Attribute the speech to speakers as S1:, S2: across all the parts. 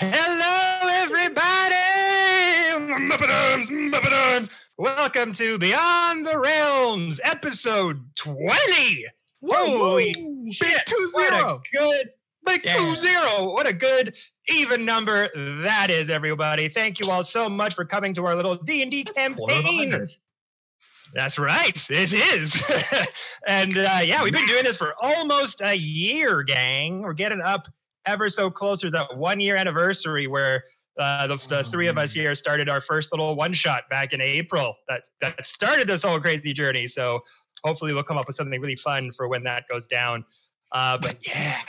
S1: Hello, everybody! Muppet Welcome to Beyond the Realms, episode 20! Holy shit! What a good, big 2-0! What a good, even number that is, everybody. Thank you all so much for coming to our little D&D campaign. That's right, it is. And we've been doing this for almost a year, gang. We're getting up ever so closer to that 1 year anniversary where the three of us here started our first little one-shot back in April that started this whole crazy journey. So hopefully we'll come up with something really fun for when that goes down. But yeah,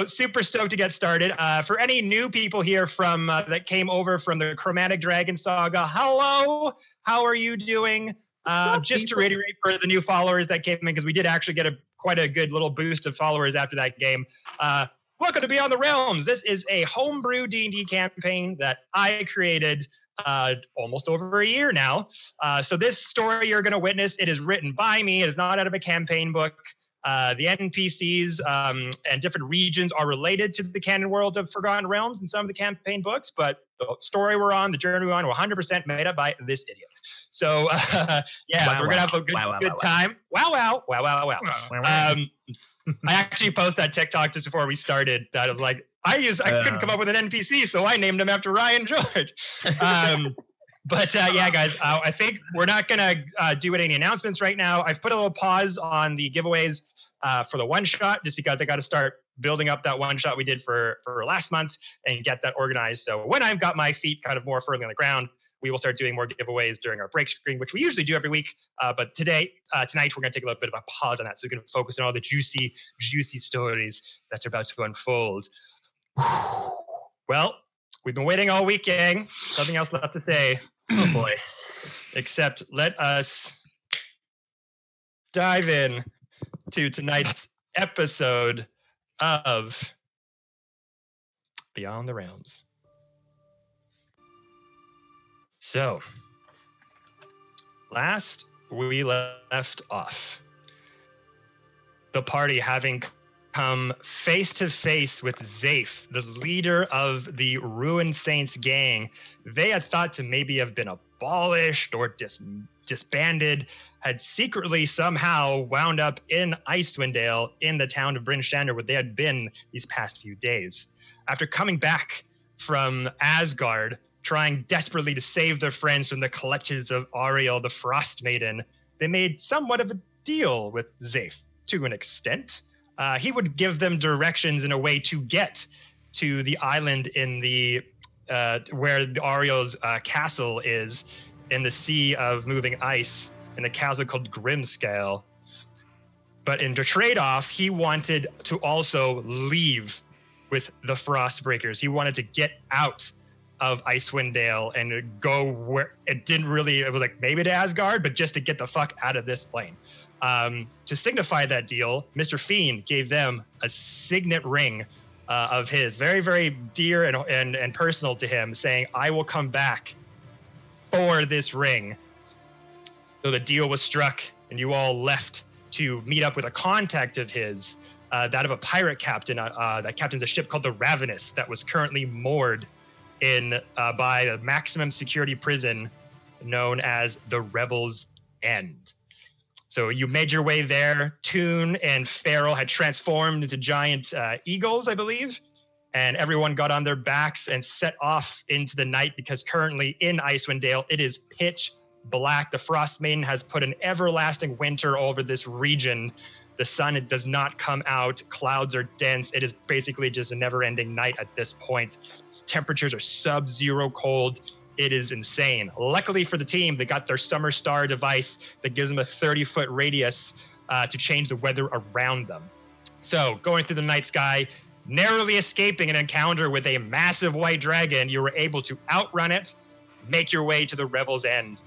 S1: super stoked to get started. For any new people here from that came over from the Chromatic Dragon Saga, hello, how are you doing? Just to reiterate for the new followers that came in, because we did actually get quite a good little boost of followers after that game. Welcome to Beyond the Realms. This is a homebrew D&D campaign that I created almost over a year now. So this story you're going to witness, it is written by me. It is not out of a campaign book. The NPCs and different regions are related to the canon world of Forgotten Realms in some of the campaign books, but the story we're on, the journey we're on, 100% made up by this idiot. So, so we're going to have a good time. Wow. I actually posted that TikTok just before we started that was like, I couldn't come up with an NPC, so I named him after Ryan George. But guys, I think we're not going to do any announcements right now. I've put a little pause on the giveaways for the one-shot just because I got to start building up that one-shot we did for last month and get that organized. So when I've got my feet kind of more firmly on the ground, we will start doing more giveaways during our break screen, which we usually do every week. But tonight, we're going to take a little bit of a pause on that so we can focus on all the juicy stories that are about to unfold. Well, we've been waiting all week, gang. Nothing else left to say. Oh boy. Except let us dive in to tonight's episode of Beyond the Realms. So, last we left off, the party having come face to face with Zaif, the leader of the Ruined Saints gang. They had thought to maybe have been abolished or disbanded, had secretly somehow wound up in Icewind Dale in the town of Bryn Shander where they had been these past few days. After coming back from Asgard, trying desperately to save their friends from the clutches of Ariel, the Frost Maiden, they made somewhat of a deal with Zaif to an extent. He would give them directions in a way to get to the island in the where Ariel's castle is, in the Sea of Moving Ice, in a castle called Grimscale. But in the trade-off, he wanted to also leave with the Frostbreakers. He wanted to get out of Icewind Dale and go where it was like maybe to Asgard, but just to get the fuck out of this plane. To signify that deal, Mr. Fiend gave them a signet ring of his, very, very dear and personal to him, saying, I will come back for this ring. So the deal was struck, and you all left to meet up with a contact of his, that of a pirate captain that captains a ship called the Ravenous that was currently moored in by a maximum security prison known as the Rebel's End. So you made your way there. Toon and Farrell had transformed into giant eagles, I believe, and everyone got on their backs and set off into the night because currently in Icewind Dale, it is pitch black. The Frost Maiden has put an everlasting winter over this region. The sun, it does not come out. Clouds are dense. It is basically just a never-ending night at this point. Temperatures are sub-zero cold. It is insane. Luckily for the team, they got their Summer Star device that gives them a 30-foot radius to change the weather around them. So, going through the night sky, narrowly escaping an encounter with a massive white dragon, you were able to outrun it, make your way to the Rebel's End.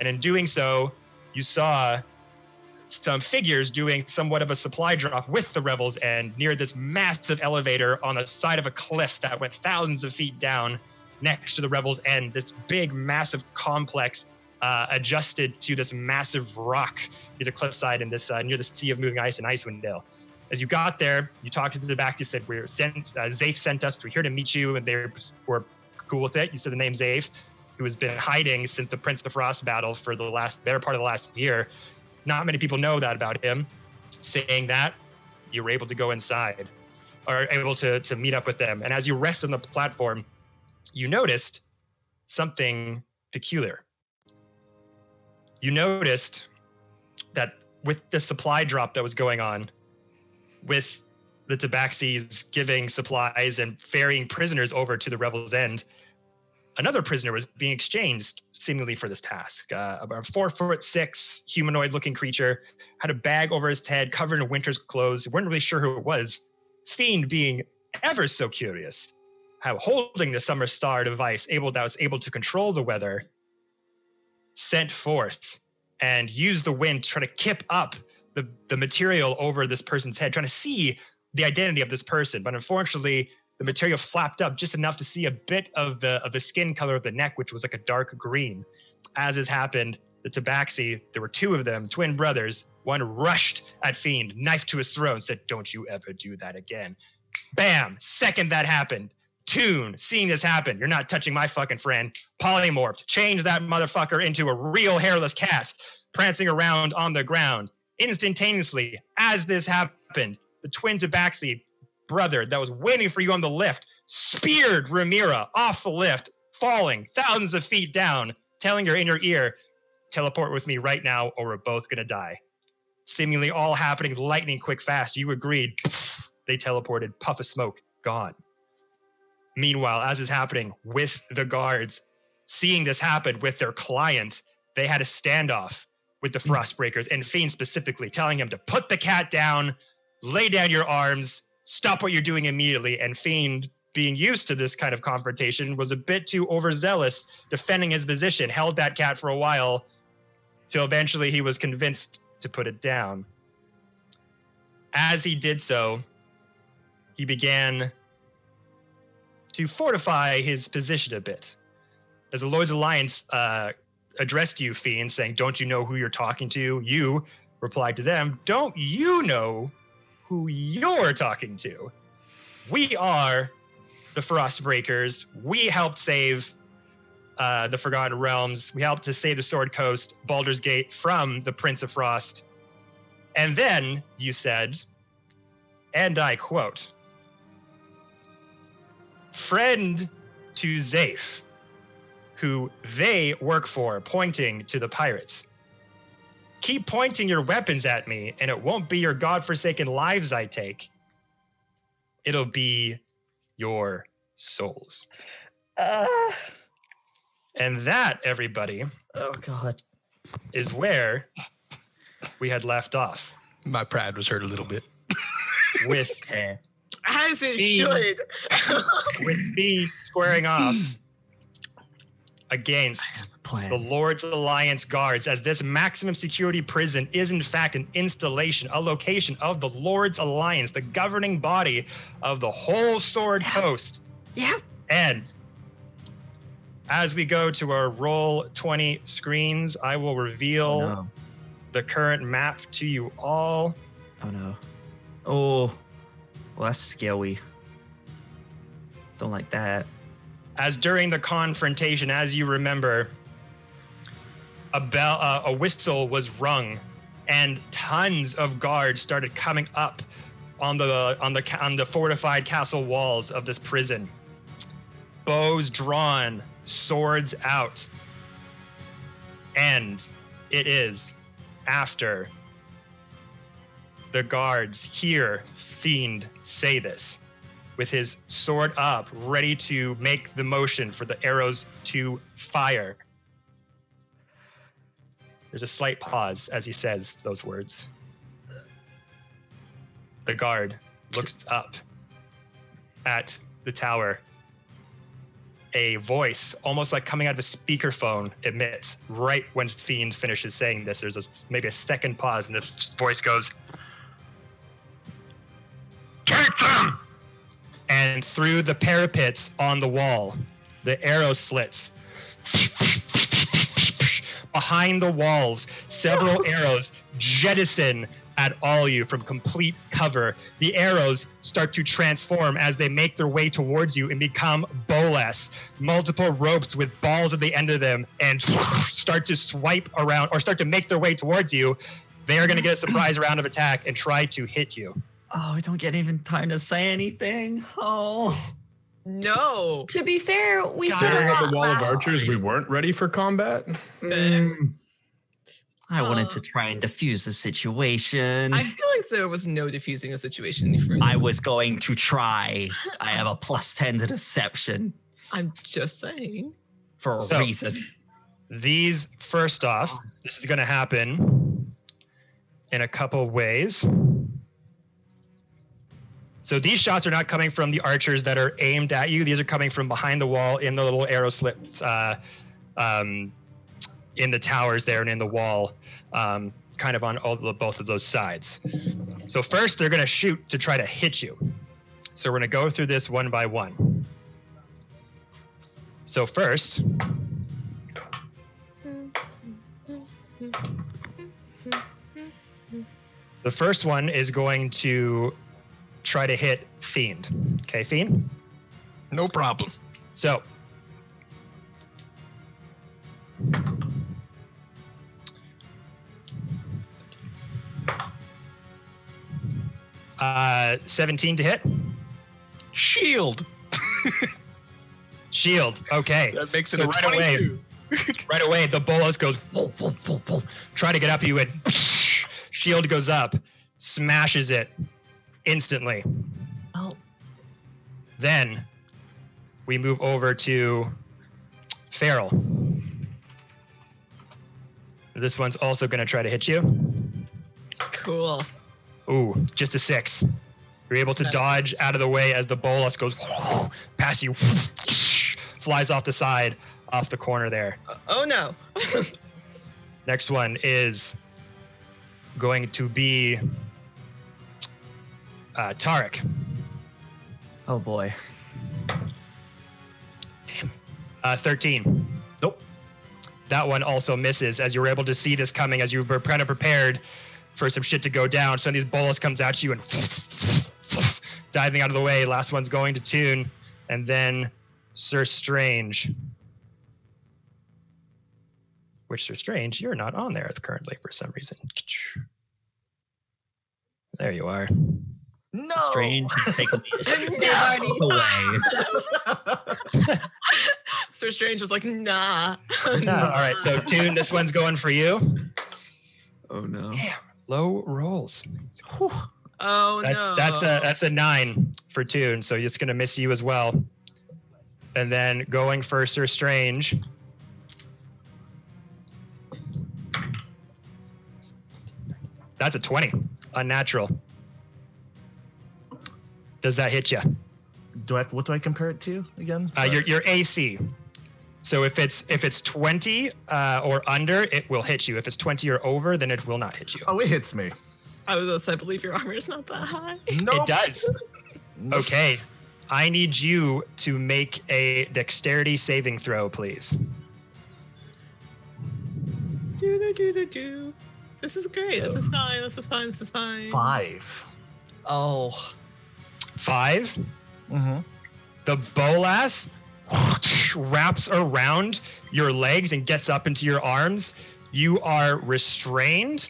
S1: And in doing so, you saw some figures doing somewhat of a supply drop with the Rebel's End near this massive elevator on the side of a cliff that went thousands of feet down next to the Rebel's End. This big, massive complex adjusted to this massive rock near the cliffside in this near the Sea of Moving Ice in Icewind Dale. As you got there, you talked to the back. You said, Zaif sent us. We're here to meet you. And they were cool with it. You said the name Zaif, who has been hiding since the Prince of Frost battle for the better part of the last year. Not many people know that about him. Saying that, you were able to go inside, or able to meet up with them. And as you rest on the platform, you noticed something peculiar. You noticed that with the supply drop that was going on, with the Tabaxis giving supplies and ferrying prisoners over to the Revel's End, another prisoner was being exchanged seemingly for this task. About 4'6" humanoid-looking creature, had a bag over his head, covered in winter's clothes. Weren't really sure who it was. Fiend, being ever so curious, holding the Summer Star device that was able to control the weather, sent forth and used the wind to try to kip up the material over this person's head, trying to see the identity of this person. But unfortunately, the material flapped up just enough to see a bit of the skin color of the neck, which was like a dark green. As has happened, the Tabaxi, there were two of them, twin brothers. One rushed at Fiend, knife to his throat, and said, "Don't you ever do that again." Bam! Second that happened, Toon, seeing this happen, "You're not touching my fucking friend," polymorphed, changed that motherfucker into a real hairless cat, prancing around on the ground. Instantaneously, as this happened, the twin Tabaxi brother that was waiting for you on the lift speared Ramira off the lift, falling thousands of feet down, telling her in your ear, "Teleport with me right now or we're both gonna die." Seemingly all happening lightning quick fast. You agreed. They teleported, puff of smoke, gone. Meanwhile, as is happening with the guards, seeing this happen with their client, they had a standoff with the Frostbreakers, and Fiend specifically, telling him to put the cat down, lay down your arms, stop what you're doing immediately. And Fiend, being used to this kind of confrontation, was a bit too overzealous defending his position, held that cat for a while, till eventually he was convinced to put it down. As he did so, he began to fortify his position a bit. As the Lord's Alliance addressed you, Fiend, saying, "Don't you know who you're talking to?" You replied to them, "Don't you know who you're talking to? We are the Frostbreakers. We helped save the Forgotten Realms. We helped to save the Sword Coast, Baldur's Gate, from the Prince of Frost." And then you said, and I quote, "Friend to Zaif, who they work for," pointing to the pirates. "Keep pointing your weapons at me, and it won't be your godforsaken lives I take. It'll be your souls." And that, everybody,
S2: oh God,
S1: is where we had left off.
S3: My pride was hurt a little bit.
S1: With
S2: as it should.
S1: With me squaring off against the Lord's Alliance guards, as this maximum security prison is in fact an installation, a location of the Lord's Alliance, the governing body of the whole Sword Coast.
S2: Yeah.
S1: And as we go to our Roll20 screens, I will reveal the current map to you all.
S2: Oh no. Oh, well, that's scary. Don't like that.
S1: As during the confrontation, as you remember, a whistle was rung, and tons of guards started coming up on the fortified castle walls of this prison. Bows drawn, swords out, and it is after the guards hear Fiend say this, with his sword up, ready to make the motion for the arrows to fire. There's a slight pause as he says those words. The guard looks up at the tower. A voice, almost like coming out of a speakerphone, emits right when Fiend finishes saying this. There's maybe a second pause, and the voice goes, "Take them!" And through the parapets on the wall, the arrow slits. Behind the walls, several arrows jettison at all you from complete cover. The arrows start to transform as they make their way towards you and become bolas, multiple ropes with balls at the end of them, and start to swipe around or start to make their way towards you. They are going to get a surprise round of attack and try to hit you.
S2: Oh, we don't get even time to say anything. Oh.
S4: No.
S5: To be fair, we saw
S6: Considering
S5: that
S6: the wall of
S5: last
S6: archers,
S5: time.
S6: we weren't ready for combat.
S2: I wanted to try and defuse the situation.
S4: I feel like there was no diffusing the situation.
S2: I was going to try. I have a +10 to deception
S4: I'm just saying.
S2: for a reason.
S1: These, first off, this is going to happen in a couple ways. So these shots are not coming from the archers that are aimed at you. These are coming from behind the wall in the little arrow slits in the towers there and in the wall, kind of on both of those sides. So first, they're going to shoot to try to hit you. So we're going to go through this one by one. So first, the first one is going to try to hit Fiend. Okay, Fiend?
S3: No problem.
S1: So, uh, 17 to hit.
S3: Shield.
S1: Shield. Okay.
S3: That makes it
S1: So
S3: a
S1: right away.
S3: 22.
S1: Right away, the bolas goes, try to get up you, and shield goes up, smashes it instantly.
S2: Oh.
S1: Then we move over to Feral. This one's also going to try to hit you.
S4: Cool.
S1: Ooh, just a 6. You're able to dodge out of the way as the bolas goes past you, flies off the side, off the corner there.
S4: Oh no.
S1: Next one is going to be Tarek.
S2: Oh boy.
S1: 13.
S2: Nope.
S1: That one also misses as you were able to see this coming as you were kind of prepared for some shit to go down. So these bolas comes at you and diving out of the way. Last one's going to Tune, and then Sir Strange. Which, Sir Strange, you're not on there currently for some reason. There you are.
S2: No. Strange has taken
S4: away. Sir Strange was like, nah.
S1: All right, so Tune, this one's going for you.
S2: Oh no.
S1: Damn, low rolls.
S4: Oh no.
S1: That's a 9 for Tune, so it's gonna miss you as well. And then going for Sir Strange. That's a 20. Unnatural. Does that hit you?
S7: What do I compare it to again?
S1: Your AC. So if it's 20 or under, it will hit you. If it's 20 or over, then it will not hit you.
S7: Oh, it hits me.
S4: I believe your armor is not that high.
S7: Nope.
S1: It does. Okay. I need you to make a dexterity saving throw, please.
S4: Do. This is great. This is fine. This is fine. This is fine.
S7: 5.
S2: Oh.
S1: 5.
S7: Mm-hmm.
S1: The bolas wraps around your legs and gets up into your arms. You are restrained.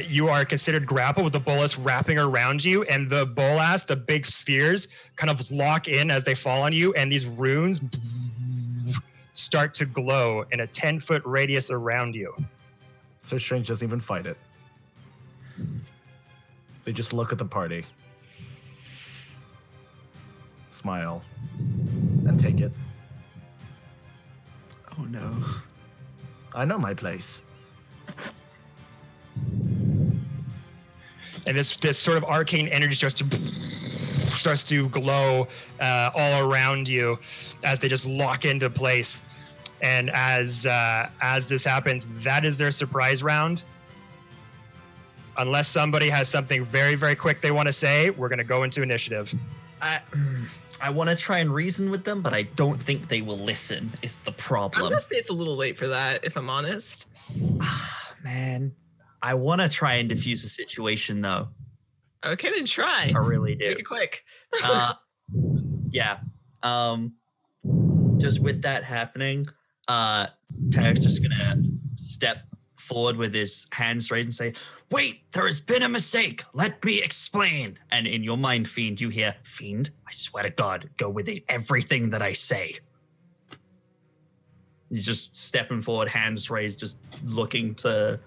S1: You are considered grappled with the bolas wrapping around you, and the bolas, the big spheres, kind of lock in as they fall on you, and these runes start to glow in a 10-foot radius around you.
S7: Sir Strange doesn't even fight it. They just look at the party, smile, and take it.
S2: Oh no.
S7: I know my place.
S1: And this sort of arcane energy starts to glow all around you as they just lock into place. And as this happens, that is their surprise round. Unless somebody has something very, very quick they want to say, we're going to go into initiative.
S2: I want to try and reason with them, but I don't think they will listen. Is the
S4: I'm
S2: problem.
S4: gonna say it's a little late for that, if I'm honest.
S2: Man, I want to try and diffuse the situation, though.
S4: Okay, then try.
S2: I really do.
S4: Make it quick.
S2: Yeah. Just with that happening, Tarek's just gonna step forward with his hands raised and say, "Wait, there has been a mistake. Let me explain." And in your mind, Fiend, you hear, "Fiend, I swear to God, go with everything that I say." He's just stepping forward, hands raised, just looking to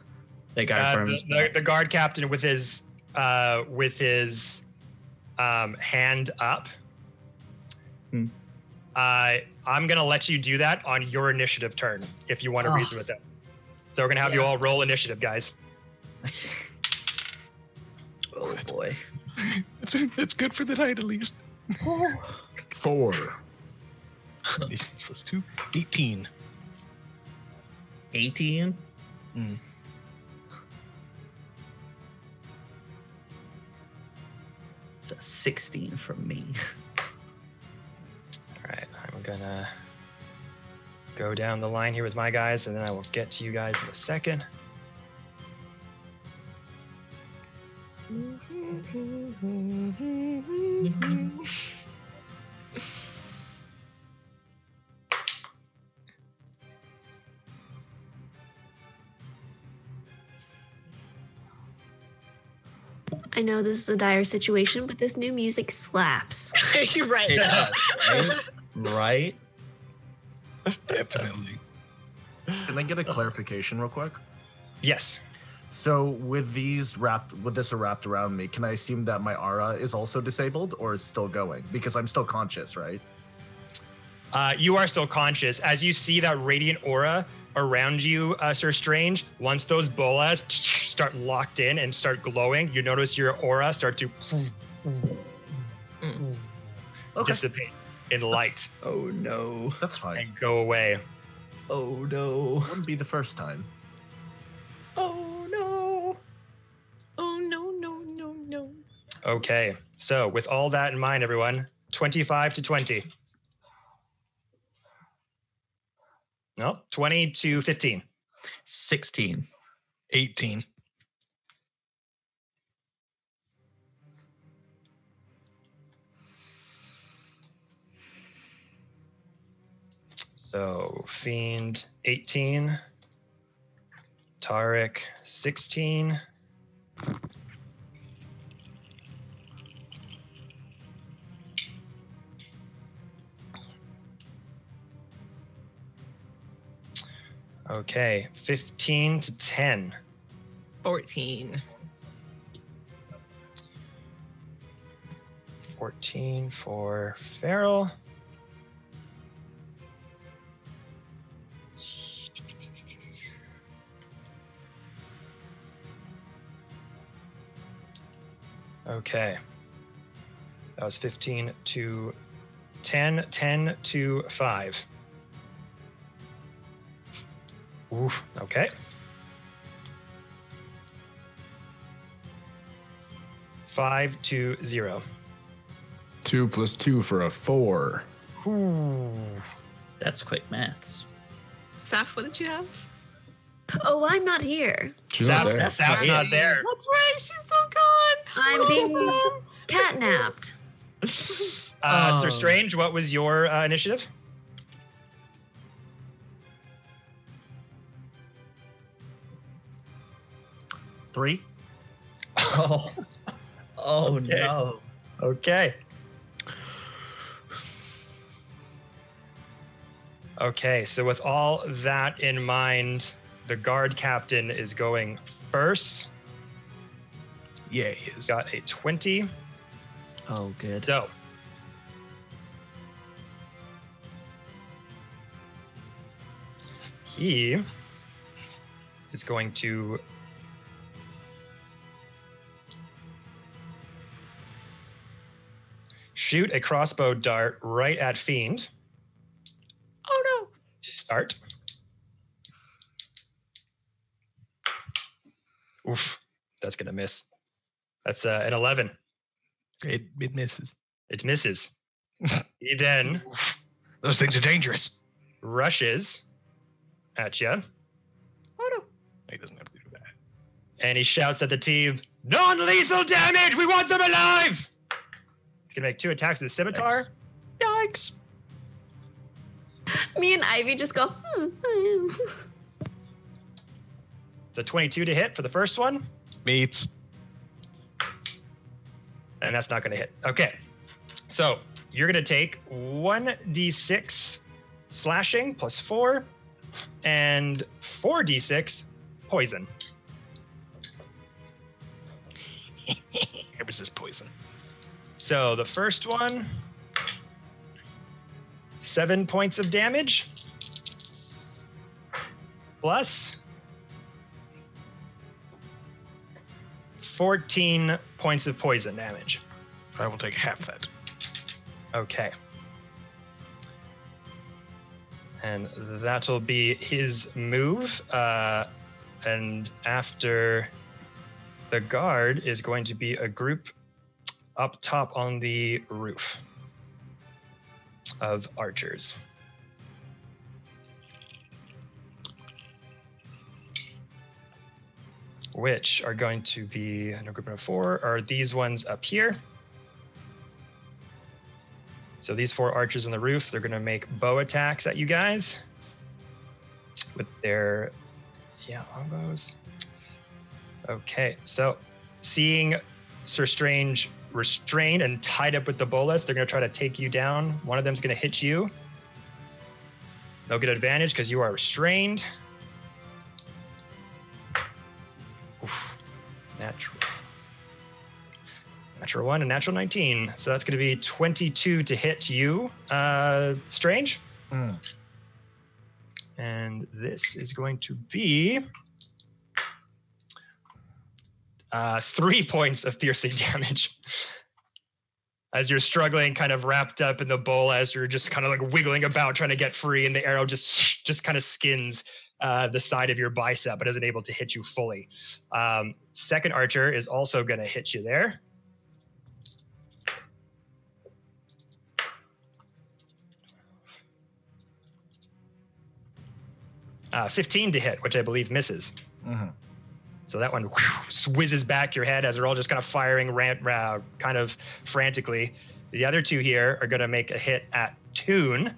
S2: the guy from
S1: the guard captain with his hand up. I'm gonna let you do that on your initiative turn if you want to reason with him. So we're gonna have you all roll initiative, guys.
S2: Oh boy.
S3: It's good for the night at least.
S7: 4.
S3: Plus 2, 18.
S2: 18? It's a 16 from me.
S1: All right, I'm gonna go down the line here with my guys, and then I will get to you guys in a second.
S5: I know this is a dire situation, but this new music slaps.
S4: You're right.
S2: It does, right? Right?
S3: Definitely.
S7: Can I get a clarification real quick?
S1: Yes.
S7: So with this wrapped around me, can I assume that my aura is also disabled or is still going? Because I'm still conscious, right?
S1: You are still conscious. As you see that radiant aura around you, Sir Strange, once those bolas start locked in and start glowing, you notice your aura start to dissipate in light
S2: Oh no.
S7: That's fine.
S1: and go away.
S2: Oh no.
S7: Wouldn't be the first time.
S2: Oh no.
S4: Oh no, no, no, no.
S1: Okay, so with all that in mind, everyone, 25 to 20. No, 20 to 15.
S2: 16.
S3: 18.
S1: So Fiend 18, Tarek 16. Okay, 15 to 10.
S4: 14.
S1: 14 for Farrell. Okay. That was 15 to 10, 10 to 5. Oof, okay. 5 to 0.
S6: 2 plus 2 for a 4.
S1: Ooh.
S2: That's quick maths.
S4: Saf, what did you have?
S5: Oh, I'm not here.
S6: She's not there.
S1: Saf's not there.
S4: That's right, she's still gone.
S5: I'm being catnapped.
S1: Sir Strange, what was your initiative?
S7: Three.
S2: Oh. Oh
S1: Okay.
S2: no.
S1: Okay. Okay, so with all that in mind, the guard captain is going first.
S3: Yeah, he is.
S1: Got a 20.
S2: Oh good.
S1: So he is going to shoot a crossbow dart right at Fiend
S4: Oh no.
S1: to start. Oof, that's gonna miss. That's an 11.
S3: It misses.
S1: It misses. He then
S3: Those things are dangerous.
S1: rushes at you.
S4: Oh no.
S3: He doesn't have to do that.
S1: And he shouts at the team, non-lethal damage! We want them alive! He's going to make 2 attacks with the scimitar.
S2: Yikes.
S5: Me and Ivy just go,
S1: So 22 to hit for the first one.
S3: Meets.
S1: And that's not going to hit. Okay. So you're going to take 1d6 slashing plus 4 and 4d6 poison.
S3: Here is this poison.
S1: So the first one, 7 points of damage plus 14 points of poison damage.
S3: I will take half that.
S1: Okay. And that'll be his move. And after the guard is going to be a group up top on the roof of archers. Which are going to be, in a group of 4, are these ones up here. So these 4 archers on the roof, they're going to make bow attacks at you guys with their, longbows. Okay, so seeing Sir Strange restrained and tied up with the bolas, they're going to try to take you down. One of them's going to hit you. They'll get advantage because you are restrained. Oof. Natural 1 and natural 19. So that's going to be 22 to hit you, Strange. And this is going to be 3 points of piercing damage. As you're struggling, kind of wrapped up in the bowl, as you're just kind of like wiggling about trying to get free, and the arrow just kind of skins the side of your bicep, but isn't able to hit you fully. Second archer is also going to hit you there. Uh, 15 to hit, which I believe misses.
S7: Mm-hmm.
S1: So that one whizzes back your head as they're all just kind of firing kind of frantically. The other 2 here are going to make a hit at Toon.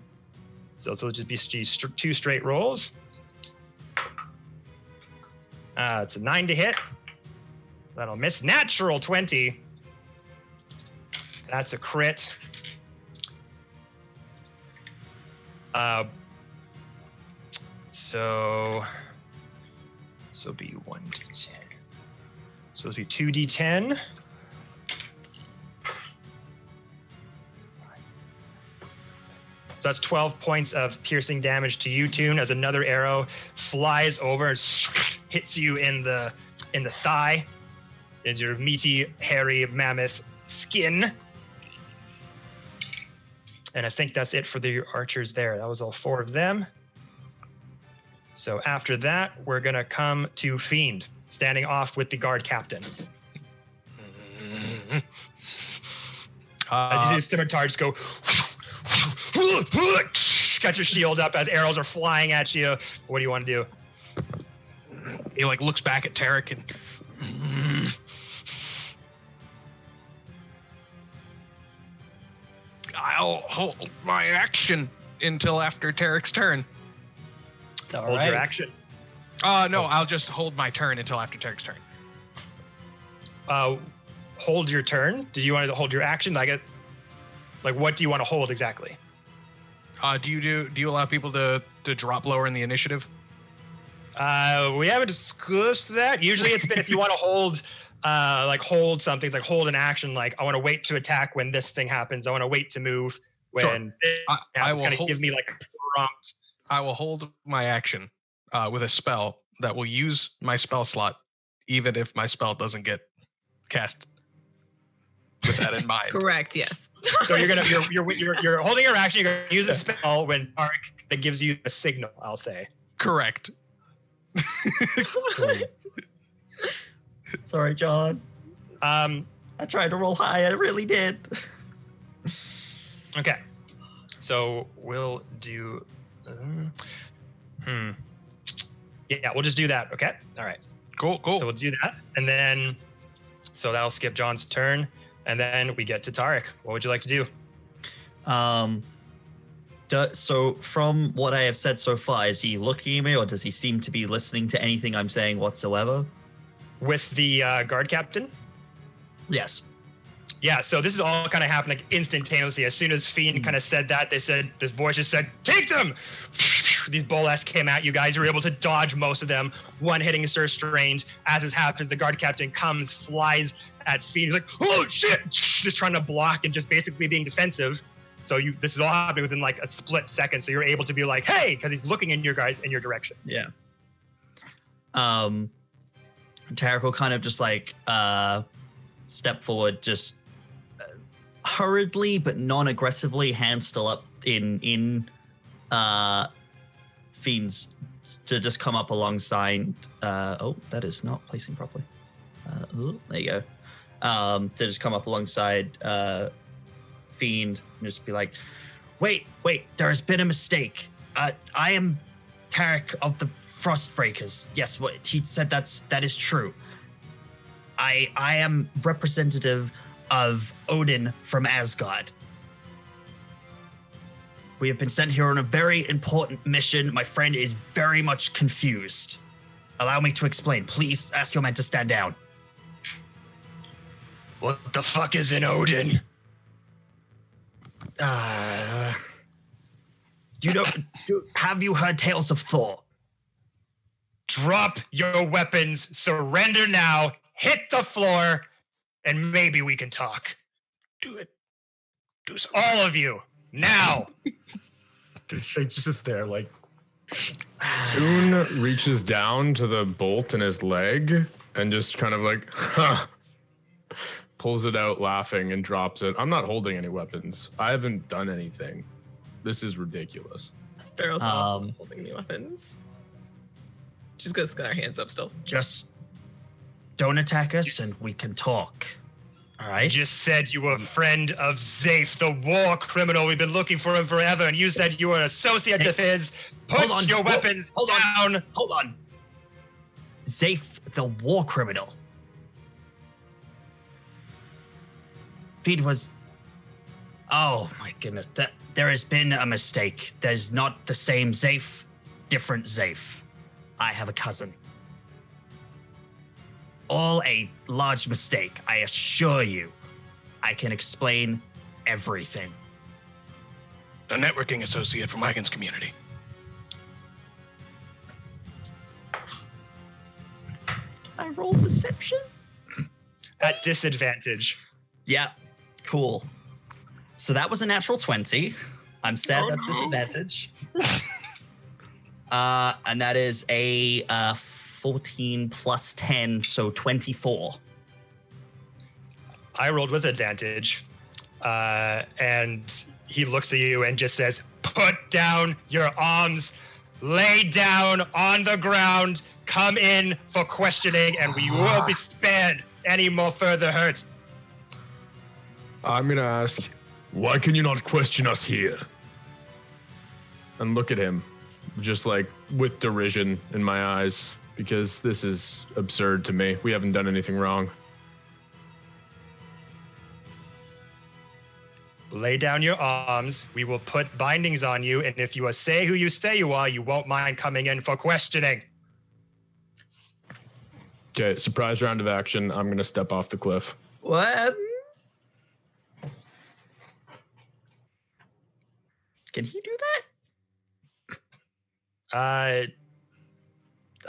S1: So it'll just be 2 straight rolls. It's a 9 to hit. That'll miss. Natural 20. That's a crit. So this will be 1d10. So it'll be 2d10. So that's 12 points of piercing damage to you, Toon, as another arrow flies over and hits you in the thigh, in your meaty, hairy, mammoth skin. And I think that's it for the archers there. That was all 4 of them. So after that, we're going to come to Fiend, standing off with the guard captain. As you see scimitar just go, got your shield up as arrows are flying at you. What do you want to do?
S3: He like looks back at Tarek and I'll hold my action until after Tarek's turn.
S1: Hold your action.
S3: No, I'll just hold my turn until after Tarek's turn.
S1: Hold your turn? Do you want to hold your action? Like what do you want to hold exactly?
S3: Do you allow people to drop lower in the initiative?
S1: We haven't discussed that. Usually it's been if you want to hold hold something, like hold an action, like I want to wait to attack when this thing happens. I want to wait to move when
S3: I will
S1: kind of give me like a prompt.
S3: I will hold my action with a spell that will use my spell slot, even if my spell doesn't get cast. With that in mind.
S4: Correct. Yes.
S1: So you're holding your action. You're gonna use a spell when Tarek that gives you a signal. I'll say.
S3: Correct.
S2: Sorry, John. I tried to roll high. I really did.
S1: Okay. So we'll do. Yeah, we'll just do that. Okay. All right.
S3: Cool.
S1: So we'll do that, and then so that'll skip John's turn, and then we get to Tarek. What would you like to do?
S2: So from what I have said so far, is he looking at me, or does he seem to be listening to anything I'm saying whatsoever?
S1: With the guard captain?
S2: Yes.
S1: Yeah, so this is all kind of happening instantaneously. As soon as Fiend kind of said that, this voice just said, take them! These bolas came at you guys. You were able to dodge most of them. One hitting Sir Strange. As this happens, the guard captain comes, flies at Fiend. He's like, oh shit! Just trying to block and just basically being defensive. So this is all happening within like a split second. So you're able to be like, hey, because he's looking in your direction.
S2: Yeah. Tarek will kind of just like step forward, just hurriedly but non-aggressively, hand still up in Fiend's, to just come up alongside. That is not placing properly. There you go. To just come up alongside Fiend and just be like, wait, there has been a mistake. I am Tarek of the Frostbreakers. Yes, what he said, that is true. I am representative of Odin from Asgard. We have been sent here on a very important mission. My friend is very much confused. Allow me to explain. Please ask your men to stand down.
S1: What the fuck is an Odin?
S2: Have you heard tales of Thor?
S1: Drop your weapons, surrender now, hit the floor, and maybe we can talk.
S3: Do it. Do something.
S1: All of you, now.
S7: Dude, Shake's just there, like.
S6: Toon reaches down to the bolt in his leg and just kind of like, pulls it out laughing and drops it. I'm not holding any weapons. I haven't done anything. This is ridiculous.
S4: Farrell's not holding any weapons. She's got her hands up still.
S2: Just don't attack us and we can talk. All right?
S1: You just said you were a friend of Zafe, the war criminal. We've been looking for him forever, and you said you were an associate of his. Put your weapons down.
S2: Hold on. Zafe, the war criminal. Feed was... Oh, my goodness. There has been a mistake. There's not the same Zafe, different Zafe. I have a cousin. All a large mistake, I assure you. I can explain everything.
S3: A networking associate from Wygan's community.
S2: I roll deception?
S1: At disadvantage.
S2: Yeah, cool. So that was a natural 20. I'm sad that's disadvantage. And that is a 14 plus 10, so 24.
S1: I rolled with advantage. And he looks at you and just says, put down your arms, lay down on the ground, come in for questioning, and we will be spared any more further hurt.
S6: I'm gonna ask, why can you not question us here? And look at him, just like with derision in my eyes, because this is absurd to me. We haven't done anything wrong.
S1: Lay down your arms. We will put bindings on you, and if you say who you say you are, you won't mind coming in for questioning.
S6: Okay, surprise round of action. I'm gonna step off the cliff.
S2: What? Can he do that?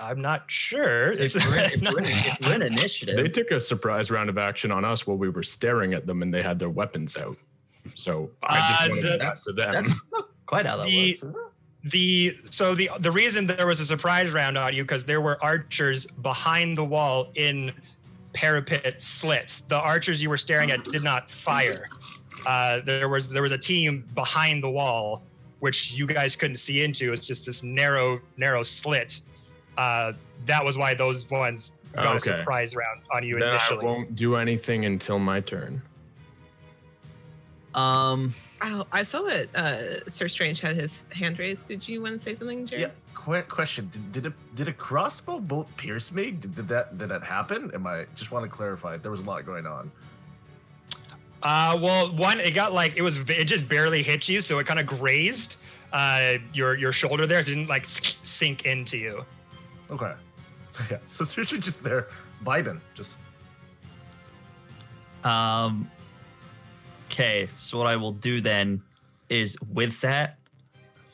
S1: I'm not sure.
S2: If we're in initiative.
S6: They took a surprise round of action on us while we were staring at them and they had their weapons out. So I just wanted to back to them.
S2: That's not quite how that works.
S1: The reason there was a surprise round on you because there were archers behind the wall in parapet slits. The archers you were staring at did not fire. There was a team behind the wall, which you guys couldn't see into. It's just this narrow slit. That was why those ones got a surprise round on you
S6: then
S1: initially.
S6: I won't do anything until my turn.
S4: Oh, I saw that Sir Strange had his hand raised. Did you want to say something, Jerry?
S7: Yeah. Quick question: Did a crossbow bolt pierce me? Did that happen? I just want to clarify? There was a lot going on.
S1: Well, one, it just barely hit you, so it kind of grazed your shoulder there, so it didn't like sink into you.
S7: Okay. So yeah, so Seriously just there vibing, just.
S2: Okay, so what I will do then is with that,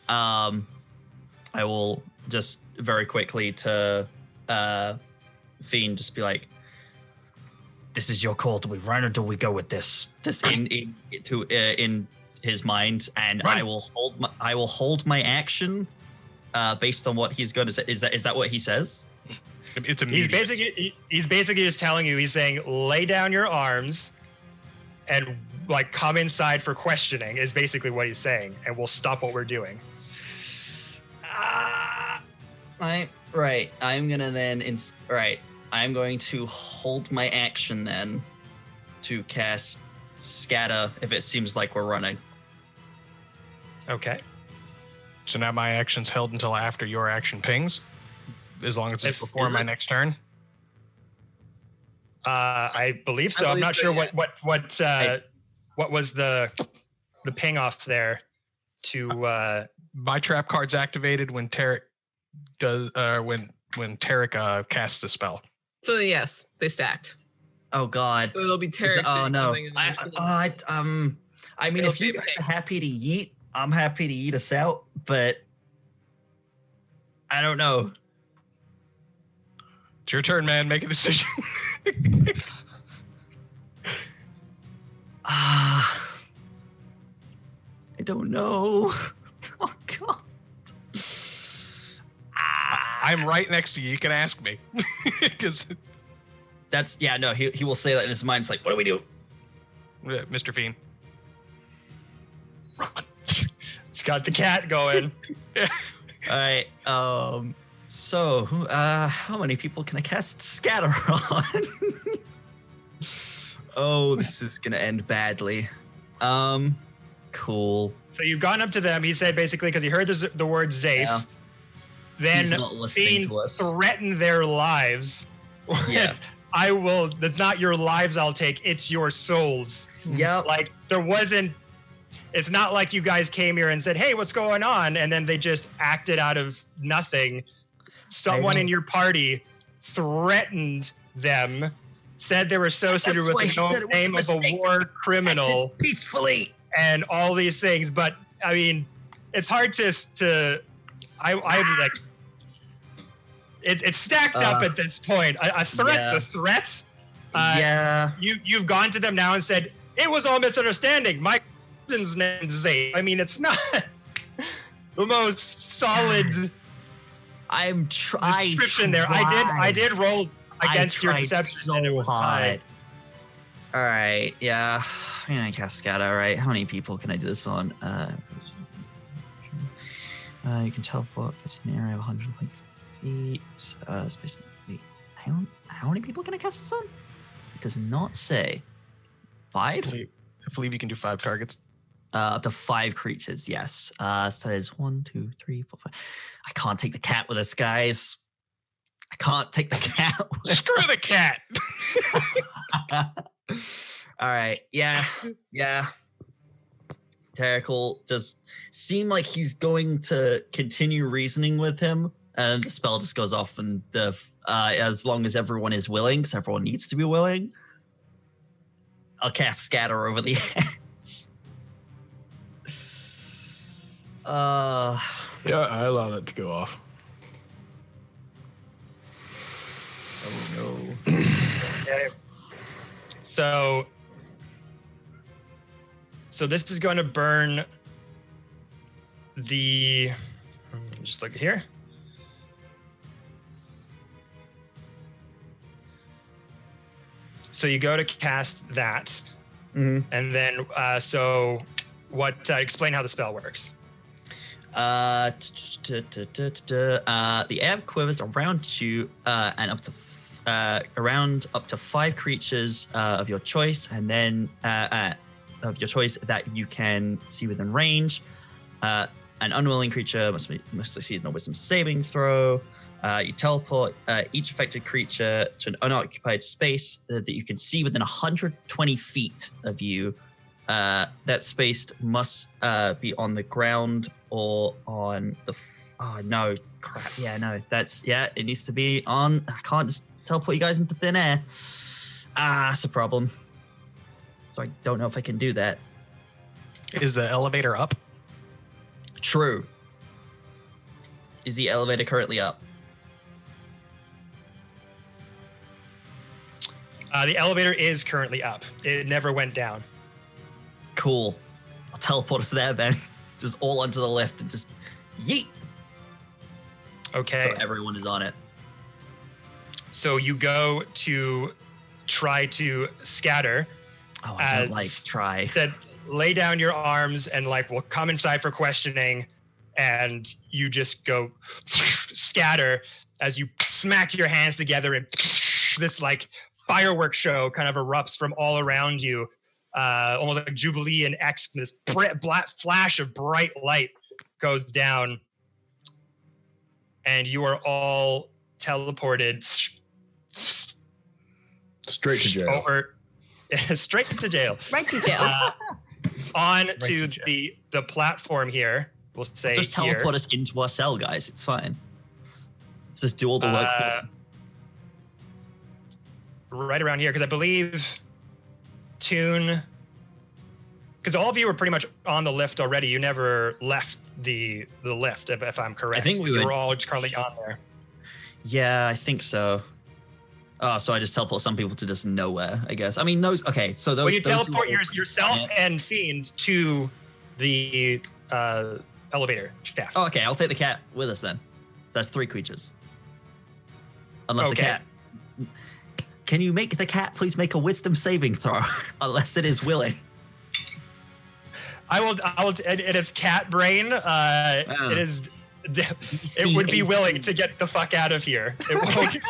S2: I will just very quickly to Fiend just be like, "This is your call. Do we run or do we go with this?" Just in his mind, and
S1: Run.
S2: I will hold my action based on what he's going to say. Is that what he says?
S3: It's
S1: He's
S3: immediate.
S1: basically just telling you. He's saying, "Lay down your arms, and like come inside for questioning." Is basically what he's saying, and we'll stop what we're doing.
S2: I'm gonna then I'm going to hold my action then to cast Scatter if it seems like we're running.
S1: Okay.
S3: So now my action's held until after your action pings, as long as it's
S1: If-
S3: before my next turn.
S1: I believe so.
S4: I
S1: I'm
S4: believe
S1: not
S4: so,
S1: sure
S4: yeah.
S1: what was the ping off there to
S3: My trap card's activated when Tarek does when Tarek casts the spell.
S4: So yes, they stacked.
S2: Oh God.
S4: So it'll be Tarek.
S2: Oh
S4: doing
S2: no.
S4: something and then there's
S2: I mean,
S4: It'll
S2: if you
S4: be
S2: guys
S4: okay.
S2: are happy to yeet, I'm happy to eat us out, but I don't know.
S3: It's your turn, man. Make a decision.
S2: I don't know. Oh God.
S3: I'm right next to you. You can ask me. Because
S2: He will say that in his mind. It's like, what do we do?
S3: Mr. Fiend.
S1: run. It's got the cat going.
S2: All right. So, how many people can I cast Scatter on? Oh, this is gonna end badly. Cool.
S1: So you've gone up to them. He said basically because he heard the word Zafe.
S2: Yeah. He's
S1: Then
S2: not listening
S1: Fiend
S2: to us.
S1: threatened their lives.
S2: Yeah.
S1: I will. That's not your lives I'll take. It's your souls.
S2: Yep.
S1: Like there wasn't. It's not like you guys came here and said, "Hey, what's going on?" And then they just acted out of nothing. Someone
S2: know.
S1: in your party threatened them, said they were associated
S2: That's why
S1: with
S2: he
S1: the
S2: said it was a
S1: name of a
S2: mistake.
S1: war criminal
S2: Acted peacefully.
S1: and all these things. But I mean, it's hard to I like. It's stacked up at this point. A threat's a threat.
S2: Yeah.
S1: You've gone to them now and said it was all misunderstanding. My cousin's name's Zafe. I mean, it's not the most solid
S2: I'm trying.
S1: description there. I did roll against your deception and it
S2: so
S1: was
S2: hard.
S1: high.
S2: All right. Yeah. I'm gonna cast Scatter. All right. How many people can I do this on? You can teleport in an area of 120 feet. Space. Wait. How many people can I cast this on? It does not say. 5?
S3: I believe you can do 5 targets.
S2: Up to 5 creatures, yes. So that is 1, 2, 3, 4, 5. I can't take the cat with us, guys. I can't take the cat with
S3: Screw the cat.
S2: All right. Yeah. Tarek will just seem like he's going to continue reasoning with him, and the spell just goes off. And as long as everyone is willing, because everyone needs to be willing, I'll cast Scatter over the edge.
S6: Yeah, I allow that to go off.
S2: Oh no.
S1: Okay. So this is going to burn the. Just look here. So you go to cast that,
S2: Mm-hmm.
S1: and then so what? Explain how the spell works.
S2: The air quivers around you and up to around up to 5 creatures of your choice, and then of your choice that you can see within range. An unwilling creature must succeed in a wisdom saving throw. You teleport each affected creature to an unoccupied space that you can see within 120 feet of you. That space must be on the ground or on the... oh, no. Crap. Yeah, no. It needs to be on... I can't just teleport you guys into thin air. That's a problem. So I don't know if I can do that.
S3: Is the elevator up?
S2: True. Is the elevator currently up?
S1: The elevator is currently up. It never went down.
S2: Cool. I'll teleport us there then. Just all onto the lift and just yeet.
S1: Okay.
S2: So everyone is on it.
S1: So you go to try to scatter.
S2: Oh, I don't like try.
S1: Said, lay down your arms and we'll come inside for questioning. And you just go scatter as you smack your hands together and this fireworks show kind of erupts from all around you. Almost like Jubilee and X, this black flash of bright light goes down. And you are all teleported
S6: straight to jail.
S1: Straight to jail.
S5: Right to jail.
S1: On
S3: Right
S1: to
S3: to jail.
S1: the platform here. We'll say
S2: Just teleport us into our cell, guys. It's fine. Let's just do all the work for them.
S1: Right around here, because I believe Toon, because all of you were pretty much on the lift already. You never left the lift, if I'm correct.
S2: I think we
S1: were
S2: would-
S1: all just currently on there.
S2: Yeah, I think so. Oh, so I just teleport some people to just nowhere, I guess. I mean, those... Okay, so those...
S1: Well, you
S2: those who
S1: teleport
S2: are-
S1: yourself and Fiend to the elevator shaft.
S2: Oh, okay, I'll take the cat with us then. So that's 3 creatures. Unless
S1: Okay.
S2: the cat... Can you make the cat please make a wisdom saving throw? Unless it is willing.
S1: I will. It is cat brain. It is. It would be willing to get the fuck out of here. It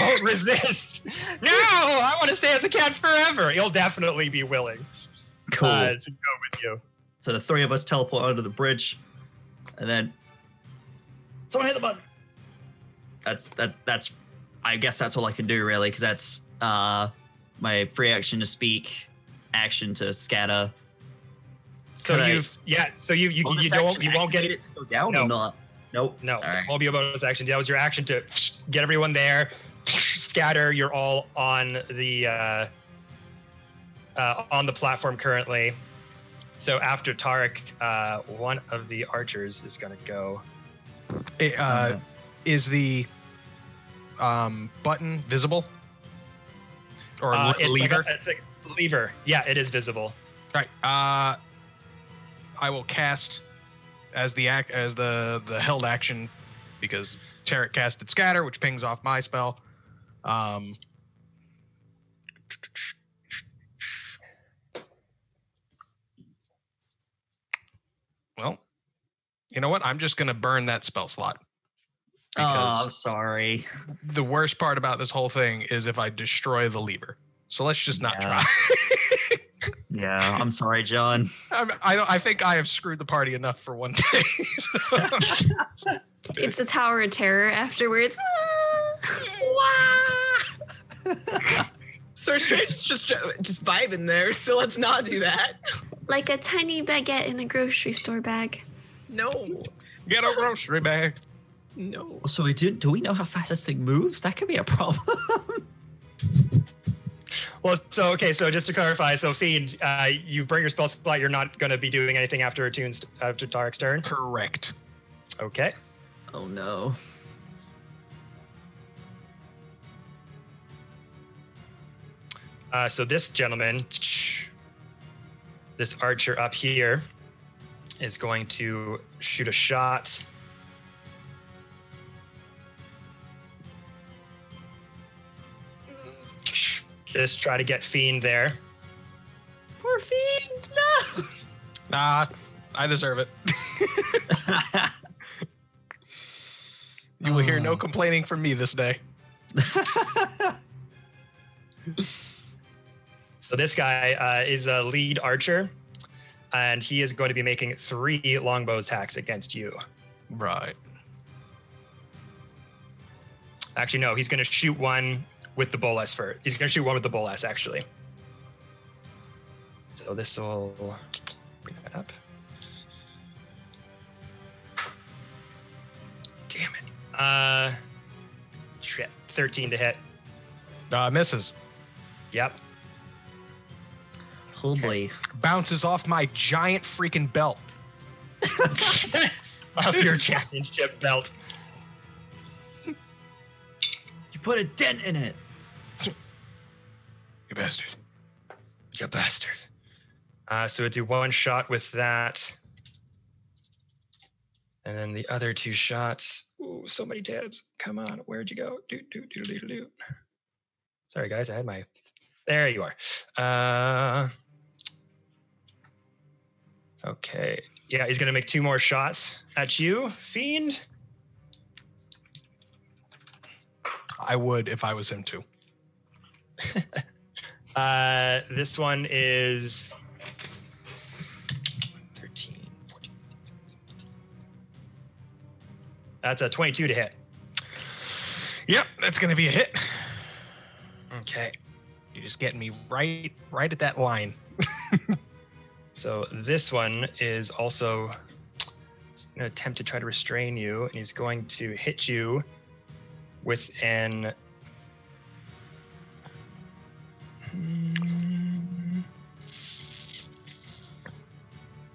S1: won't resist. No, I want to stay as a cat forever. He'll definitely be willing
S2: Cool.
S1: to go with you.
S2: So the 3 of us teleport under the bridge, and then someone hit the button. That's. I guess that's all I can do really, because that's my free action to speak, action to scatter.
S1: So
S2: Could I-
S1: you
S2: Bonus
S1: don't
S2: action
S1: you won't get
S2: activate it to go down
S1: No.
S2: or not? Nope.
S1: No,
S2: All right.
S1: it won't be a bonus action. That was your action to get everyone there, scatter. You're all on the platform currently. So after Tarek, one of the archers is going to go.
S3: Is the button visible? Or
S1: It's
S3: lever?
S1: it's like a lever. Yeah, it is visible.
S3: Right. I will cast as the held action, because Tarek casted Scatter, which pings off my spell. Well, you know what? I'm just gonna burn that spell slot.
S2: Oh, I'm
S3: Because
S2: sorry.
S3: the worst part about this whole thing is if I destroy the lever. So let's just not
S2: Yeah.
S3: try.
S2: Yeah, I'm sorry, John.
S3: I think I have screwed the party enough for one day.
S5: It's the Tower of Terror afterwards.
S4: Sir Strange is just vibing there, so let's not do that.
S5: Like a tiny baguette in a grocery store bag.
S4: No.
S3: Get a grocery bag.
S4: No.
S2: So do we know how fast this thing moves? That could be a problem.
S1: Well, so just to clarify, so Fiend, you burn your spell slot. You're not going to be doing anything after Tarek's turn.
S3: Correct.
S1: Okay.
S2: Oh no.
S1: So this gentleman, this archer up here, is going to shoot a shot. Just try to get Fiend there.
S4: Poor Fiend. No.
S3: Nah, I deserve it. You will hear no complaining from me this day.
S1: So this guy is a lead archer, and he is going to be making 3 longbow attacks against you.
S3: Right.
S1: Actually, no, he's going to shoot one with the bolas first. He's going to shoot one with the bolas, actually. So this will bring that up. Damn it. Shit. 13 to hit.
S3: Misses.
S1: Yep.
S2: Oh boy.
S3: Bounces off my giant freaking belt.
S1: Off your championship belt.
S2: You put a dent in it.
S3: You bastard.
S1: You bastard. So we'll do 1 shot with that. And then the other 2 shots. Ooh, so many tabs. Come on, where'd you go? Do. Sorry, guys, I had my... There you are. Okay. Yeah, he's going to make 2 more shots at you, Fiend.
S3: I would if I was him too.
S1: This one is 13, 14. That's a 22 to hit.
S3: Yep, that's gonna be a hit.
S1: Okay.
S3: You're just getting me right at that line.
S1: So this one is also going to attempt to try to restrain you, and he's going to hit you with an...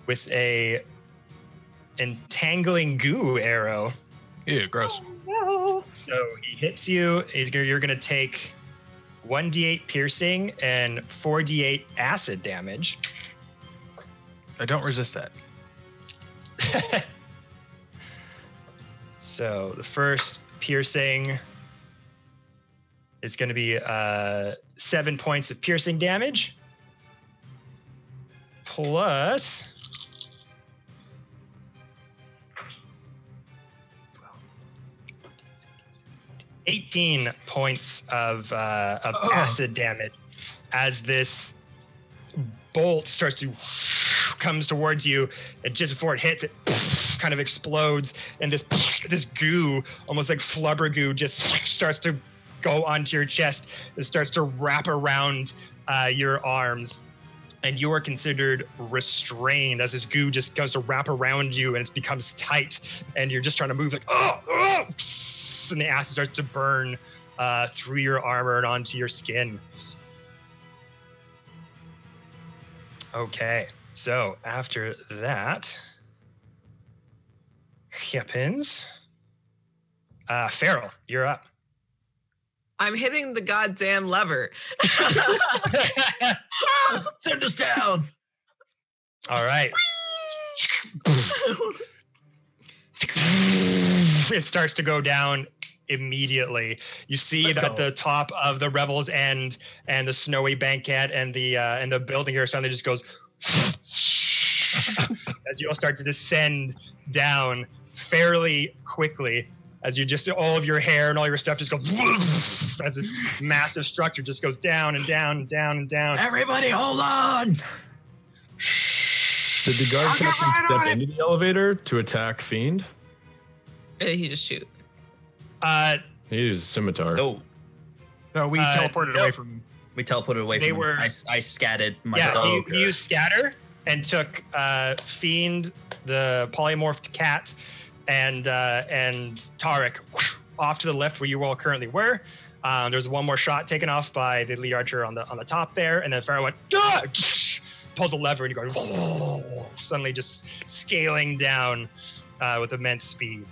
S1: with a entangling goo arrow.
S3: Ew, gross.
S1: So he hits you. You're going to take 1d8 piercing and 4d8 acid damage.
S3: I don't resist that.
S1: So the first piercing is going to be 7 points of piercing damage. Plus 18 points of acid damage as this bolt starts to comes towards you, and just before it hits, it kind of explodes, and this goo, almost like flubber goo, just starts to go onto your chest. It starts to wrap around your arms, and you are considered restrained as this goo just goes to wrap around you, and it becomes tight, and you're just trying to move like, and the acid starts to burn through your armor and onto your skin. Okay, so after that, happens. Farrell, you're up.
S4: I'm hitting the goddamn lever.
S2: Send us down.
S1: All right. It starts to go down immediately. You see the top of the Revel's End and the snowy banquette and the building here suddenly just goes as you all start to descend down fairly quickly, as you just all of your hair and all your stuff just goes as this massive structure just goes down and down and down and down.
S2: Everybody hold on.
S6: Did the guard captain step into the elevator to attack Fiend?
S4: He just shoot.
S6: He used a scimitar.
S2: No,
S3: we teleported away from.
S2: we teleported away
S1: They
S2: from
S1: were-
S2: him. I scattered myself.
S1: Yeah, he used scatter and took Fiend, the polymorphed cat, and Tarek off to the left where you all currently were. There's one more shot taken off by the lead archer on the top there, and then Pharaoh went, "Ah!" Pulls the lever, and you go suddenly just scaling down with immense speed.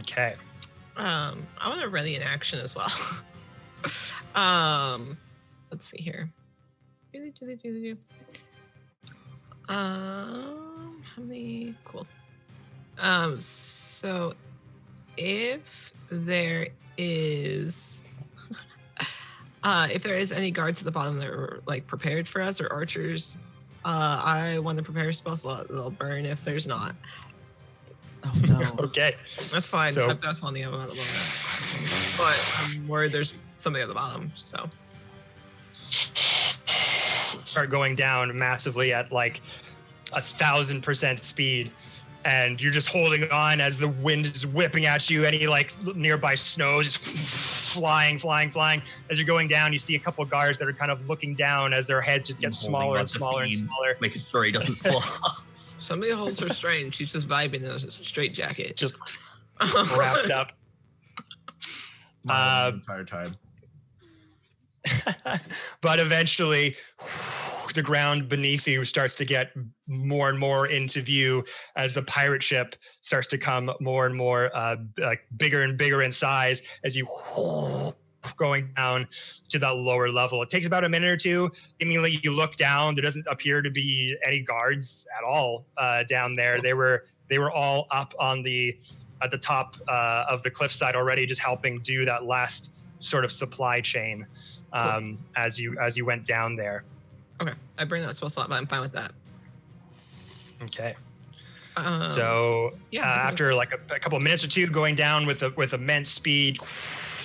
S1: Okay.
S4: I want to ready an action as well. Let's see here. How many? Cool. So if there is any guards at the bottom that are like prepared for us or archers, I want to prepare a spell slot that'll burn if there's not.
S2: Oh no.
S1: Okay.
S4: That's fine.
S1: So-
S4: I've got plenty of them at the bottom. But I'm worried there's somebody at the bottom, so.
S1: start going down massively at like 1,000% speed. And you're just holding on as the wind is whipping at you. Any like nearby snow is just flying. As you're going down, you see a couple of guards that are kind of looking down as their heads just get smaller and smaller and smaller.
S2: Making sure he doesn't fall off.
S4: Somebody holds her strain. She's just vibing in a straight jacket.
S1: Just wrapped up.
S7: The entire time.
S1: But eventually, the ground beneath you starts to get more and more into view as the pirate ship starts to come more and more like bigger and bigger in size as you going down to that lower level. It takes about a minute or two. Immediately you look down, there doesn't appear to be any guards at all down there. They were all up on at the top of the cliffside already, just helping do that last sort of supply chain as you went down there.
S4: Okay, I bring that spell slot, but I'm fine with that.
S1: Okay. So after like a couple of minutes or two going down with immense speed,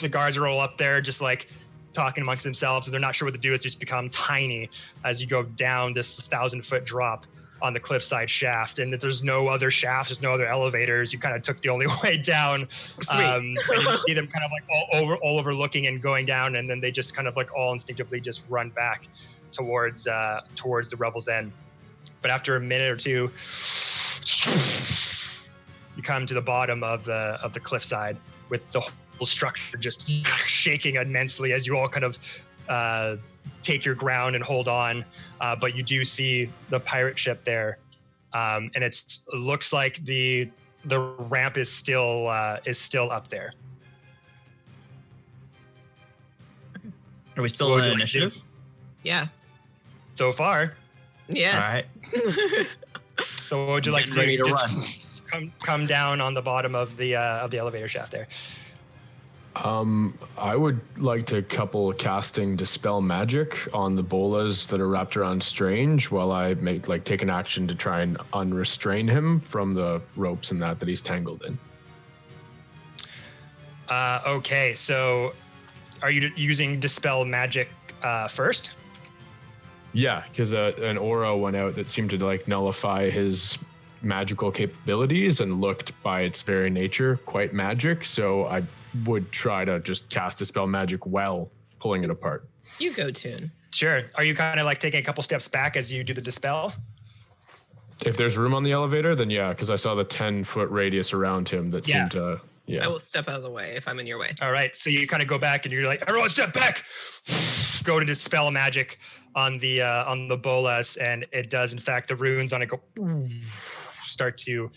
S1: the guards are all up there just like talking amongst themselves, and they're not sure what to do. It's just become tiny as you go down this 1,000-foot drop on the cliffside shaft. And if there's no other shafts, there's no other elevators, you kind of took the only way down. And you see them kind of like all overlooking and going down, and then they just kind of like all instinctively just run back towards the Revel's End. But after a minute or two, you come to the bottom of the cliffside with the whole structure just shaking immensely as you all kind of take your ground and hold on. But you do see the pirate ship there, and it looks like the ramp is still up there.
S2: Are we still in initiative?
S4: Yeah.
S1: So far.
S4: Yes.
S2: All right.
S1: So what would you like to do?
S7: Ready to
S1: Just
S7: run.
S1: come down on the bottom of the elevator shaft there.
S6: I would like to couple casting Dispel Magic on the bolas that are wrapped around Strange while I take an action to try and unrestrain him from the ropes and that he's tangled in.
S1: Okay, so are you using Dispel Magic first?
S6: Yeah, because an aura went out that seemed to nullify his magical capabilities and looked by its very nature quite magic. So I would try to just cast Dispel Magic while pulling it apart.
S4: You go, Toon.
S1: Sure. Are you kind of taking a couple steps back as you do the dispel?
S6: If there's room on the elevator, then yeah, because I saw the 10-foot radius around him that seemed to. Yeah.
S4: I will step out of the way if I'm in your way.
S1: All right. So you kind of go back and you're like, everyone step back. Go to Dispel Magic on the bolas, and it does in fact the runes on it go start to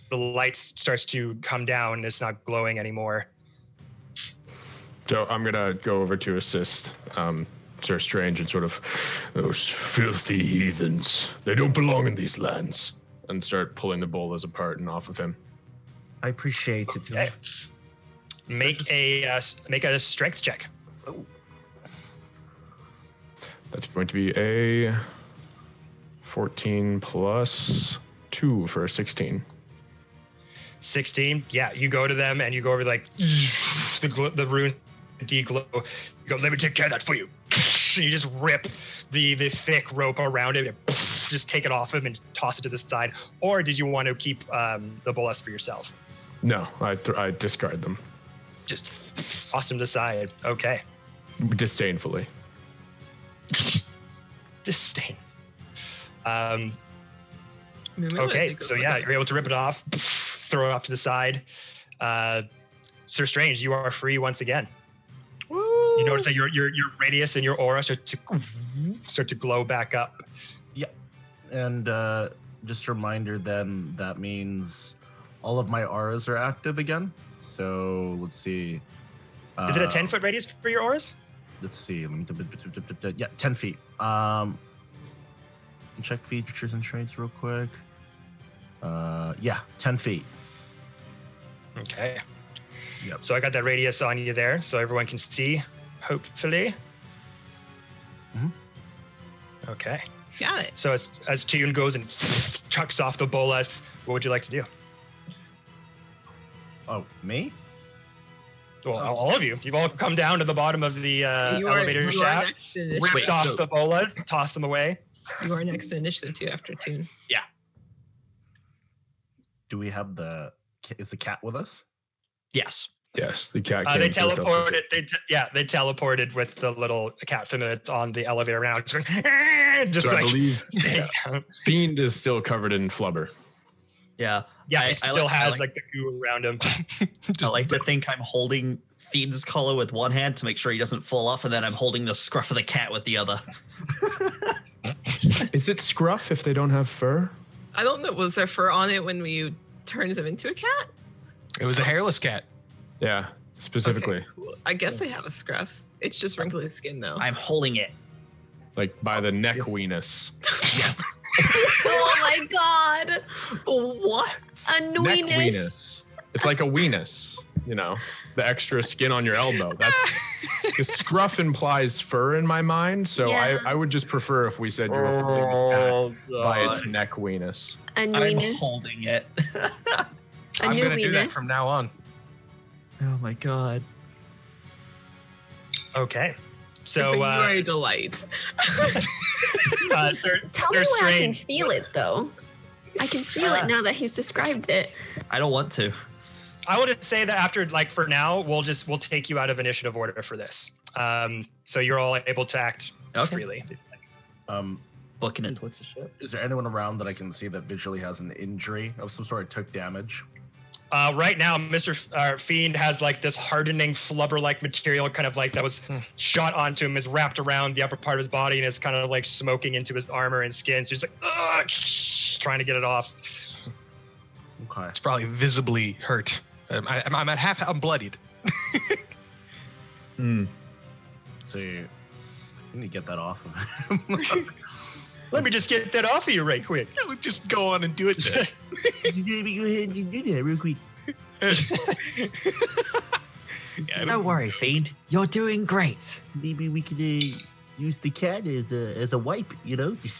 S1: the light starts to come down and it's not glowing anymore.
S6: So I'm gonna go over to assist Sir Strange and sort of, those filthy heathens, they don't belong in these lands, and start pulling the bolas apart and off of him.
S7: I appreciate it.
S1: Okay. Make a strength check.
S7: Oh.
S6: That's going to be a 14 plus 2 for a 16.
S1: 16. Yeah, you go to them and you go over the rune de-glow. You go, let me take care of that for you. And you just rip the thick rope around it and just take it off him and toss it to the side. Or did you want to keep the bolas for yourself?
S6: No, I discard them.
S1: Just toss them to the side. Okay.
S6: Disdainfully.
S1: Disdain.
S4: Okay,
S1: so yeah, you're able to rip it off, throw it off to the side. Sir Strange, you are free once again.
S4: Woo!
S1: You notice that your radius and your aura start to glow back up.
S7: Yeah, and just a reminder then, that means all of my auras are active again. So let's see.
S1: Is it a 10-foot radius for your auras?
S7: Let's see. Yeah, 10 feet. Check features and traits real quick. Yeah, 10 feet.
S1: Okay.
S7: Yep.
S1: So I got that radius on you there, so everyone can see, hopefully.
S7: Mhm.
S1: Okay.
S4: Got it.
S1: So as Toon goes and chucks off the bolas, what would you like to do?
S7: Oh, me?
S1: Well, all of you. You've all come down to the bottom of the elevator
S4: you are
S1: shaft,
S4: next to initiative.
S1: ripped off the bolas, tossed them away.
S4: You are next to initiative too after Toon.
S7: Do we have is the cat with us?
S2: Yes.
S6: Yes, the cat.
S1: They
S6: came through.
S1: teleported. They teleported with the little cat family that's on the elevator now. Just
S6: So I
S1: like
S6: believe
S1: staying down.
S6: Fiend is still covered in flubber.
S2: Yeah.
S1: Yeah,
S2: I
S1: he still
S2: like-
S1: has
S2: I
S1: like the goo around him.
S2: I like to think I'm holding Fiend's collar with one hand to make sure he doesn't fall off, and then I'm holding the scruff of the cat with the other.
S6: Is it scruff if they don't have fur?
S4: I don't know. Was there fur on it when we turned them into a cat?
S3: It was a hairless cat.
S6: Yeah, specifically.
S4: Okay, cool. I guess they have a scruff. It's just wrinkly skin though.
S2: I'm holding it.
S6: Like by the neck weenus.
S2: Yes.
S5: Oh my god.
S2: What?
S5: A
S6: Neck
S5: nweenus.
S6: weenus. It's like a weenus, you know, the extra skin on your elbow. That's the scruff implies fur in my mind, so
S5: Yeah.
S6: I would just prefer if we said you were holding the cat by its
S2: God.
S6: neck weenus.
S5: A
S2: I'm
S5: nweenus.
S2: holding it.
S5: A
S3: I'm
S5: new
S3: gonna do that
S5: weenus.
S3: from now on.
S2: Oh my god.
S1: Okay. So,
S4: you are a delight.
S1: Sir,
S5: Tell me
S1: Sir
S5: where I can
S1: Strange.
S5: feel it though. I can feel it now that he's described it.
S2: I don't want to.
S1: I will just say that after, like, for now, we'll take you out of initiative order for this. So you're all able to act freely.
S2: Booking it towards the ship.
S7: Is there anyone around that I can see that visually has an injury of some sort, took damage?
S1: Right now, Mr. Fiend has like this hardening flubber-like material, kind of like that was shot onto him, is wrapped around the upper part of his body, and is kind of like smoking into his armor and skin. So he's like, ugh, trying to get it off.
S7: Okay.
S3: It's probably visibly hurt. I'm at half. I'm bloodied.
S7: So you need to get that off of him.
S1: Let me just get that off of you right quick.
S3: Yeah, we just go on and do it then.
S7: Go ahead and do that real quick.
S3: Yeah,
S2: Don't worry, Fiend. You're doing great.
S7: Maybe we could use the cat as a wipe, you know? Just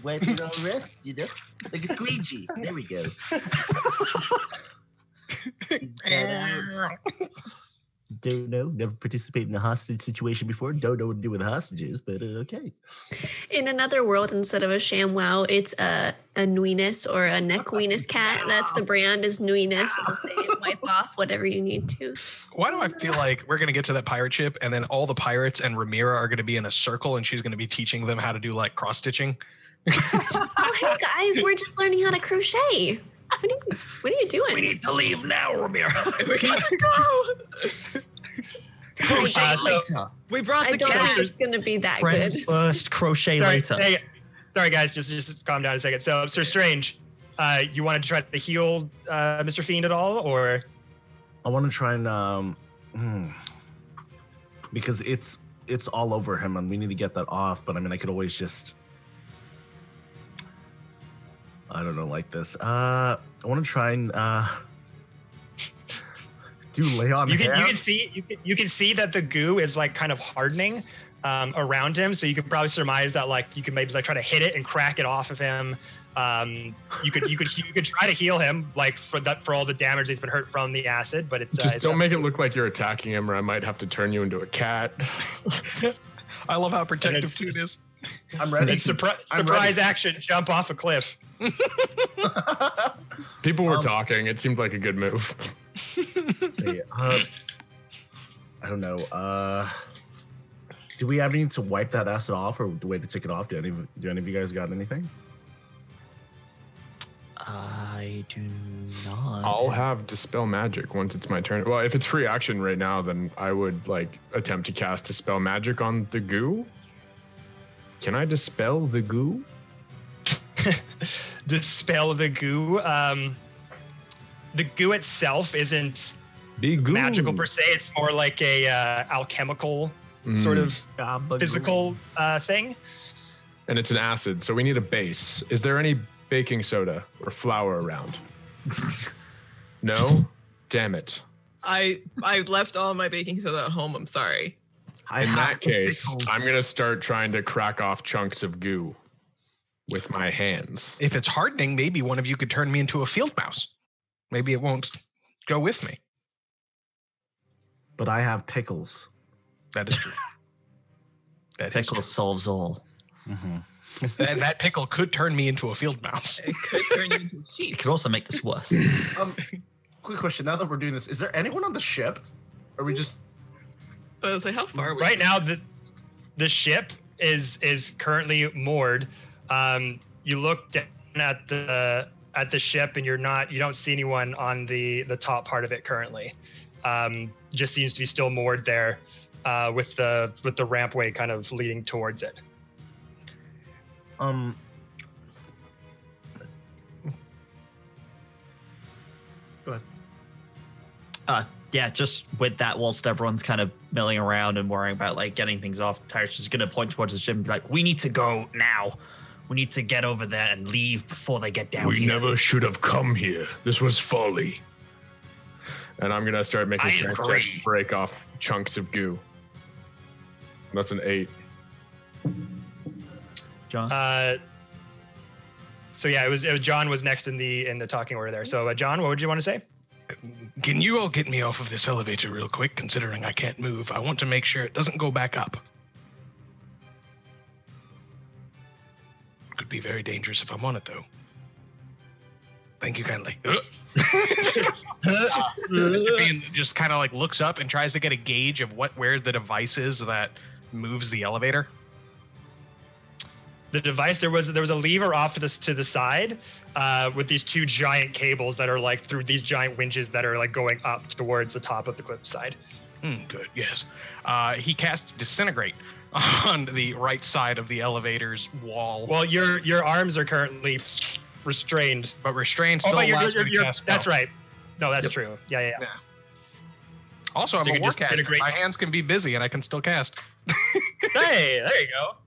S7: wipe it all around, you know? Like a squeegee. There we go. Don't know. Never participated in a hostage situation before. Don't know what to do with hostages, but okay.
S5: In another world, instead of a ShamWow, it's a nweenus or a neck weenus cat. That's the brand is nweenus. I'll say wipe off whatever you need to.
S3: Why do I feel like we're gonna get to that pirate ship and then all the pirates and Ramira are gonna be in a circle and she's gonna be teaching them how to do like cross stitching?
S5: Oh, hey guys, we're just learning how to crochet. What are you doing?
S2: We need to leave now, Ramira.
S4: We gotta go.
S2: Crochet
S1: So-
S2: later.
S4: We brought
S5: I
S4: the
S5: don't
S4: cat.
S5: think it's gonna be that
S2: Friends
S5: good.
S2: first, crochet later.
S1: Sorry, guys. Just calm down a second. So, Sir Strange, you wanted to try to heal Mr. Fiend at all, or?
S7: I want to try and because it's all over him and we need to get that off, but I mean I could always just I don't know like this. I want to try and do lay on
S1: You
S7: hands.
S1: can see that the goo is like kind of hardening around him, so you could probably surmise that like you could maybe like try to hit it and crack it off of him. You could try to heal him like for all the damage he's been hurt from the acid, but it's
S6: Just
S1: it's
S6: don't
S1: up
S6: make
S1: to
S6: it
S1: you.
S6: look like you're attacking him, or I might have to turn you into a cat.
S3: I love how protective
S1: it's-
S3: Toon is.
S7: I'm ready.
S1: It's
S7: I'm
S1: surprise
S7: ready.
S1: action, jump off a cliff.
S6: People were talking. It seemed like a good move.
S7: See, I don't know. Do we have any to wipe that acid off, or the way to take it off? Do any of you guys got anything?
S2: I do not.
S6: I'll have Dispel Magic once it's my turn. Well, if it's free action right now, then I would like attempt to cast Dispel Magic on the goo. Can I dispel the goo?
S1: Dispel the goo. The goo itself isn't
S6: Be goo.
S1: magical per se. It's more like a alchemical sort of physical thing.
S6: And it's an acid, so we need a base. Is there any baking soda or flour around? No? Damn it.
S4: I left all my baking soda at home. I'm sorry.
S6: In that case, I'm going to start trying to crack off chunks of goo with my hands.
S3: If it's hardening, maybe one of you could turn me into a field mouse. Maybe it won't go with me.
S7: But I have pickles.
S3: That is true.
S2: Pickle solves all.
S3: And that pickle could turn me into a field mouse.
S4: It could turn you into a sheep.
S2: It could also make this worse.
S7: Quick question. Now that we're doing this, is there anyone on the ship? Are we just...
S4: I was like, how far are we?
S1: Right now, the ship is currently moored. You look down at the ship, and you don't see anyone on the top part of it currently. Just seems to be still moored there, with the rampway kind of leading towards it.
S7: Go ahead.
S2: Yeah, just with that, whilst everyone's kind of milling around and worrying about like getting things off, Tyrus is gonna point towards the ship and be like, "We need to go now. We need to get over there and leave before they get down
S6: We
S2: here."
S6: never should have come here. This was folly. And I'm gonna start making
S2: I
S6: strength checks
S2: agree.
S6: to break off chunks of goo. That's an 8.
S2: John.
S1: So yeah, it was John was next in the talking order there. So John, what would you want to say?
S3: Can you all get me off of this elevator real quick, considering I can't move? I want to make sure it doesn't go back up. Could be very dangerous if I'm on it, though. Thank you kindly. Mr. Bean just kind of like looks up and tries to get a gauge of where the device is that moves the elevator.
S1: The device, there was a lever off to the side, with these two giant cables that are like through these giant winches that are like going up towards the top of the cliffside.
S3: Good, yes. He casts Disintegrate on the right side of the elevator's wall.
S1: Well, your arms are currently restrained.
S3: But restrained
S1: Oh,
S3: still
S1: but
S3: allows me to cast
S1: that's
S3: spell.
S1: right. No, that's true. Yeah.
S3: Also,
S1: So
S3: I'm
S1: you
S3: a
S1: can just
S3: warcaster.
S1: integrate-
S3: My hands can be busy and I can still cast.
S1: Hey, there you go.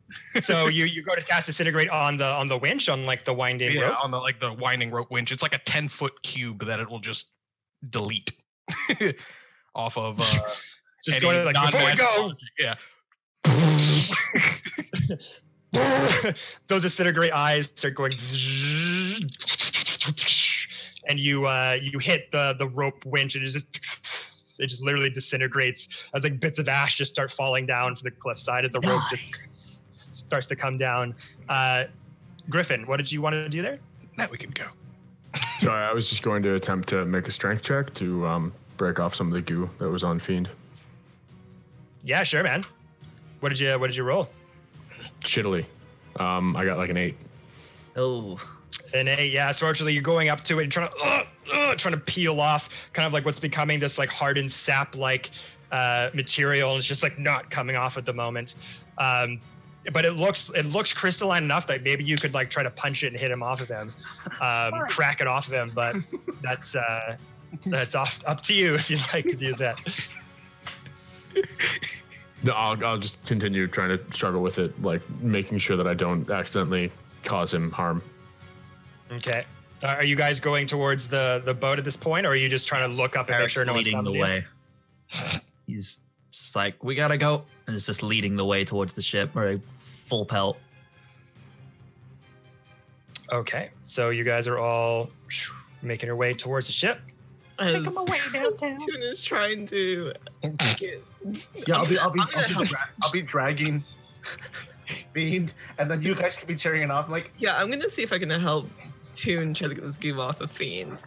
S1: So you go to cast Disintegrate on the winch, on like the winding rope.
S3: on the winding rope winch. It's like a 10-foot cube that it will just delete off of
S1: Just
S3: any
S1: going like, before we
S3: non-magical
S1: go,
S3: yeah.
S1: those Disintegrate eyes start going, and you hit the rope winch, and it just literally disintegrates as like bits of ash just start falling down from the cliffside as the rope just starts to come down. Griffin, what did you want to do there?
S3: Now we can go.
S6: Sorry, I was just going to attempt to make a strength check to break off some of the goo that was on Fiend.
S1: Yeah, sure, man. What did you roll?
S6: Shittily. I got like an 8.
S2: Oh.
S1: An 8, yeah. So actually, you're going up to it and trying to peel off kind of like what's becoming this like hardened sap-like material, and it's just like not coming off at the moment. But it looks crystalline enough that maybe you could like try to punch it and hit him off of him, crack it off of him. But that's up to you if you'd like to do that.
S6: No, I'll just continue trying to struggle with it, like making sure that I don't accidentally cause him harm.
S1: Okay. Are you guys going towards the boat at this point, or are you just trying to look up and make sure no one's
S2: leading
S1: coming
S2: the
S1: to you?
S2: way. He's just like, we gotta go, and it's just leading the way towards the ship, or a full pelt.
S1: Okay, so you guys are all making your way towards the ship.
S4: As Tune is trying to get...
S7: Yeah, I'll
S4: I'm
S7: be dragging Bean, and then you guys can be tearing it off. I'm like,
S4: Yeah, I'm gonna see if I can help Tune try to get this game off of Fiend.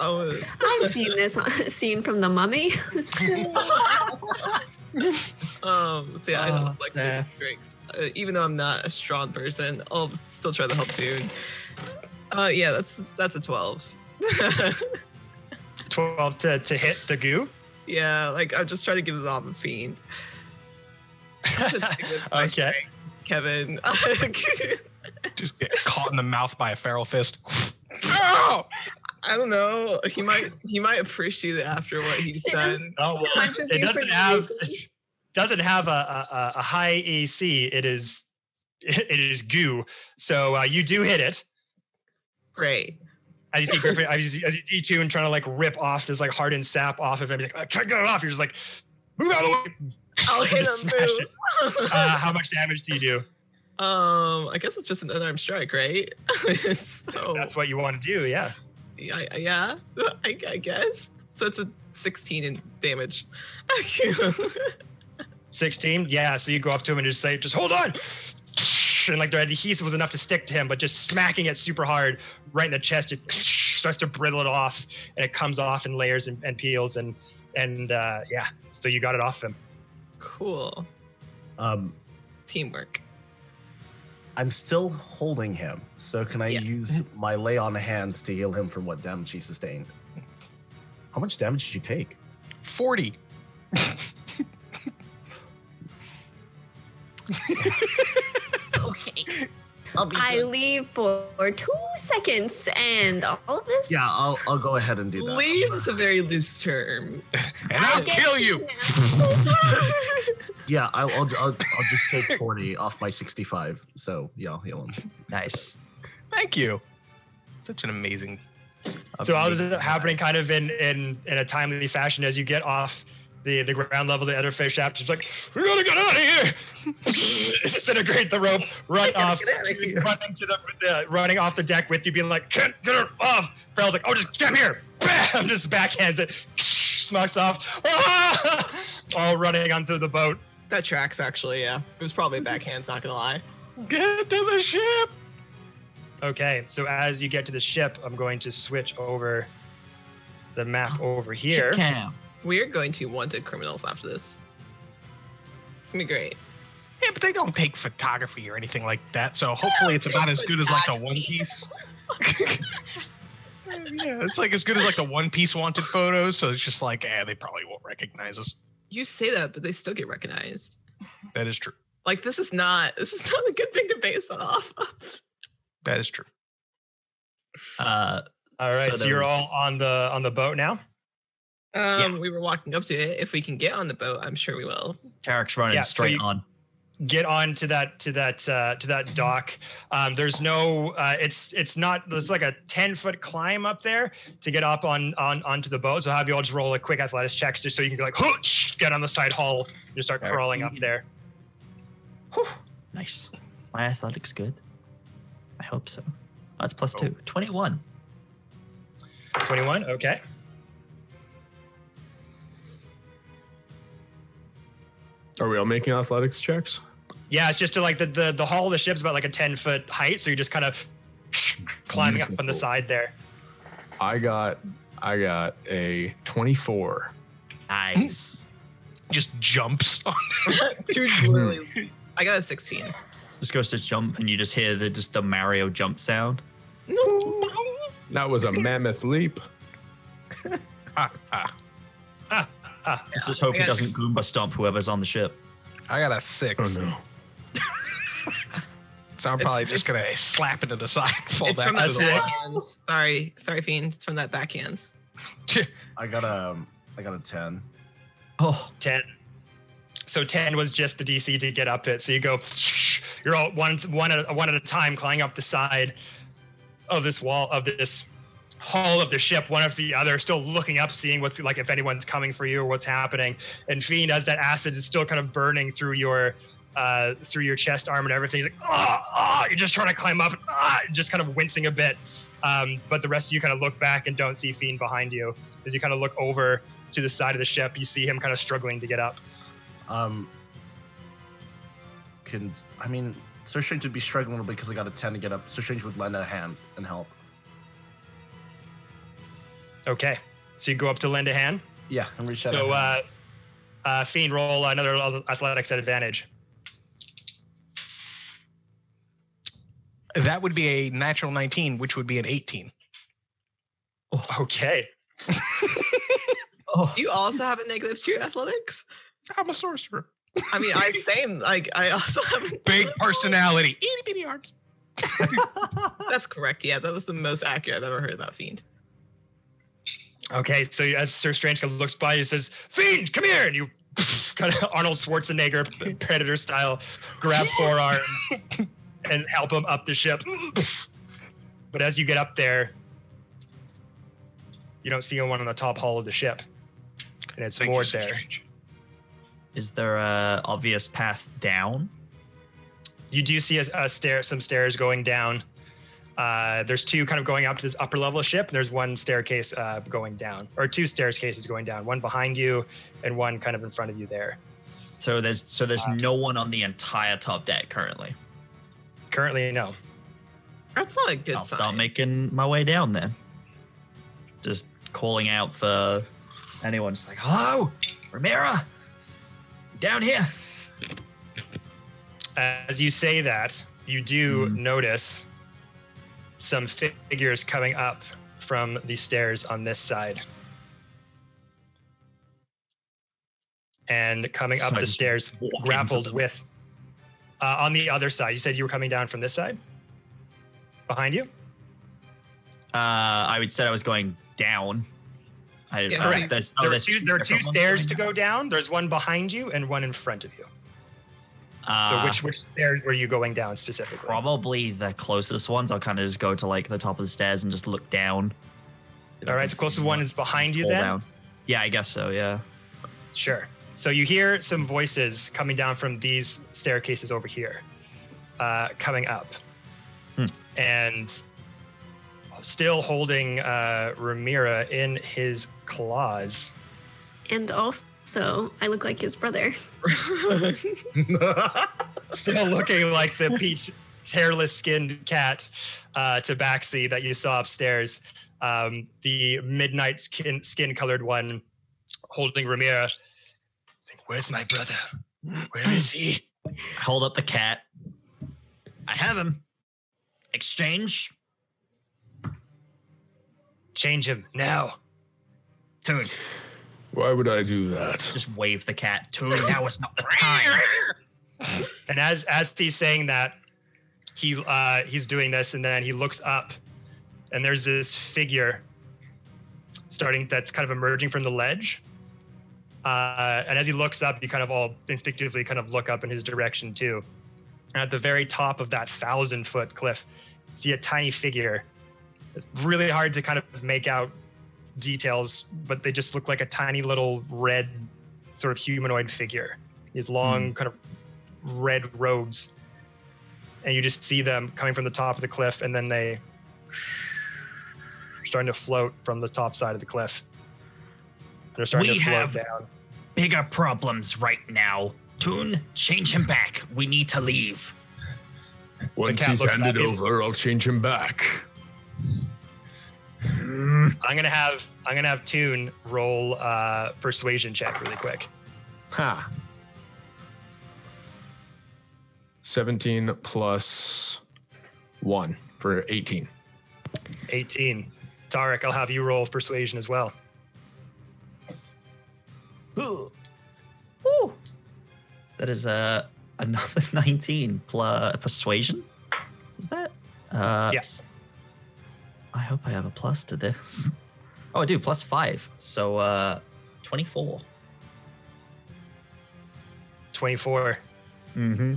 S4: Oh,
S5: I've seen this scene from The Mummy.
S4: so yeah, I don't like
S2: nah.
S4: strength. Even though I'm not a strong person, I'll still try to help Tune. Yeah, that's a 12.
S1: 12 to hit the goo.
S4: Yeah, like I'm just trying to get it off of Fiend. That's my
S1: Okay.
S4: strength, Kevin.
S3: Just get caught in the mouth by a feral fist. Oh!
S4: I don't know. He might appreciate it after what he's
S5: It
S4: done.
S1: Oh well,
S5: Punches
S1: it
S5: you for
S1: doesn't
S5: no
S1: have
S5: reason.
S1: doesn't have a high AC. It is goo. So you do hit it.
S4: Great.
S1: As you see Griffin, as you see Tune trying to like rip off this like hardened sap off of him. He's like, I can't get it off. You're just like, move out of the way.
S4: I'll hit
S1: Just
S4: him.
S1: smash
S4: Boo.
S1: it. How much damage do you do?
S4: I guess it's just an unarmed strike, right? So
S1: That's what you want to do, yeah.
S4: yeah, I guess. So it's a 16 in damage.
S1: 16? Yeah, so you go up to him and just say, just hold on! And like the adhesive was enough to stick to him, but just smacking it super hard right in the chest, it starts to brittle it off, and it comes off in layers and peels, and yeah, so you got it off him.
S4: Cool. Teamwork.
S7: I'm still holding him, so can I use my lay on hands to heal him from what damage he sustained? How much damage did you take?
S3: 40.
S4: Okay.
S5: I leave for 2 seconds, and all of this.
S7: Yeah, I'll go ahead and do that.
S4: Leave is a very loose term.
S3: And I'll kill you.
S7: Yeah, I'll just take 40 off my 65. So yeah, I'll heal him.
S2: Nice.
S3: Thank you. Such an amazing.
S1: So all this is happening kind of in a timely fashion as you get off the ground level, the other fish shaft. It's like, we gotta get out of here! Disintegrate the rope, run off, running off the deck with you, being like, can't get her off! Farrell's like, oh, just come here! Bam! Just backhands it, smokes off, all running onto the boat.
S4: That tracks, actually, yeah. It was probably backhands, not gonna lie.
S3: Get to the ship!
S1: Okay, so as you get to the ship, I'm going to switch over the map over here.
S2: Ship cam.
S4: We're going to wanted criminals after this. It's gonna be great.
S3: Yeah, but they don't take photography or anything like that, so hopefully it's about as good as like the One Piece. Yeah, it's like as good as like the One Piece wanted photos, so it's just like, they probably won't recognize us.
S4: You say that, but they still get recognized.
S3: That is true.
S4: Like this is not a good thing to base that off of.
S3: That is true.
S1: All right, so you're all on the boat now?
S4: We were walking up to it. If we can get on the boat, I'm sure we will.
S2: Tarek's running straight on.
S1: Get on to that dock. There's no it's not, there's like a 10-foot climb up there to get up onto the boat. So I'll have you all just roll a quick athletics checks just so you can go like get on the side hull and just start crawling up there.
S2: Whew. Nice. My athletics good. I hope so. That's plus 2. 21.
S1: 21, okay.
S6: Are we all making athletics checks?
S1: Yeah, it's just to like the hull of the ship's about like a 10-foot height, so you're just kind of climbing up on the side there.
S6: I got a 24.
S2: Nice.
S3: Just jumps on.
S4: Dude, literally. I got a 16.
S2: Just goes to jump, and you just hear the Mario jump sound.
S6: That was a mammoth leap.
S2: Let's just hope he doesn't Goomba stomp whoever's on the ship.
S3: I got a 6.
S6: Oh no.
S3: So I'm probably just gonna slap into the side and fall
S4: It's
S3: back
S4: from
S3: to
S4: that
S3: the
S4: backhand. Sorry, Fiend. It's from that backhand.
S7: I got a 10.
S2: Oh,
S1: 10. So 10 was just the DC to get up it. So you go, you're all one at a time climbing up the side of this wall, of this hull of the ship, one after the other, still looking up, seeing what's like, if anyone's coming for you or what's happening. And Fiend, as that acid is still kind of burning through your chest, arm, and everything, he's like, you're just trying to climb up, just kind of wincing a bit. But the rest of you kind of look back and don't see Fiend behind you. As you kind of look over to the side of the ship, you see him kind of struggling to get up.
S7: Sir Strange would be struggling a little bit because I got a 10 to get up. Sir Strange would lend a hand and help.
S1: Okay, so you go up to lend a hand.
S7: Yeah, and reach out.
S1: So, Fiend, roll another athletics at advantage.
S3: That would be a natural 19, which would be an 18.
S1: Okay.
S4: Do you also have a negative to your athletics?
S3: I'm a sorcerer.
S4: I mean, I also have a
S3: Big personality. Itty bitty arms.
S4: That's correct. Yeah, that was the most accurate I've ever heard about Fiend.
S1: Okay, so as Sir Strange kind of looks by, he says, "Fiend, come here!" And you kind of Arnold Schwarzenegger, Predator style, grab forearms and help him up the ship. But as you get up there, you don't see anyone on the top hull of the ship, and it's moored there.
S3: Strange.
S2: is there a obvious path down?
S1: You do see some stairs going down. There's two kind of going up to this upper level ship. And there's one staircase going down, or two staircases going down. One behind you, and one kind of in front of you there.
S2: So there's no one on the entire top deck currently.
S1: Currently, no.
S4: That's not a good
S2: I'll
S4: sign.
S2: start making my way down then. Just calling out for anyone. Just like, hello, Ramira, down here.
S1: As you say that, you do notice some figures coming up from the stairs on this side. And coming up
S2: So I
S1: the
S2: just
S1: stairs,
S2: walk
S1: grappled
S2: into them.
S1: with on the other side. You said you were coming down from this side? Behind you?
S2: I would say I was going down.
S4: Yeah,
S1: Correct. There are two
S2: different ones
S1: stairs
S2: going
S1: to go down. There's one behind you and one in front of you.
S2: down.
S1: So which stairs were you going down specifically?
S2: Probably the closest ones. I'll kind of just go to like the top of the stairs and just look down.
S1: All right, the closest one is behind you then?
S2: Down. Yeah, I guess so. Yeah.
S1: Sure. So you hear some voices coming down from these staircases over here, coming up. And still holding Ramira in his claws.
S5: And also, I look like his brother.
S1: Still looking like the peach hairless skinned cat tabaxi that you saw upstairs. The midnight skin colored one holding Ramira. Saying, where's my brother? Where is he?
S2: Hold up the cat. I have him. Exchange.
S1: Change him now.
S2: Toon.
S6: Why would I do that?
S2: Just wave the cat. Toon, now is not the time.
S1: And as he's saying that, he's doing this, and then he looks up, and there's this figure that's kind of emerging from the ledge. And as he looks up, you kind of all instinctively kind of look up in his direction too. And at the very top of that 1,000-foot cliff, you see a tiny figure. It's really hard to kind of make out details, but they just look like a tiny little red sort of humanoid figure. These long kind of red robes. And you just see them coming from the top of the cliff, and then they starting to float from the top side of the cliff. They're starting
S2: We
S1: to float
S2: have
S1: down.
S2: bigger problems right now. Toon, change him back. We need to leave.
S6: Once
S1: cat
S6: he's
S1: looks
S6: handed
S1: at you.
S6: over, I'll change him back.
S1: I'm gonna have Toon roll persuasion check really quick.
S6: Ha. 17 plus 1 for 18.
S1: 18. Tarek, I'll have you roll persuasion as well.
S2: Woo. That is another 19 plus persuasion. Is that?
S1: Yes.
S2: I hope I have a plus to this. Oh, I do. Plus 5. So 24.
S1: 24.
S2: Mm-hmm.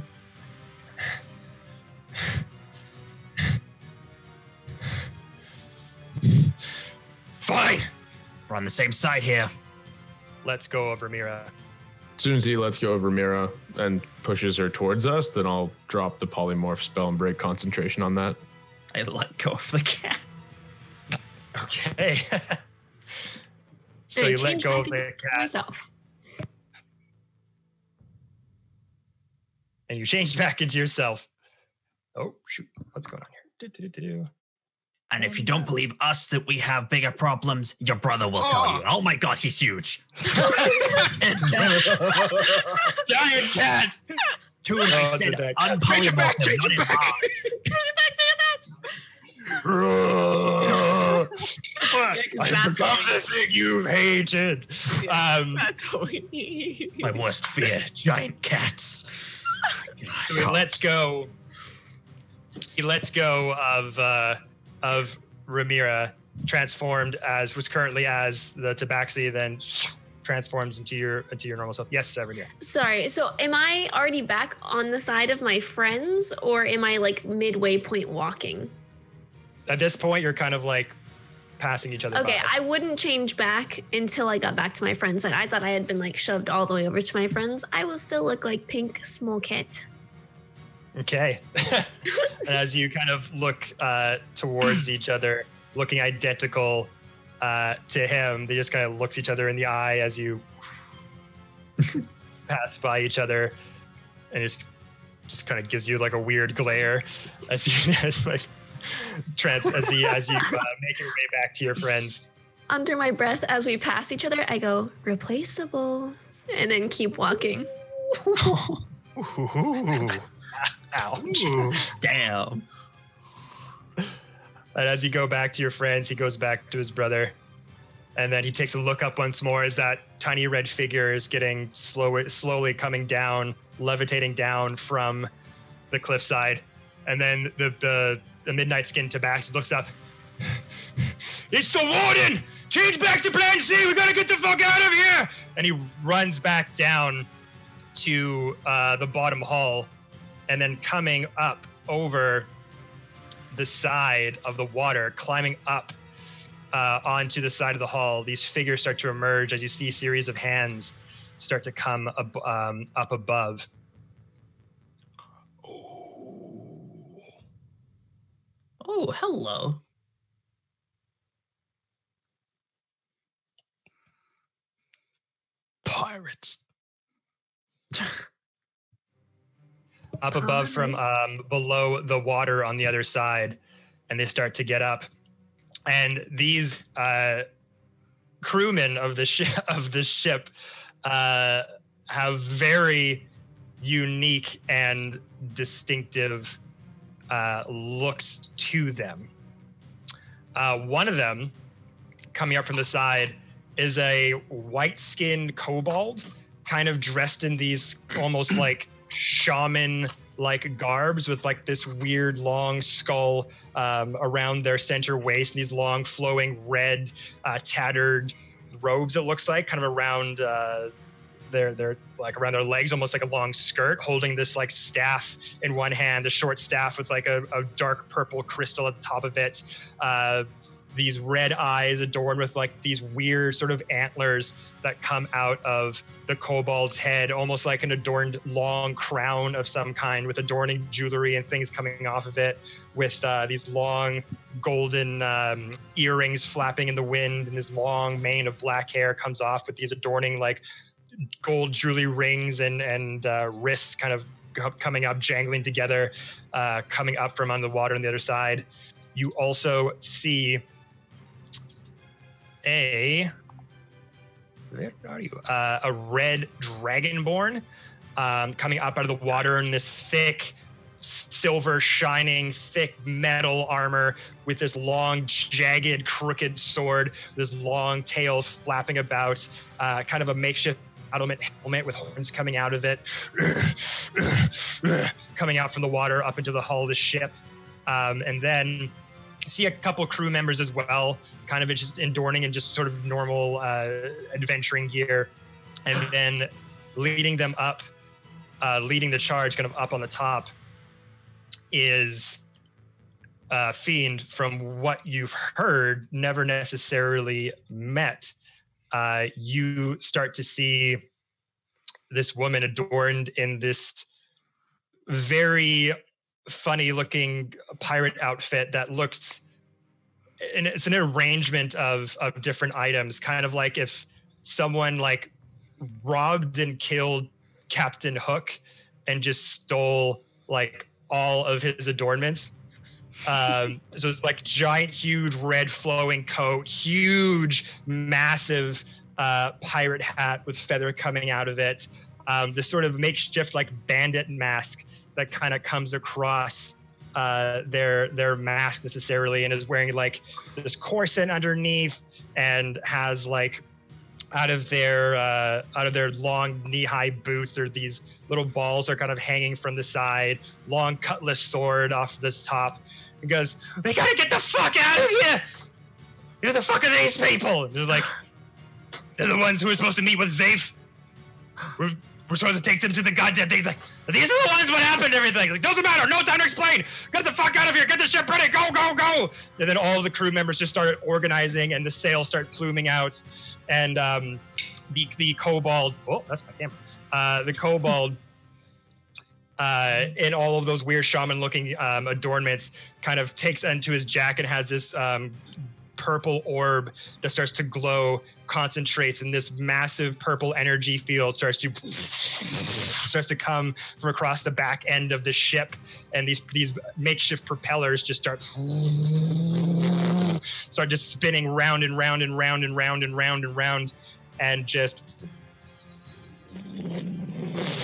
S1: Fine.
S2: We're on the same side here.
S1: Let's go over Mira.
S6: As soon as he lets go of Ramira and pushes her towards us, then I'll drop the polymorph spell and break concentration on that.
S2: I let go of the cat.
S1: Okay. So
S5: And I
S1: you let
S5: change
S1: go
S5: back
S1: of the
S5: into
S1: cat,
S5: myself.
S1: and you changed back into yourself. Oh shoot! What's going on here? Do-do-do-do-do.
S2: And if you don't believe us that we have bigger problems, your brother will tell you. Oh my god, he's huge.
S1: Giant cat.
S2: Toon, I
S1: Oh,
S2: said
S1: did that.
S2: unpolymorph,
S1: Change
S2: not
S1: it
S2: in
S1: back. I
S4: that's
S1: forgot
S4: what we
S1: the thing you've hated.
S4: That's what we need.
S2: My worst fear, giant cats.
S1: So he lets go. He lets go of Ramira, transformed as was currently as the Tabaxi, then transforms into your normal self. Yes, Severn.
S5: Sorry, so am I already back on the side of my friends, or am I like midway point walking?
S1: At this point, you're kind of like passing each other.
S5: Okay,
S1: by.
S5: I wouldn't change back until I got back to my friend's side. I thought I had been like shoved all the way over to my friends. I will still look like pink small cat.
S1: Okay. And as you kind of look towards each other, looking identical to him, they just kind of looks each other in the eye as you pass by each other, and just kind of gives you like a weird glare as you as you make your way back to your friends.
S5: Under my breath, as we pass each other, I go, replaceable, and then keep walking.
S1: Ooh. Ouch.
S2: Damn.
S1: And as you go back to your friends, he goes back to his brother. And then he takes a look up once more as that tiny red figure is getting slowly coming down, levitating down from the cliffside. And then the Midnight Skin Tabaxi looks up. It's the Warden! Change back to plan C! We gotta get the fuck out of here! And he runs back down to the bottom hall, and then coming up over the side of the water, climbing up onto the side of the hall, these figures start to emerge as you see a series of hands start to come up above.
S2: Oh, hello.
S3: Pirates.
S1: Up above from below the water on the other side, and they start to get up. And these crewmen of the ship have very unique and distinctive looks to them. One of them, coming up from the side, is a white-skinned kobold, kind of dressed in these almost like shaman-like garbs with like this weird long skull around their center waist, and these long flowing red tattered robes, it looks like, kind of around their like around their legs, almost like a long skirt, holding this like staff in one hand, a short staff with like a dark purple crystal at the top of it. These red eyes adorned with like these weird sort of antlers that come out of the kobold's head, almost like an adorned long crown of some kind with adorning jewelry and things coming off of it, with these long golden earrings flapping in the wind, and this long mane of black hair comes off with these adorning like gold jewelry rings and wrists kind of coming up, jangling together, coming up from on the water on the other side. You also see a red dragonborn coming up out of the water in this thick, silver shining, thick metal armor with this long, jagged, crooked sword, this long tail flapping about, kind of a makeshift helmet with horns coming out of it, coming out from the water up into the hull of the ship. And then see a couple crew members as well, kind of just adorning in just sort of normal adventuring gear. And then leading them up, leading the charge kind of up on the top, is Fiend, from what you've heard, never necessarily met. You start to see this woman adorned in this very funny looking pirate outfit that looks, and it's an arrangement of different items, kind of like if someone like robbed and killed Captain Hook and just stole like all of his adornments. So it's like giant, huge red flowing coat, huge, massive pirate hat with feather coming out of it. This sort of makeshift like bandit mask that kind of comes across their mask necessarily, and is wearing like this corset underneath, and has like out of their long knee-high boots, there's these little balls that are kind of hanging from the side, long cutlass sword off this top. He goes, "We gotta get the fuck out of here! Who the fuck are these people?" And they're like, "They're the ones who are supposed to meet with Zafe. We're supposed to take them to the goddamn things." Like, "These are the ones what happened to everything." Like, "Doesn't matter, no time to explain. Get the fuck out of here, get the ship ready, go, go, go." And then all of the crew members just started organizing, and the sails start pluming out. And the kobold, oh, that's my camera. The kobold in all of those weird shaman-looking adornments, kind of takes into his jacket, has this purple orb that starts to glow, concentrates, and this massive purple energy field starts to come from across the back end of the ship, and these makeshift propellers just start just spinning round and round and round and round and round and round, and just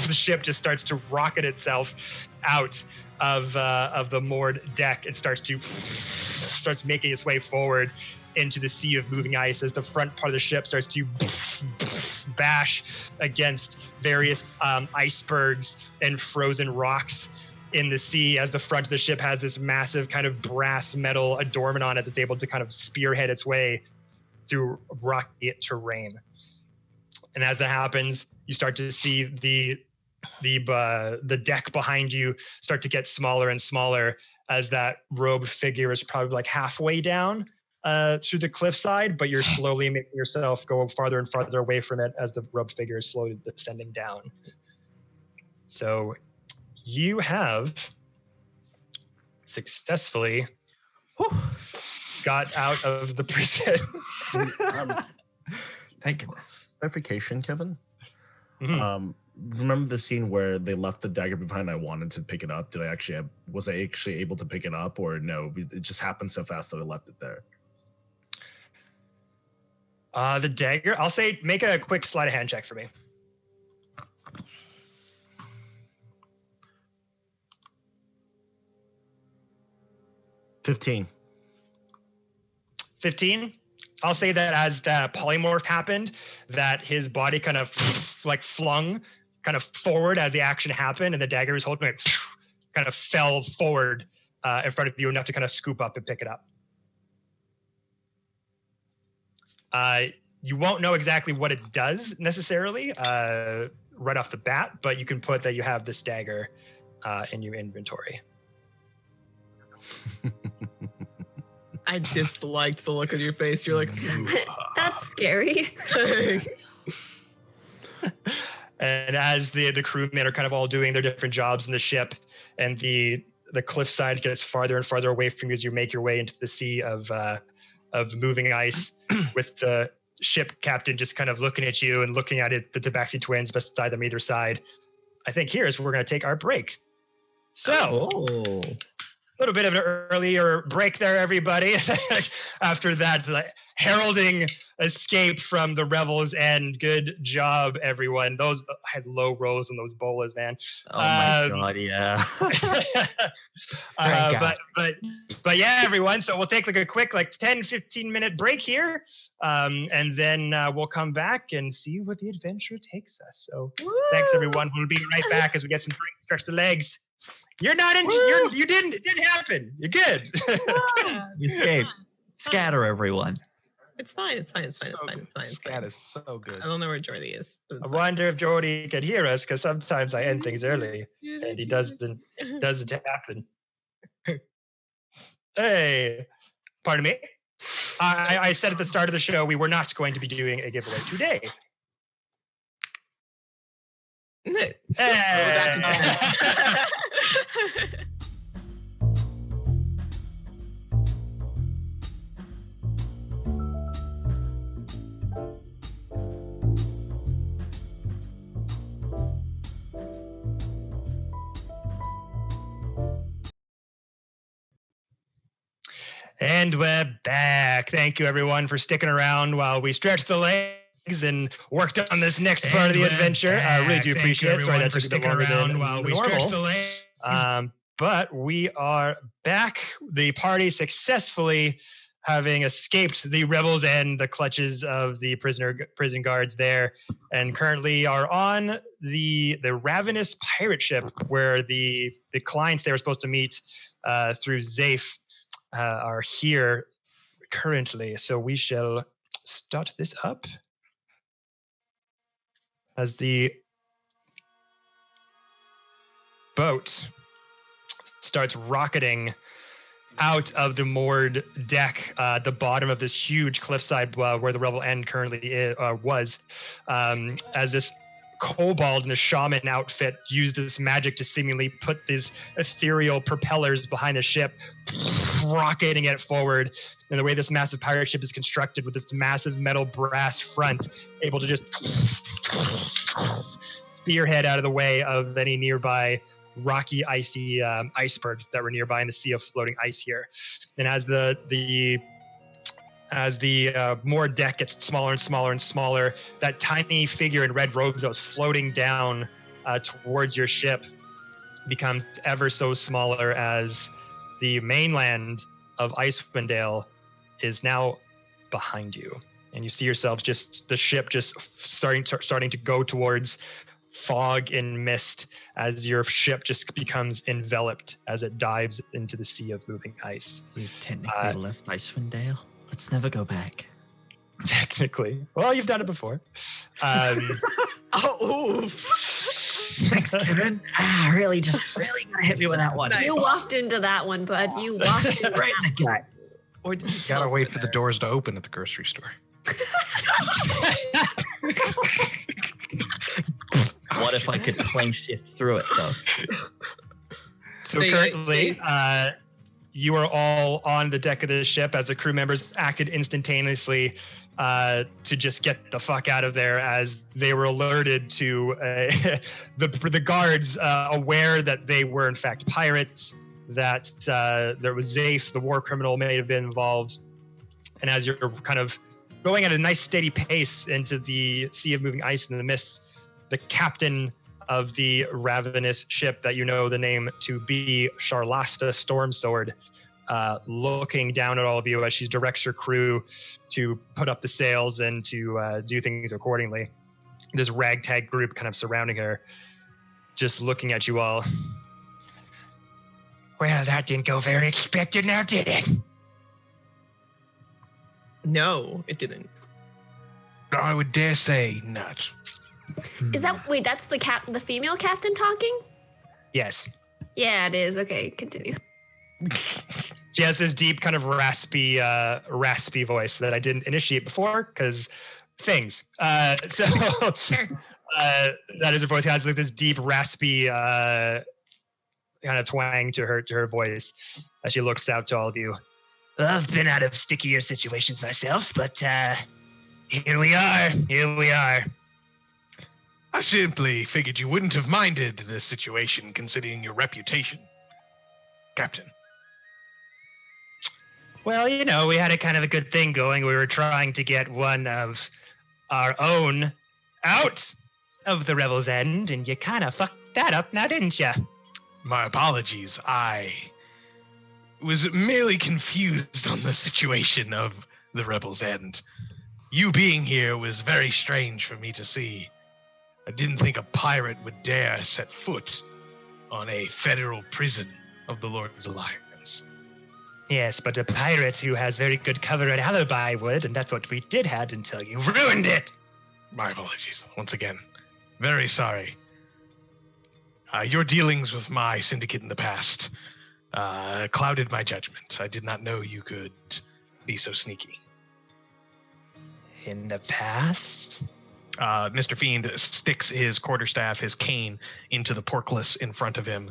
S1: the ship just starts to rocket itself out of the moored deck. It starts making its way forward into the sea of moving ice as the front part of the ship starts to bash against various icebergs and frozen rocks in the sea, as the front of the ship has this massive kind of brass metal adornment on it that's able to kind of spearhead its way through rocky terrain. And as that happens, you start to see the deck behind you start to get smaller and smaller, as that robed figure is probably like halfway down through the cliffside, but you're slowly making yourself go farther and farther away from it as the robed figure is slowly descending down. So you have successfully got out of the prison.
S2: Thank goodness.
S7: Clarification, Kevin.
S1: Mm-hmm.
S7: Remember the scene where they left the dagger behind? I wanted to pick it up. Was I actually able to pick it up, or no? It just happened so fast that I left it there.
S1: The dagger. I'll say make a quick sleight of hand check for me.
S7: $15.
S1: 15. I'll say that as the polymorph happened, that his body kind of like flung kind of forward as the action happened, and the dagger was holding it kind of fell forward in front of you enough to kind of scoop up and pick it up. You won't know exactly what it does necessarily right off the bat, but you can put that you have this dagger in your inventory.
S4: I disliked the look on your face. You're like,
S5: That's scary.
S1: And as the crewmen are kind of all doing their different jobs in the ship, and the cliffside gets farther and farther away from you as you make your way into the sea of moving ice, with the ship captain just kind of looking at you and looking at it, the Tabaxi twins beside them either side. I think here's where we're going to take our break. So, a little bit of an earlier break there, everybody. After that heralding escape from the Revel's End. Good job, everyone. Those had low rolls on those bolas, man.
S2: Oh my god, yeah.
S1: But yeah, everyone. So we'll take like a quick 10-15 minute break here, and then we'll come back and see what the adventure takes us. So thanks, everyone. We'll be right back as we get some drinks, stretch the legs. You're not in. You didn't. It didn't happen. You're good.
S2: You escaped. Scatter, everyone.
S4: It's fine. It's fine.
S3: That is so good.
S4: I don't know where Jordy is.
S1: I wonder if Jordy could hear us, because sometimes I end things early and he doesn't happen. Hey, pardon me. I said at the start of the show we were not going to be doing a giveaway today. Hey. And we're back. Thank you, everyone, for sticking around while we stretched the legs and worked on this next part of the adventure. I really do appreciate it. Sorry that took a bit longer than
S3: while we stretched the legs.
S1: But we are back. The party successfully having escaped the rebels and the clutches of the prison guards there, and currently are on the ravenous pirate ship where the clients they were supposed to meet through Zaif are here currently. So we shall start this up as the boat starts rocketing out of the moored deck, the bottom of this huge cliffside where the Rebel End currently was, as this kobold in a shaman outfit used this magic to seemingly put these ethereal propellers behind the ship, rocketing it forward. And the way this massive pirate ship is constructed with this massive metal brass front, able to just spearhead out of the way of any nearby rocky, icy icebergs that were nearby in the sea of floating ice here. And as the more deck gets smaller and smaller and smaller, that tiny figure in red robes that was floating down towards your ship becomes ever so smaller as the mainland of Icewind Dale is now behind you. And you see yourselves the ship just starting to go towards fog and mist as your ship just becomes enveloped as it dives into the sea of moving ice.
S2: We've technically left Icewind Dale. Let's never go back.
S1: Technically. Well, you've done it before.
S2: Thanks, Kevin. Really gonna hit me with that one.
S5: You walked into that one, bud. You walked into
S2: Right in the gut.
S4: Or did you
S3: Gotta
S4: tell
S3: wait
S4: them
S3: for the
S4: there?
S3: doors to open at the grocery store.
S2: What if I could plane shift through it, though?
S1: So
S4: They-
S1: currently, you are all on the deck of the ship as the crew members acted instantaneously to just get the fuck out of there as they were alerted to the guards aware that they were in fact pirates, that there was Zafe, the war criminal, may have been involved. And as you're kind of going at a nice steady pace into the sea of moving ice and the mists, the captain of the ravenous ship that you know the name to be Charlasta Stormsword, looking down at all of you as she directs her crew to put up the sails and to do things accordingly. This ragtag group kind of surrounding her, just looking at you all. Well, that didn't go very expected now, did it?
S4: No, it didn't.
S3: I would dare say not.
S5: Is that wait? That's the female captain talking?
S1: Yes.
S5: Yeah, it is. Okay, continue.
S1: She has this deep, kind of raspy voice that I didn't initiate before because things. So that is her voice. She has like this deep, raspy kind of twang to her voice as she looks out to all of you. I've been out of stickier situations myself, but here we are. Here we are.
S3: I simply figured you wouldn't have minded the situation considering your reputation, Captain.
S1: Well, you know, we had a kind of a good thing going. We were trying to get one of our own out of the Revel's End, and you kind of fucked that up now, didn't you?
S3: My apologies. I was merely confused on the situation of the Rebel's End. You being here was very strange for me to see. I didn't think a pirate would dare set foot on a federal prison of the Lord's Alliance.
S1: Yes, but a pirate who has very good cover and alibi would, and that's what we did had until you ruined it.
S3: My apologies, once again. Very sorry. Your dealings with my syndicate in the past clouded my judgment. I did not know you could be so sneaky.
S1: In the past?
S3: Mr. Fiend sticks his quarterstaff, his cane, into the portcullis in front of him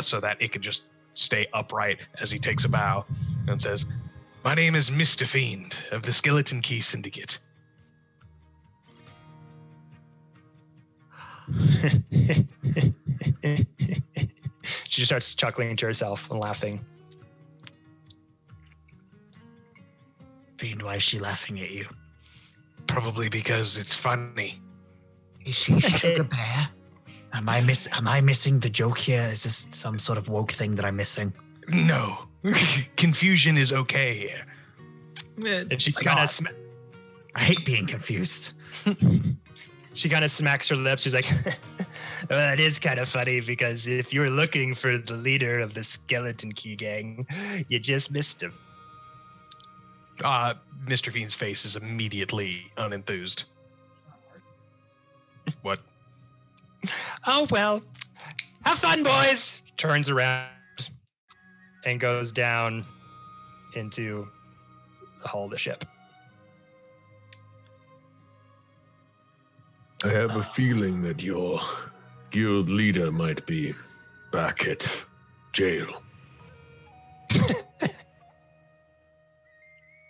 S3: so that it can just stay upright as he takes a bow and says, "My name is Mr. Fiend of the Skeleton Key Syndicate."
S1: She starts chuckling to herself and laughing.
S2: Fiend, why is she laughing at you?
S3: Probably because it's funny.
S2: Is she a sugar bear? Am I missing the joke here? Is this some sort of woke thing that I'm missing?
S3: No. Confusion is okay here.
S1: And she
S2: My
S1: kind
S2: God.
S1: of
S2: I hate being confused.
S1: she kind of smacks her lips. She's like, well, it is kind of funny because if you were looking for the leader of the Skeleton Key gang, you just missed him.
S3: Mr. Fiend's face is immediately unenthused. What?
S1: Oh, well, have fun, boys. Turns around and goes down into the hull of the ship.
S6: I have a feeling that your guild leader might be back at jail.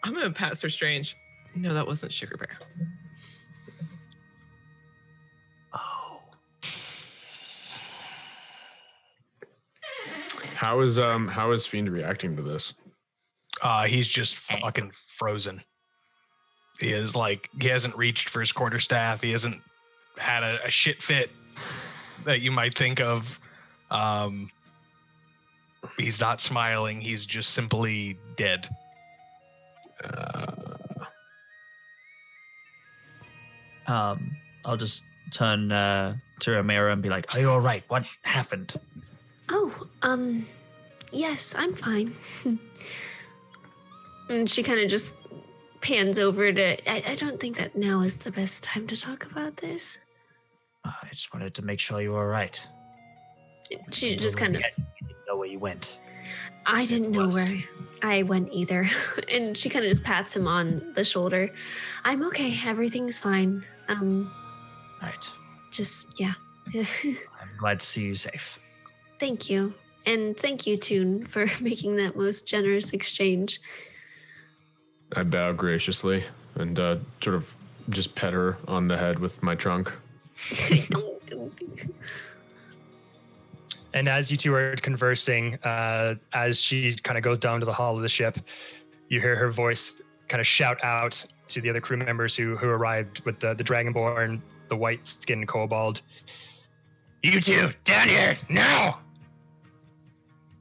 S4: I'm gonna pat Sir Strange. No, that wasn't Sugar Bear.
S7: Oh.
S6: How is Fiend reacting to this?
S3: He's just fucking frozen. He is he hasn't reached for his quarterstaff. He hasn't had a shit fit that you might think of. He's not smiling. He's just simply dead.
S2: I'll just turn to Ramira and be like, "Are you all right? What happened?"
S5: Oh, yes, I'm fine. And she kind of just pans over to. I don't think that now is the best time to talk about this.
S2: I just wanted to make sure you were all right.
S5: She just kind of.
S2: You didn't know where you went.
S5: I didn't know where I went either. And she kind of just pats him on the shoulder. I'm okay. Everything's fine.
S2: Right.
S5: Just, yeah.
S2: I'm glad to see you safe.
S5: Thank you. And thank you, Toon, for making that most generous exchange.
S6: I bow graciously and sort of just pet her on the head with my trunk.
S1: And as you two are conversing, as she kind of goes down to the hull of the ship, you hear her voice kind of shout out to the other crew members who arrived with the Dragonborn, the white-skinned kobold. You two, down here, now!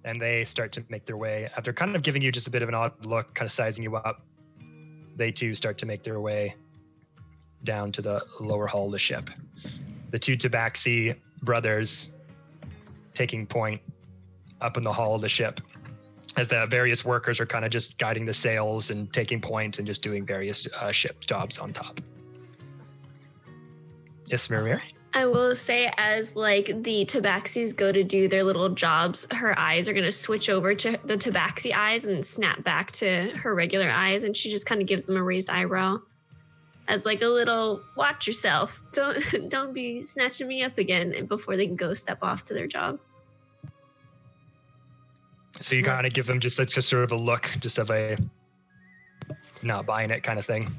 S1: And they start to make their way. After kind of giving you just a bit of an odd look, kind of sizing you up, they too start to make their way down to the lower hull of the ship. The two Tabaxi brothers taking point up in the hull of the ship as the various workers are kind of just guiding the sails and taking point and just doing various ship jobs on top. Yes, Miramir?
S5: I will say, as the Tabaxis go to do their little jobs, her eyes are going to switch over to the Tabaxi eyes and snap back to her regular eyes, and she just kind of gives them a raised eyebrow as a little watch yourself. Don't be snatching me up again before they can go step off to their job.
S1: So you kind of give them just sort of a look, just of a not buying it kind of thing.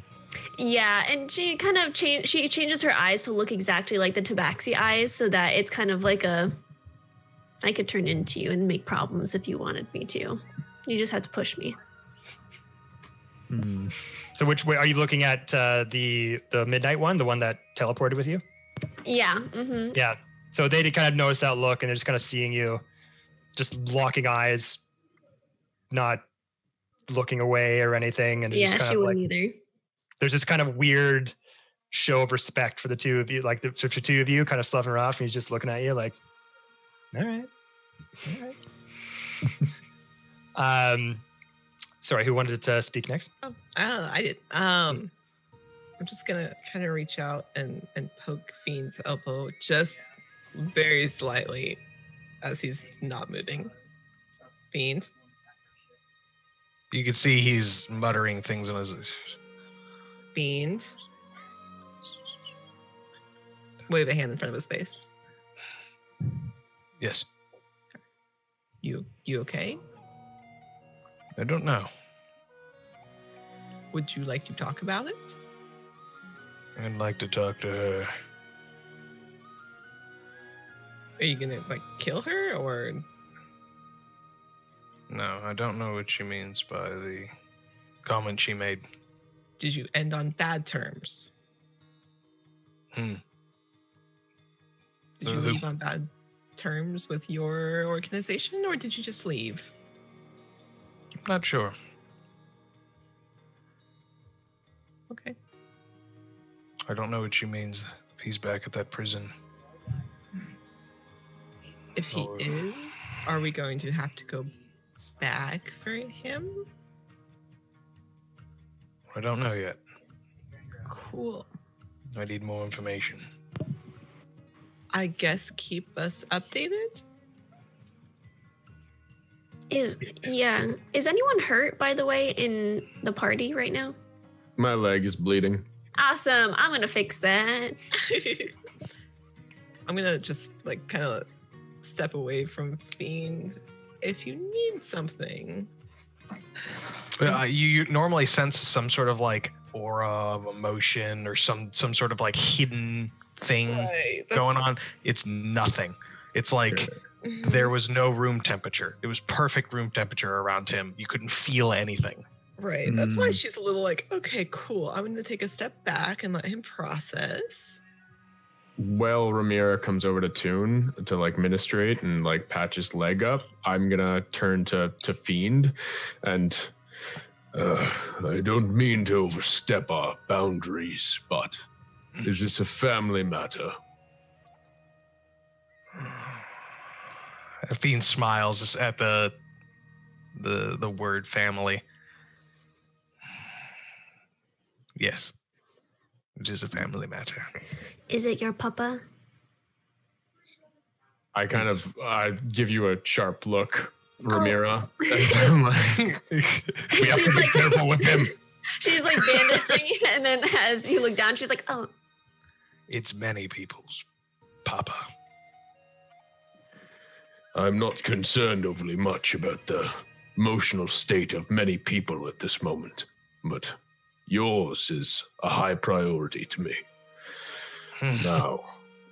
S5: Yeah, and she kind of changes her eyes to look exactly like the Tabaxi eyes, so that it's kind of I could turn into you and make problems if you wanted me to. You just have to push me.
S1: So which way are you looking at? The midnight one, the one that teleported with you?
S5: Yeah. Mm-hmm.
S1: Yeah. So they did kind of notice that look, and they're just kind of seeing you, just locking eyes, not looking away or anything, and
S5: Yeah,
S1: just kind
S5: she
S1: of
S5: wouldn't either.
S1: There's this kind of weird show of respect for the two of you, the two of you kind of sloughing around, and he's just looking at you like, all right. Sorry, who wanted to speak next?
S4: I did. I'm just gonna kind of reach out and poke Fiend's elbow just very slightly as he's not moving. Fiend.
S3: You can see he's muttering things in his...
S4: Fiend. Wave a hand in front of his face.
S3: Yes.
S4: You okay?
S3: I don't know.
S4: Would you like to talk about it?
S3: I'd like to talk to her.
S4: Are you gonna kill her or?
S3: No, I don't know what she means by the comment she made.
S4: Did you end on bad terms? Did you leave on bad terms with your organization, or did you just leave?
S3: Not sure.
S4: Okay.
S3: I don't know what she means. If he's back at that prison.
S4: If he is, are we going to have to go back for him?
S3: I don't know yet.
S4: Cool.
S3: I need more information.
S4: I guess keep us updated.
S5: Is anyone hurt, by the way, in the party right now?
S6: My leg is bleeding.
S5: Awesome. I'm gonna fix that.
S4: I'm gonna just like kind of step away from Fiend. If you need something,
S3: You normally sense some sort of like aura of emotion or some sort of like hidden thing
S4: right?
S3: going on. It's nothing. It's like there was no room temperature. It was perfect room temperature around him. You couldn't feel anything.
S4: Right. That's why she's a little like, okay, cool. I'm going to take a step back and let him process.
S6: Well, Ramira comes over to Toon to like ministrate and like patch his leg up. I'm gonna turn to Fiend, and I don't mean to overstep our boundaries, but is this a family matter?
S3: Fiend smiles at the word family. Yes, it is a family matter.
S5: Is it your papa?
S6: I kind of give you a sharp look, Ramira. I'm like, we have to be careful with him.
S5: She's like bandaging, and then as you look down, she's like, oh.
S3: It's many people's papa.
S6: I'm not concerned overly much about the emotional state of many people at this moment, but yours is a high priority to me. Now,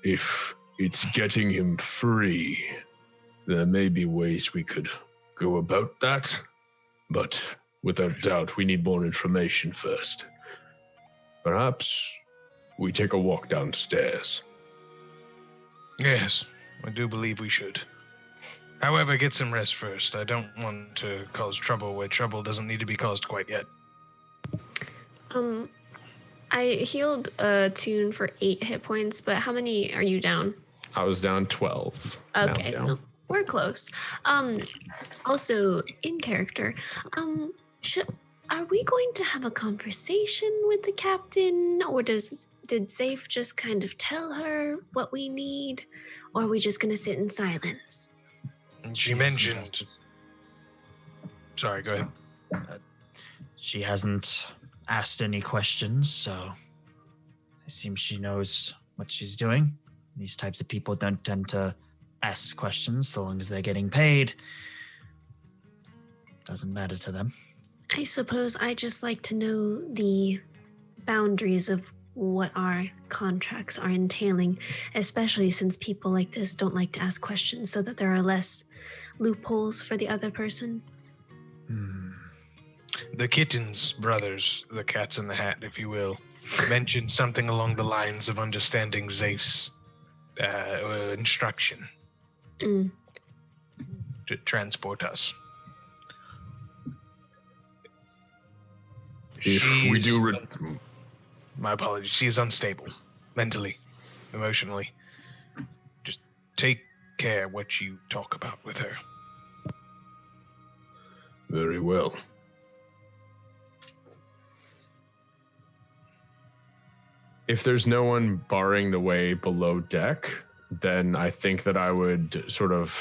S6: if it's getting him free, there may be ways we could go about that, but without doubt, we need more information first. Perhaps we take a walk downstairs.
S3: Yes, I do believe we should. However, get some rest first. I don't want to cause trouble where trouble doesn't need to be caused quite yet.
S5: I healed Toon for 8 hit points, but how many are you down?
S6: I was down 12.
S5: Okay, so we're close. Also, in character, are we going to have a conversation with the captain, or did Zafe just kind of tell her what we need, or are we just going to sit in silence?
S3: She mentioned... Sorry, go ahead.
S2: She hasn't asked any questions, so it seems she knows what she's doing. These types of people don't tend to ask questions so long as they're getting paid. Doesn't matter to them.
S5: I suppose I just like to know the boundaries of what our contracts are entailing, especially since people like this don't like to ask questions so that there are less loopholes for the other person.
S3: The Kittens brothers, the cats in the hat, if you will, mentioned something along the lines of understanding Zafe's instruction to transport us.
S6: If we do...
S3: My apologies. She's unstable, mentally, emotionally. Just take care what you talk about with her.
S6: Very well. If there's no one barring the way below deck, then I think that I would sort of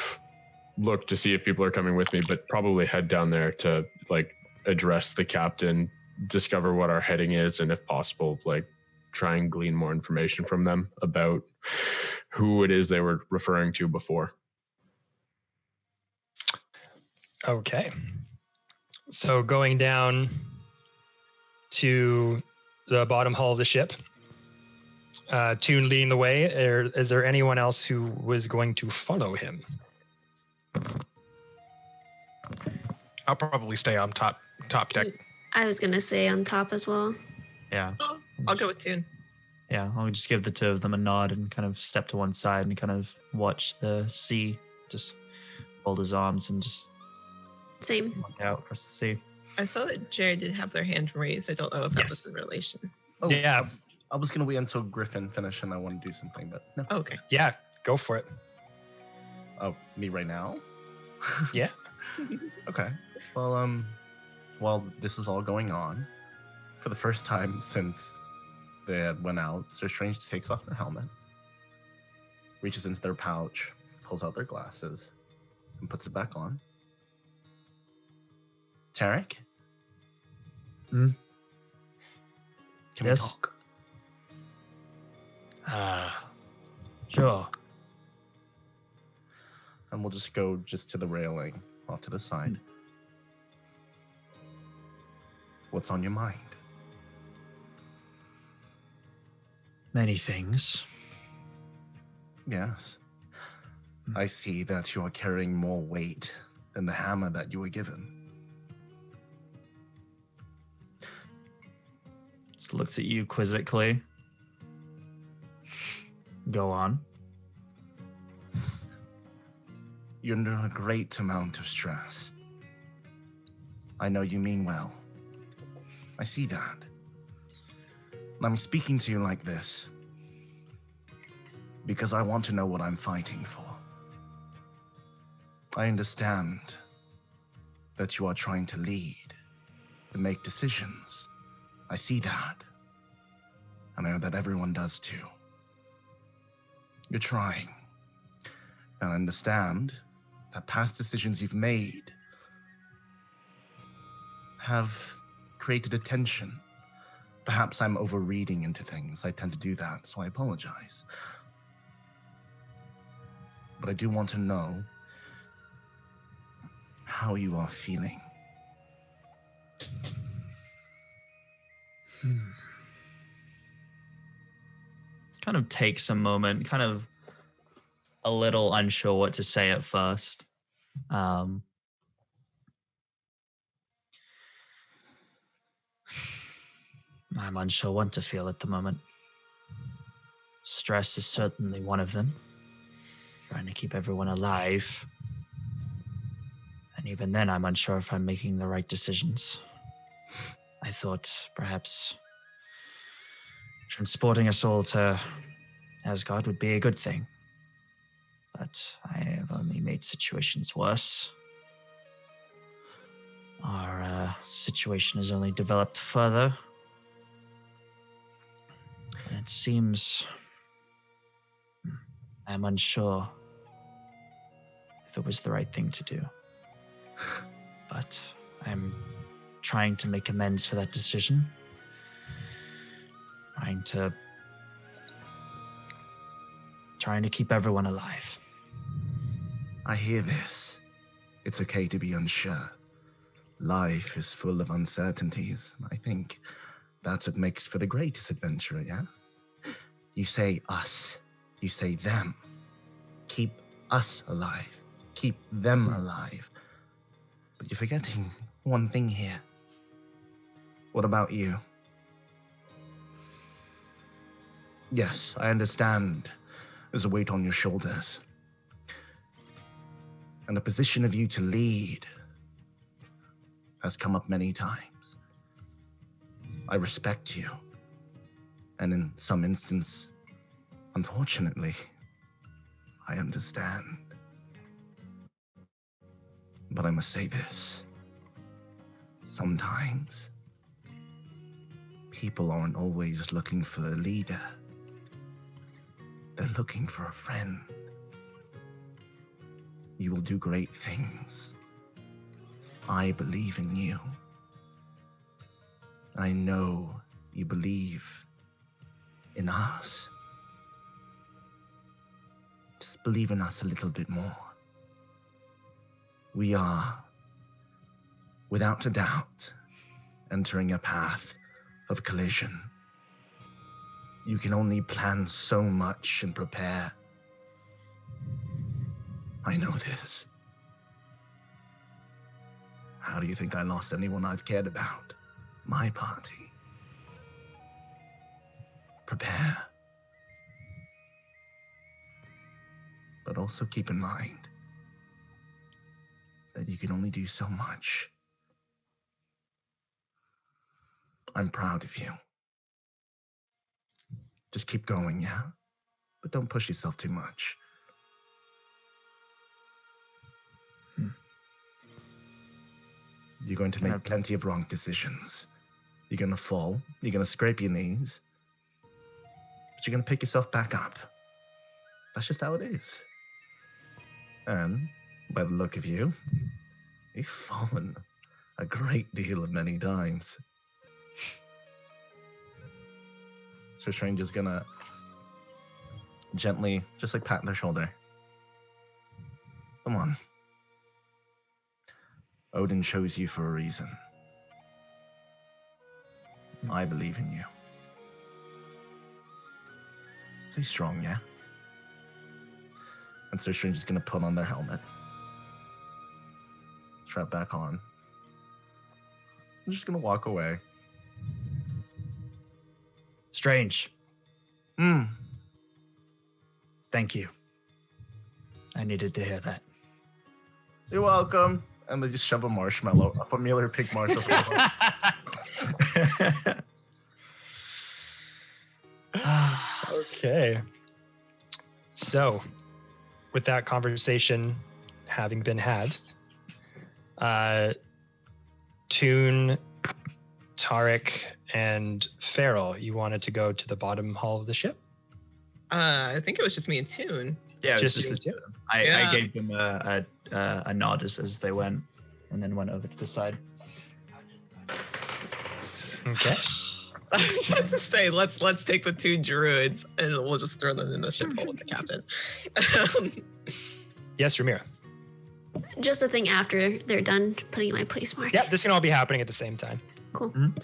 S6: look to see if people are coming with me, but probably head down there to like address the captain, discover what our heading is, and if possible, like try and glean more information from them about who it is they were referring to before.
S1: Okay. So going down to the bottom hull of the ship, Toon leading the way. Is there anyone else who was going to follow him?
S3: I'll probably stay on top deck.
S5: I was going to say on top as well.
S2: Yeah.
S4: Oh, I'll go with Toon.
S2: Yeah, I'll just give the two of them a nod and kind of step to one side and kind of watch the sea. Just fold his arms and just
S5: Same.
S2: look out across the sea.
S4: I saw that Jared did have their hand raised. I don't know if that was in relation.
S7: Oh,
S1: Yeah.
S7: I was gonna wait until Griffin finished, and I want to do something, but no.
S4: Okay.
S1: Yeah, go for it.
S7: Oh, me right now?
S1: Yeah.
S7: Okay. Well, while this is all going on, for the first time since they had went out, Sir Strange takes off their helmet, reaches into their pouch, pulls out their glasses, and puts it back on. Tarek?
S2: Hmm?
S7: Can
S2: Yes?
S7: we talk?
S2: Sure.
S7: And we'll just go just to the railing off to the side. What's on your mind?
S2: Many things.
S7: Yes. I see that you are carrying more weight than the hammer that you were given.
S2: Just looks at you quizzically. Go on.
S7: You're under a great amount of stress. I know you mean well. I see that. I'm speaking to you like this because I want to know what I'm fighting for. I understand that you are trying to lead, to make decisions. I see that. And I know that everyone does too. You're trying. And I understand that past decisions you've made have created a tension. Perhaps I'm overreading into things. I tend to do that, so I apologize. But I do want to know how you are feeling.
S2: Kind of takes a moment, kind of a little unsure what to say at first. I'm unsure what to feel at the moment. Stress is certainly one of them. Trying to keep everyone alive. And even then, I'm unsure if I'm making the right decisions. I thought perhaps transporting us all to Asgard would be a good thing. But I have only made situations worse. Our situation has only developed further. And it seems I'm unsure if it was the right thing to do. But I'm trying to make amends for that decision. Trying to keep everyone alive.
S7: I hear this. It's okay to be unsure. Life is full of uncertainties. I think that's what makes for the greatest adventure, yeah? You say us. You say them. Keep us alive. Keep them alive. But you're forgetting one thing here. What about you? Yes, I understand there's a weight on your shoulders. And the position of you to lead has come up many times. I respect you. And in some instance, unfortunately, I understand. But I must say this. Sometimes, people aren't always looking for a leader. They're looking for a friend. You will do great things. I believe in you. I know you believe in us. Just believe in us a little bit more. We are, without a doubt, entering a path of collision. You can only plan so much and prepare. I know this. How do you think I lost anyone I've cared about? My party. Prepare. But also keep in mind that you can only do so much. I'm proud of you. Just keep going, yeah? But don't push yourself too much. You're going to make plenty of wrong decisions. You're going to fall. You're going to scrape your knees. But you're going to pick yourself back up. That's just how it is. And by the look of you, you've fallen a great deal of many times. So Stranger's gonna gently, just like patting their shoulder. Come on. Odin chose you for a reason. I believe in you. Stay strong, yeah? And Sir Strange is going to put on their helmet. Strap back on. I'm just going to walk away.
S2: Strange. Thank you. I needed to hear that.
S7: You're welcome. And they just shove a marshmallow up Amelia Pig marshmallow.
S1: Okay. So, with that conversation having been had, Toon, Tarek, and Farrell, you wanted to go to the bottom hall of the ship?
S4: I think it was just me and Toon.
S2: Yeah, it was
S1: Just
S2: just
S1: you
S2: the
S1: two?
S2: I gave them a nod as they went, and then went over to the side.
S1: Okay.
S4: I was about to say, let's take the 2 druids and we'll just throw them in the ship hole with the captain.
S1: Yes, Ramira.
S5: Just a thing after they're done putting my place mark.
S1: Yeah, this can all be happening at the same time.
S5: Cool.
S2: Mhm.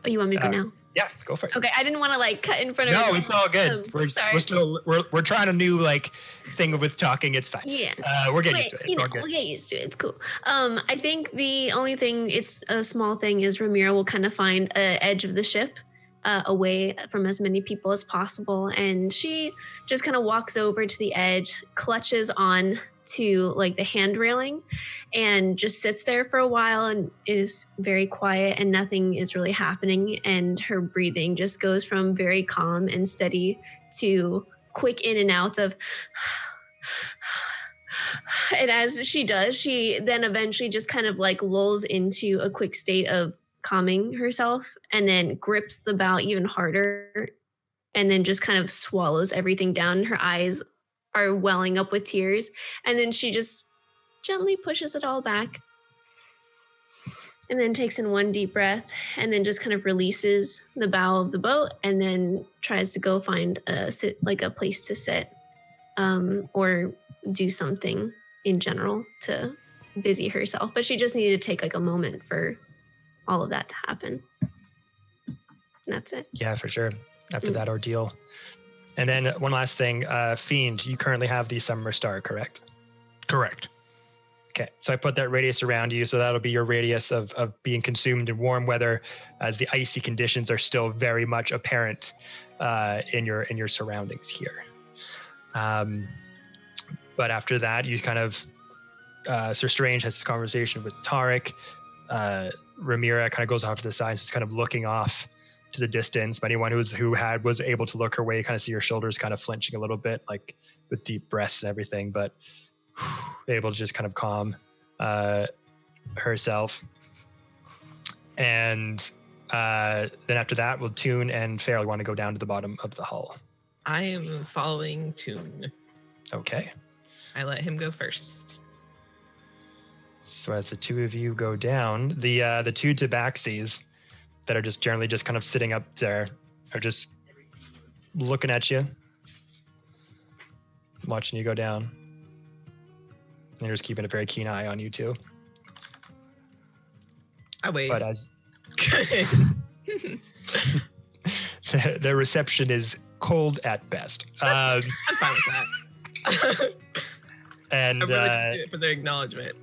S5: Oh, you want me to go now?
S1: Yeah, go for it.
S5: Okay, I didn't want to like cut in front of
S1: No,
S5: everyone.
S1: it's all good. We're
S5: sorry.
S1: still we're trying a new thing with talking. It's fine.
S5: Yeah.
S1: We're getting
S5: Wait,
S1: used to it.
S5: you
S1: It's
S5: know,
S1: all good.
S5: we'll get used to it. It's cool. I think the only thing, it's a small thing, is Ramira will kind of find an edge of the ship away from as many people as possible. And she just kind of walks over to the edge, clutches on to like the hand railing, and just sits there for a while and is very quiet, and nothing is really happening. And her breathing just goes from very calm and steady to quick in and outs of and as she does, she then eventually just kind of like lulls into a quick state of calming herself, and then grips the bow even harder, and then just kind of swallows everything down. Her eyes are welling up with tears, and then she just gently pushes it all back, and then takes in one deep breath, and then just kind of releases the bow of the boat, and then tries to go find a place to sit, or do something in general to busy herself. But she just needed to take like a moment for all of that to happen. And that's it.
S1: Yeah, for sure. After that ordeal. And then one last thing, Fiend, you currently have the Summer Star, correct?
S3: Correct.
S1: Okay, so I put that radius around you, so that'll be your radius of being consumed in warm weather, as the icy conditions are still very much apparent in your surroundings here. But after that, you kind of Sir Strange has this conversation with Tarek. Ramira kind of goes off to the side, just kind of looking off to the distance. But anyone was able to look her way, kind of see her shoulders kind of flinching a little bit, like with deep breaths and everything, but able to just kind of calm herself. And then after that, will Toon and Farrell want to go down to the bottom of the hull.
S4: I am following Toon.
S1: Okay.
S4: I let him go first.
S1: So as the two of you go down, the 2 tabaxis that are just generally just kind of sitting up there are just looking at you, watching you go down. And they're just keeping a very keen eye on you too.
S4: I wave.
S1: But as their reception is cold at best.
S4: I'm fine with that.
S1: And
S4: I really just do it for the acknowledgement.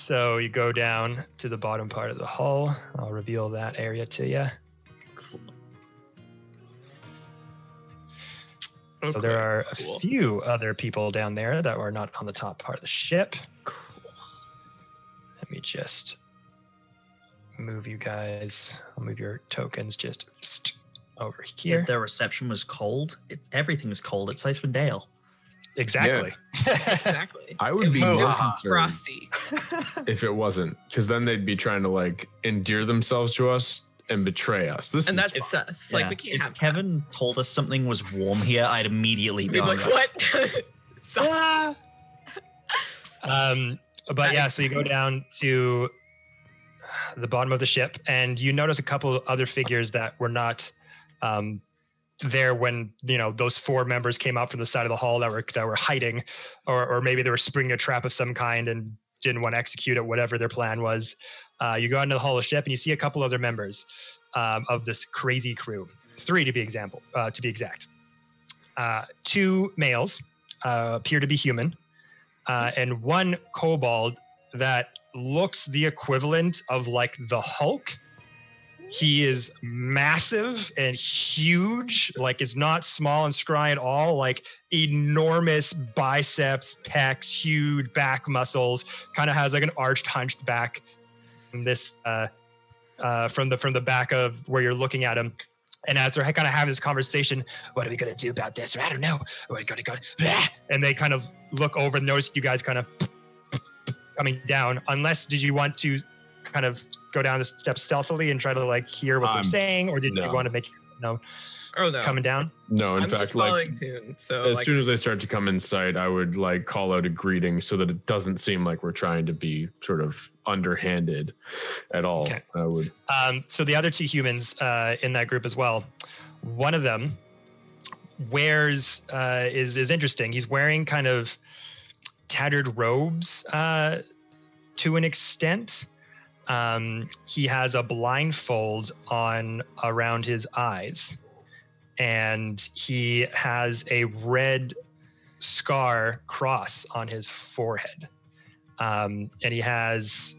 S1: so you go down to the bottom part of the hull. I'll reveal that area to you. So there are a few other people down there that were not on the top part of the ship.
S4: Cool.
S1: Let me just move you guys. I'll move your tokens just over here.
S2: Their reception was cold. Everything is cold. It's Icewind Dale.
S1: Exactly.
S4: Exactly.
S6: I would be
S4: It
S6: more
S4: was
S6: concerned
S4: frosty.
S6: if it wasn't, because then they'd be trying to like endear themselves to us and betray us.
S4: And that's
S6: fun.
S4: us. Like,
S2: Yeah.
S4: we can't
S2: If
S4: have
S2: Kevin told us something was warm here, I'd immediately
S4: that.
S2: be
S4: We'd be like, what?
S1: Ah. But yeah, so you go down to the bottom of the ship, and you notice a couple of other figures that were not there when those 4 members came out from the side of the hall that were hiding, or maybe they were springing a trap of some kind and didn't want to execute it, whatever their plan was. You go out into the hall of ship and you see a couple other members of this crazy crew. 3 to be exact. 2 males appear to be human, and 1 kobold that looks the equivalent of like the Hulk. He is massive and huge, like is not small and scry at all, like enormous biceps, pecs, huge back muscles, kind of has like an arched, hunched back. From this from the back of where you're looking at him. And as they're kind of having this conversation, what are we going to do about this? I don't know. We're going to go. And they kind of look over and notice you guys kind of coming down. Unless, did you want to kind of go down the steps stealthily and try to like hear what they're saying? Or did you want to make coming down?
S6: No, in
S4: I'm
S6: fact,
S4: just
S6: like
S4: following Toon, so
S6: as soon as they start to come in sight, I would like call out a greeting so that it doesn't seem like we're trying to be sort of underhanded at all.
S1: Okay.
S6: I would.
S1: So the other 2 humans in that group as well. One of them wears is interesting. He's wearing kind of tattered robes to an extent. He has a blindfold on around his eyes, and he has a red scar cross on his forehead. And he has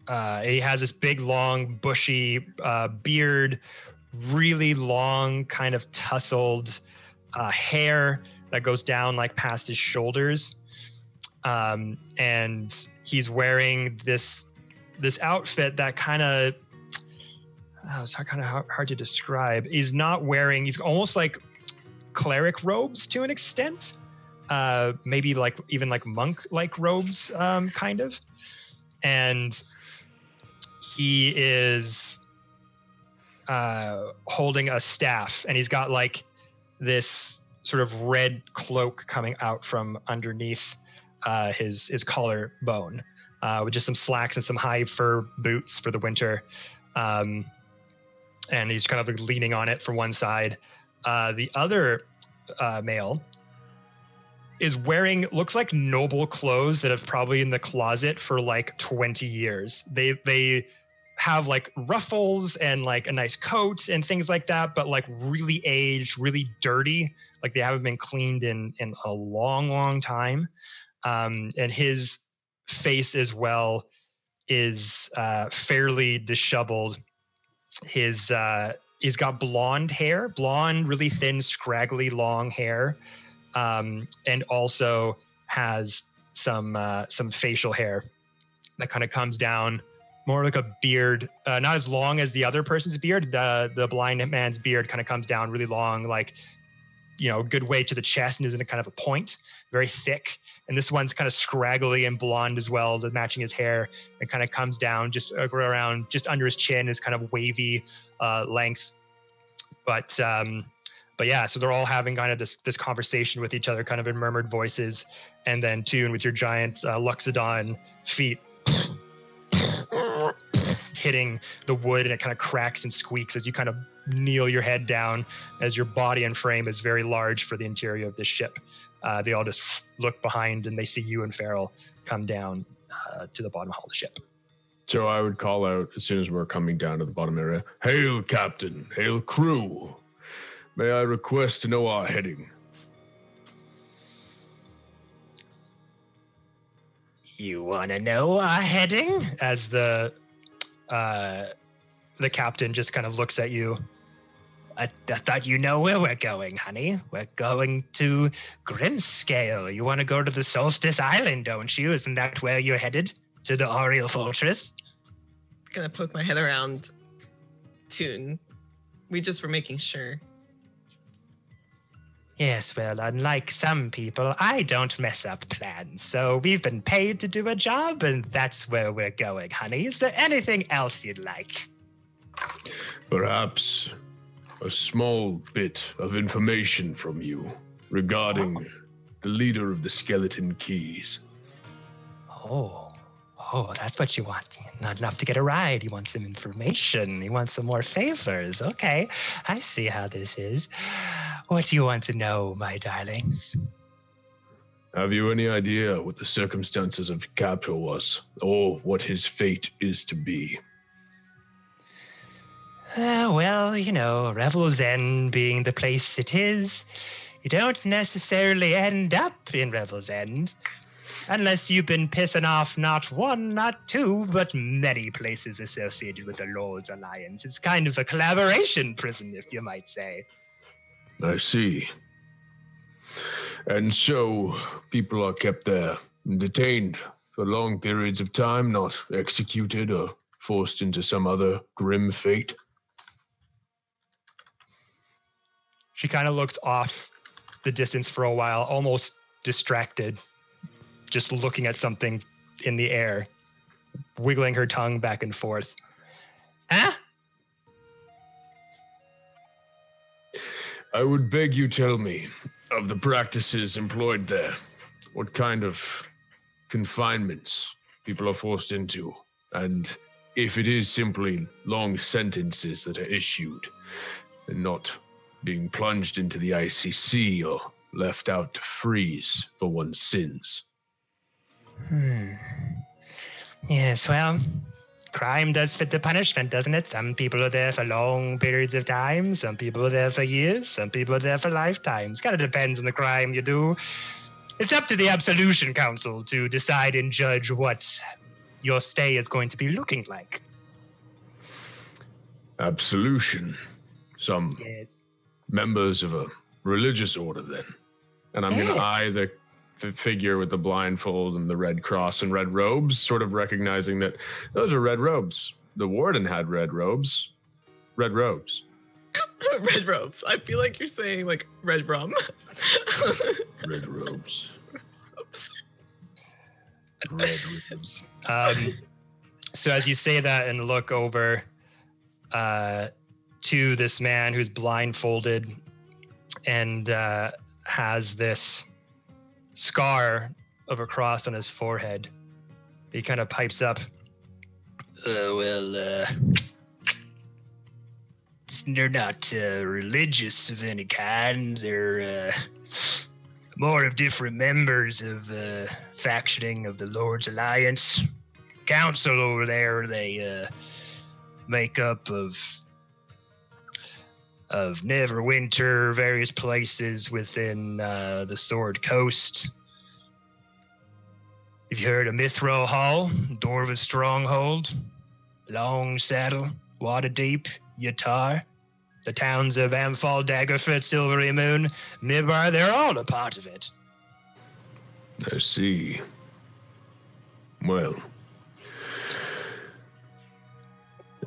S1: this big, long, bushy beard, really long, kind of tousled hair that goes down like past his shoulders. And he's wearing this outfit that kind of it's kind of hard to describe. He's almost like cleric robes to an extent. Maybe like even like monk like robes, kind of. And he is holding a staff, and he's got like this sort of red cloak coming out from underneath his collarbone, with just some slacks and some high fur boots for the winter. And he's kind of like leaning on it from one side. The other male is wearing, looks like noble clothes that have probably in the closet for like 20 years. They have like ruffles and like a nice coat and things like that, but like really aged, really dirty. Like they haven't been cleaned in a long time. And his face as well is fairly disheveled. He's got blonde hair, really thin, scraggly, long hair, and also has some facial hair that kind of comes down more like a beard, not as long as the other person's beard. The blind man's beard kind of comes down really long, like a good way to the chest, and is in a kind of a point, very thick. And this one's kind of scraggly and blonde as well, matching his hair. It kind of comes down just around, just under his chin, is kind of wavy length. But yeah, so they're all having kind of this conversation with each other, kind of in murmured voices. And then Toon, with your giant Luxodon feet hitting the wood, and it kind of cracks and squeaks as you kind of kneel your head down, as your body and frame is very large for the interior of this ship. They all just look behind, and they see you and Farrell come down to the bottom hall of the ship.
S6: So I would call out as soon as we're coming down to the bottom area, "Hail, Captain! Hail, crew! May I request to know our heading?"
S1: You want to know our heading? As the captain just kind of looks at you. I thought you know where we're going, honey. We're going to Grimscale. You want to go to the Solstice Island, don't you? Isn't that where you're headed? To the Oriel Fortress?
S4: Gonna poke my head around Toon. We just were making sure.
S1: Yes, well, unlike some people, I don't mess up plans. So we've been paid to do a job, and that's where we're going, honey. Is there anything else you'd like?
S6: Perhaps a small bit of information from you regarding the leader of the Skeleton Keys.
S1: Oh, Oh, that's what you want. Not enough to get a ride. You want some information. You want some more favors. Okay, I see how this is. What do you want to know, my darlings?
S6: Have you any idea what the circumstances of capture was, or what his fate is to be?
S1: Well, Revel's End being the place it is, you don't necessarily end up in Revel's End. Unless you've been pissing off not one, not two, but many places associated with the Lord's Alliance. It's kind of a collaboration prison, if you might say.
S6: I see. And so, people are kept there, detained for long periods of time, not executed or forced into some other grim fate.
S1: She kind of looked off the distance for a while, almost distracted, just looking at something in the air, wiggling her tongue back and forth. Huh?
S6: I would beg you tell me of the practices employed there. What kind of confinements people are forced into, and if it is simply long sentences that are issued and not being plunged into the ICC or left out to freeze for one's sins.
S1: Yes, well, crime does fit the punishment, doesn't it? Some people are there for long periods of time, some people are there for years, some people are there for lifetimes. Kind of depends on the crime you do. It's up to the Absolution Council to decide and judge what your stay is going to be looking like.
S6: Absolution. Some members of a religious order, then. And I'm going to eye the figure with the blindfold and the red cross and red robes, sort of recognizing that those are red robes. The warden had red robes. Red robes.
S4: Red robes. I feel like you're saying like red rum.
S6: Red robes.
S1: Red robes. So as you say that and look over to this man who's blindfolded and has this scar of a cross on his forehead, he kind of pipes up. They're not religious of any kind. They're more of different members of factioning of the Lord's Alliance. Council over there, they make up of Neverwinter, various places within the Sword Coast. Have you heard of Mithro Hall, Dorva's Stronghold, Long Saddle, Waterdeep, Yatar, the towns of Amphal, Daggerfoot, Silvery Moon, Mibar? They're all a part of it.
S6: I see. Well,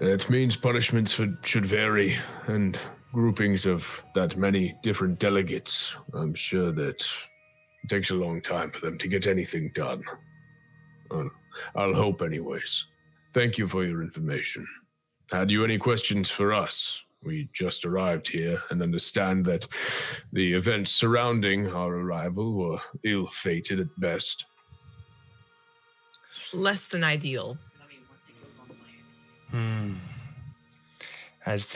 S6: that means punishments should vary, and groupings of that many different delegates, I'm sure that it takes a long time for them to get anything done. I'll hope anyways. Thank you for your information. Had you any questions for us? We just arrived here and understand that the events surrounding our arrival were ill-fated at best.
S4: Less than ideal.
S1: As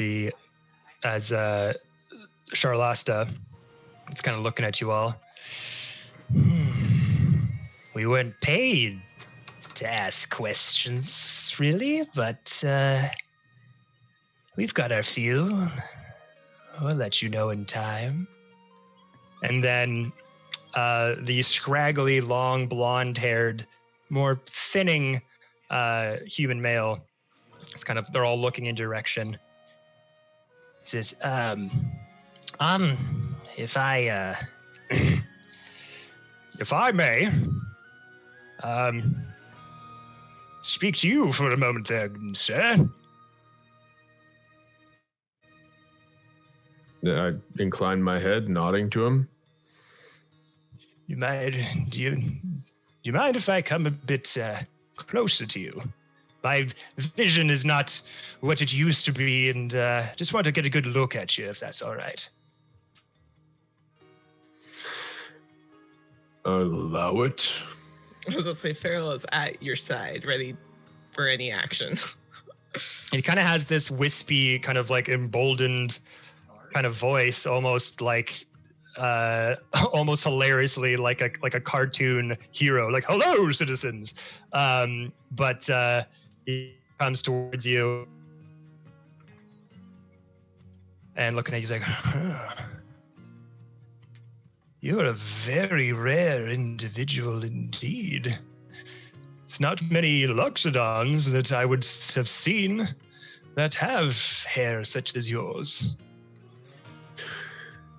S1: Charlasta is kind of looking at you all. We weren't paid to ask questions, really, but we've got our few. We'll let you know in time. And then the scraggly, long, blonde-haired, more thinning human male, it's kind of, they're all looking in direction. He says, if I may, speak to you for a moment there, sir.
S6: I incline my head, nodding to him.
S1: Do you mind if I come a bit closer to you? My vision is not what it used to be, and just want to get a good look at you, if that's all right.
S6: I'll allow it.
S4: I was gonna say Farrell is at your side, ready for any action.
S1: He kind of has this wispy, kind of like emboldened kind of voice, almost like almost hilariously like a cartoon hero, like "Hello, citizens." But he comes towards you and looking at you, he's like, "You're a very rare individual indeed. It's not many Loxodons that I would have seen that have hair such as yours."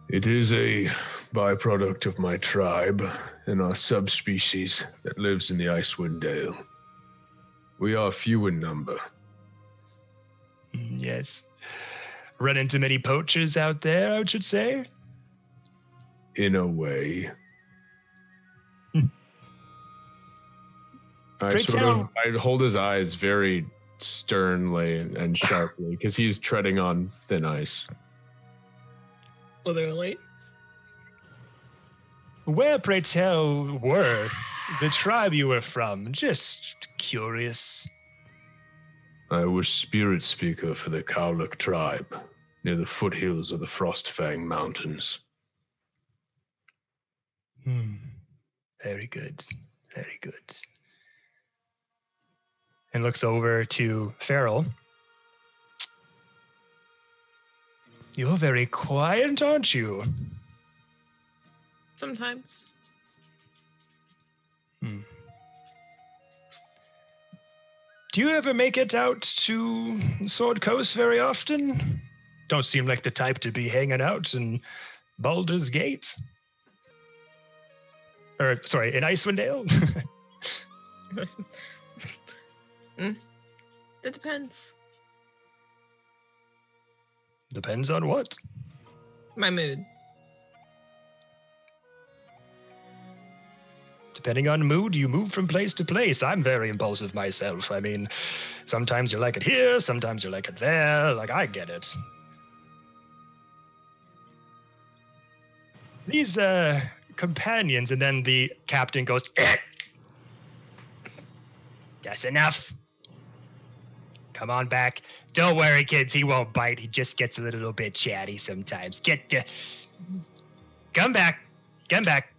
S6: It is a byproduct of my tribe and our subspecies that lives in the Icewind Dale. We are few in number.
S1: Yes. Run into many poachers out there, I should say.
S6: In a way.
S1: Great tell.
S6: I hold his eyes very sternly and sharply because he's treading on thin ice.
S4: Literally.
S1: Where, pray tell, were the tribe you were from? Just curious.
S6: I was spirit speaker for the Cowlick tribe near the foothills of the Frostfang Mountains.
S1: Very good. Very good. And looks over to Farrell. You're very quiet, aren't you?
S4: Sometimes.
S1: Do you ever make it out to Sword Coast very often? Don't seem like the type to be hanging out in Baldur's Gate. Or, sorry, in Icewind Dale?
S4: It depends.
S1: Depends on what?
S4: My mood.
S1: Depending on mood, you move from place to place. I'm very impulsive myself. I mean, sometimes you like it here, sometimes you like it there. Like, I get it. These, companions, and then the captain goes, "That's enough. Come on back. Don't worry, kids, he won't bite. He just gets a little bit chatty sometimes. Come back. Come back.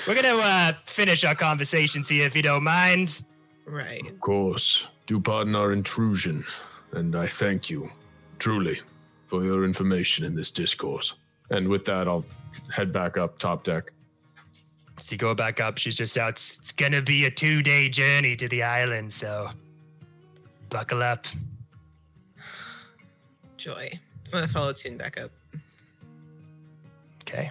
S1: We're gonna finish our conversations here if you don't mind."
S4: Right.
S6: Of course. Do pardon our intrusion, and I thank you, truly, for your information in this discourse. And with that, I'll head back up top deck.
S1: So you go back up, she's just out. It's gonna be a 2-day journey to the island, so buckle up.
S4: Joy. I'm gonna follow Tune back up.
S1: Okay.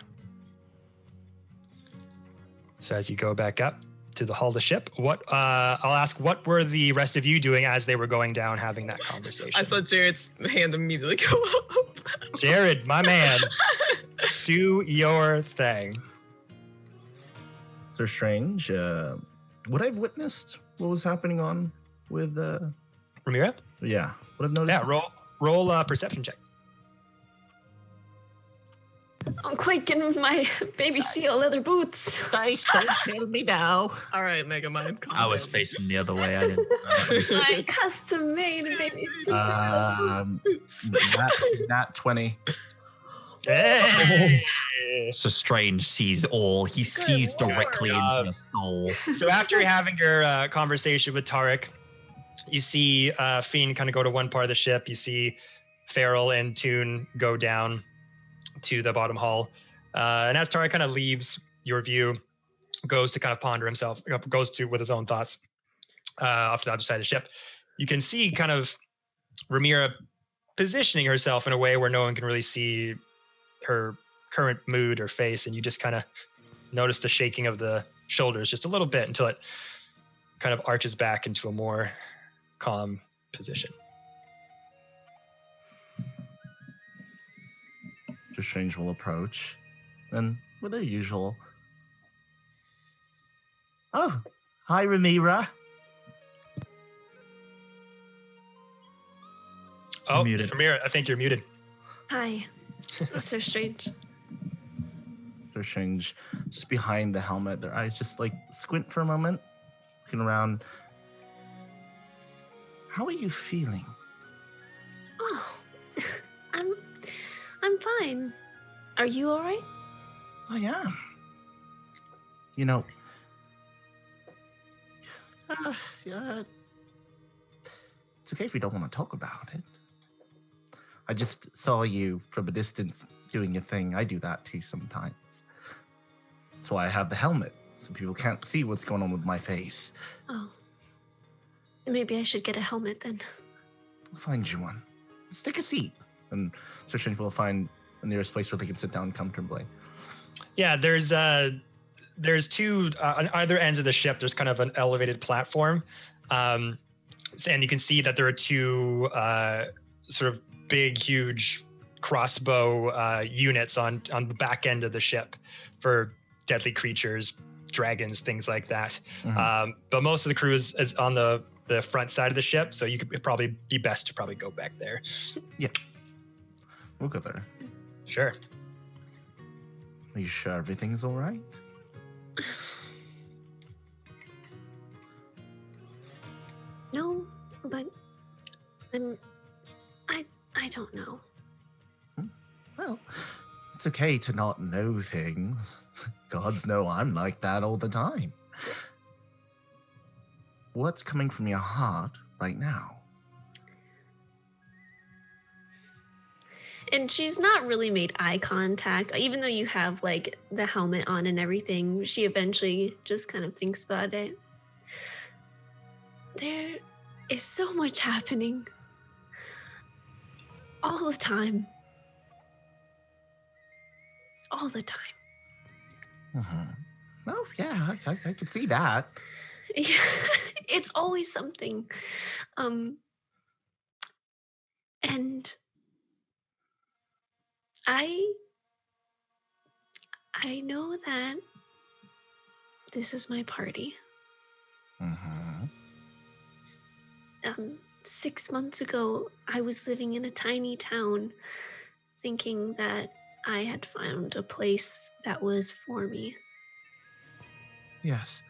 S1: So as you go back up to the hull of the ship, I'll ask, what were the rest of you doing as they were going down having that conversation?
S4: I saw Jared's hand immediately go up.
S1: Jared, my man, do your thing.
S7: Sir Strange, would I've witnessed what was happening on with
S1: Ramira?
S7: Yeah, would have noticed.
S1: Yeah, roll a perception check.
S5: I'm quite getting my baby seal leather boots.
S7: Dice, don't kill me now.
S4: All right, Megamind. calm
S2: I was
S4: down.
S2: facing the other way. I didn't.
S5: My custom made baby seal.
S7: That 20.
S1: Hey!
S2: So Strange sees all. He sees directly into the soul.
S1: So after having your conversation with Tarek, you see Fiend kind of go to one part of the ship. You see Farrell and Toon go down to the bottom hull. And as Tarek kind of leaves your view, goes to kind of ponder himself, goes to with his own thoughts off to the other side of the ship, you can see kind of Ramira positioning herself in a way where no one can really see her current mood or face, and you just kind of notice the shaking of the shoulders just a little bit until it kind of arches back into a more calm position.
S7: Sir Strange will approach, and with their usual. Oh, hi, Ramira.
S1: Oh,
S2: Muted.
S1: Ramira, I think you're muted.
S5: Hi. That's so strange.
S7: Sir Strange, just behind the helmet, their eyes just like squint for a moment, looking around. How are you feeling?
S5: Oh, I'm fine. Are you all right?
S7: I am. You know, yeah, it's okay if we don't want to talk about it. I just saw you from a distance doing your thing. I do that too sometimes. That's why I have the helmet, so people can't see what's going on with my face.
S5: Oh. Maybe I should get a helmet then.
S7: I'll find you one. Just take a seat. And Sir Strange will find the nearest place where they can sit down comfortably.
S1: Yeah, there's two on either ends of the ship. There's kind of an elevated platform, and you can see that there are two sort of big, huge crossbow units on the back end of the ship for deadly creatures, dragons, things like that.
S7: Mhm.
S1: But most of the crew is on the front side of the ship, so it'd probably be best to probably go back there.
S7: Yeah. We'll go there.
S1: Sure.
S7: Are you sure everything's all right?
S5: No, but I don't know.
S7: Well, it's okay to not know things. Gods know I'm like that all the time. What's coming from your heart right now?
S5: And she's not really made eye contact, even though you have like the helmet on and everything. She eventually just kind of thinks about it. There is so much happening all the time. All the time.
S7: Mm-hmm. Oh, yeah, I can see that.
S5: Yeah, it's always something. And I know that this is my party.
S7: Mm-hmm.
S5: 6 months ago, I was living in a tiny town, thinking that I had found a place that was for me.
S7: Yes.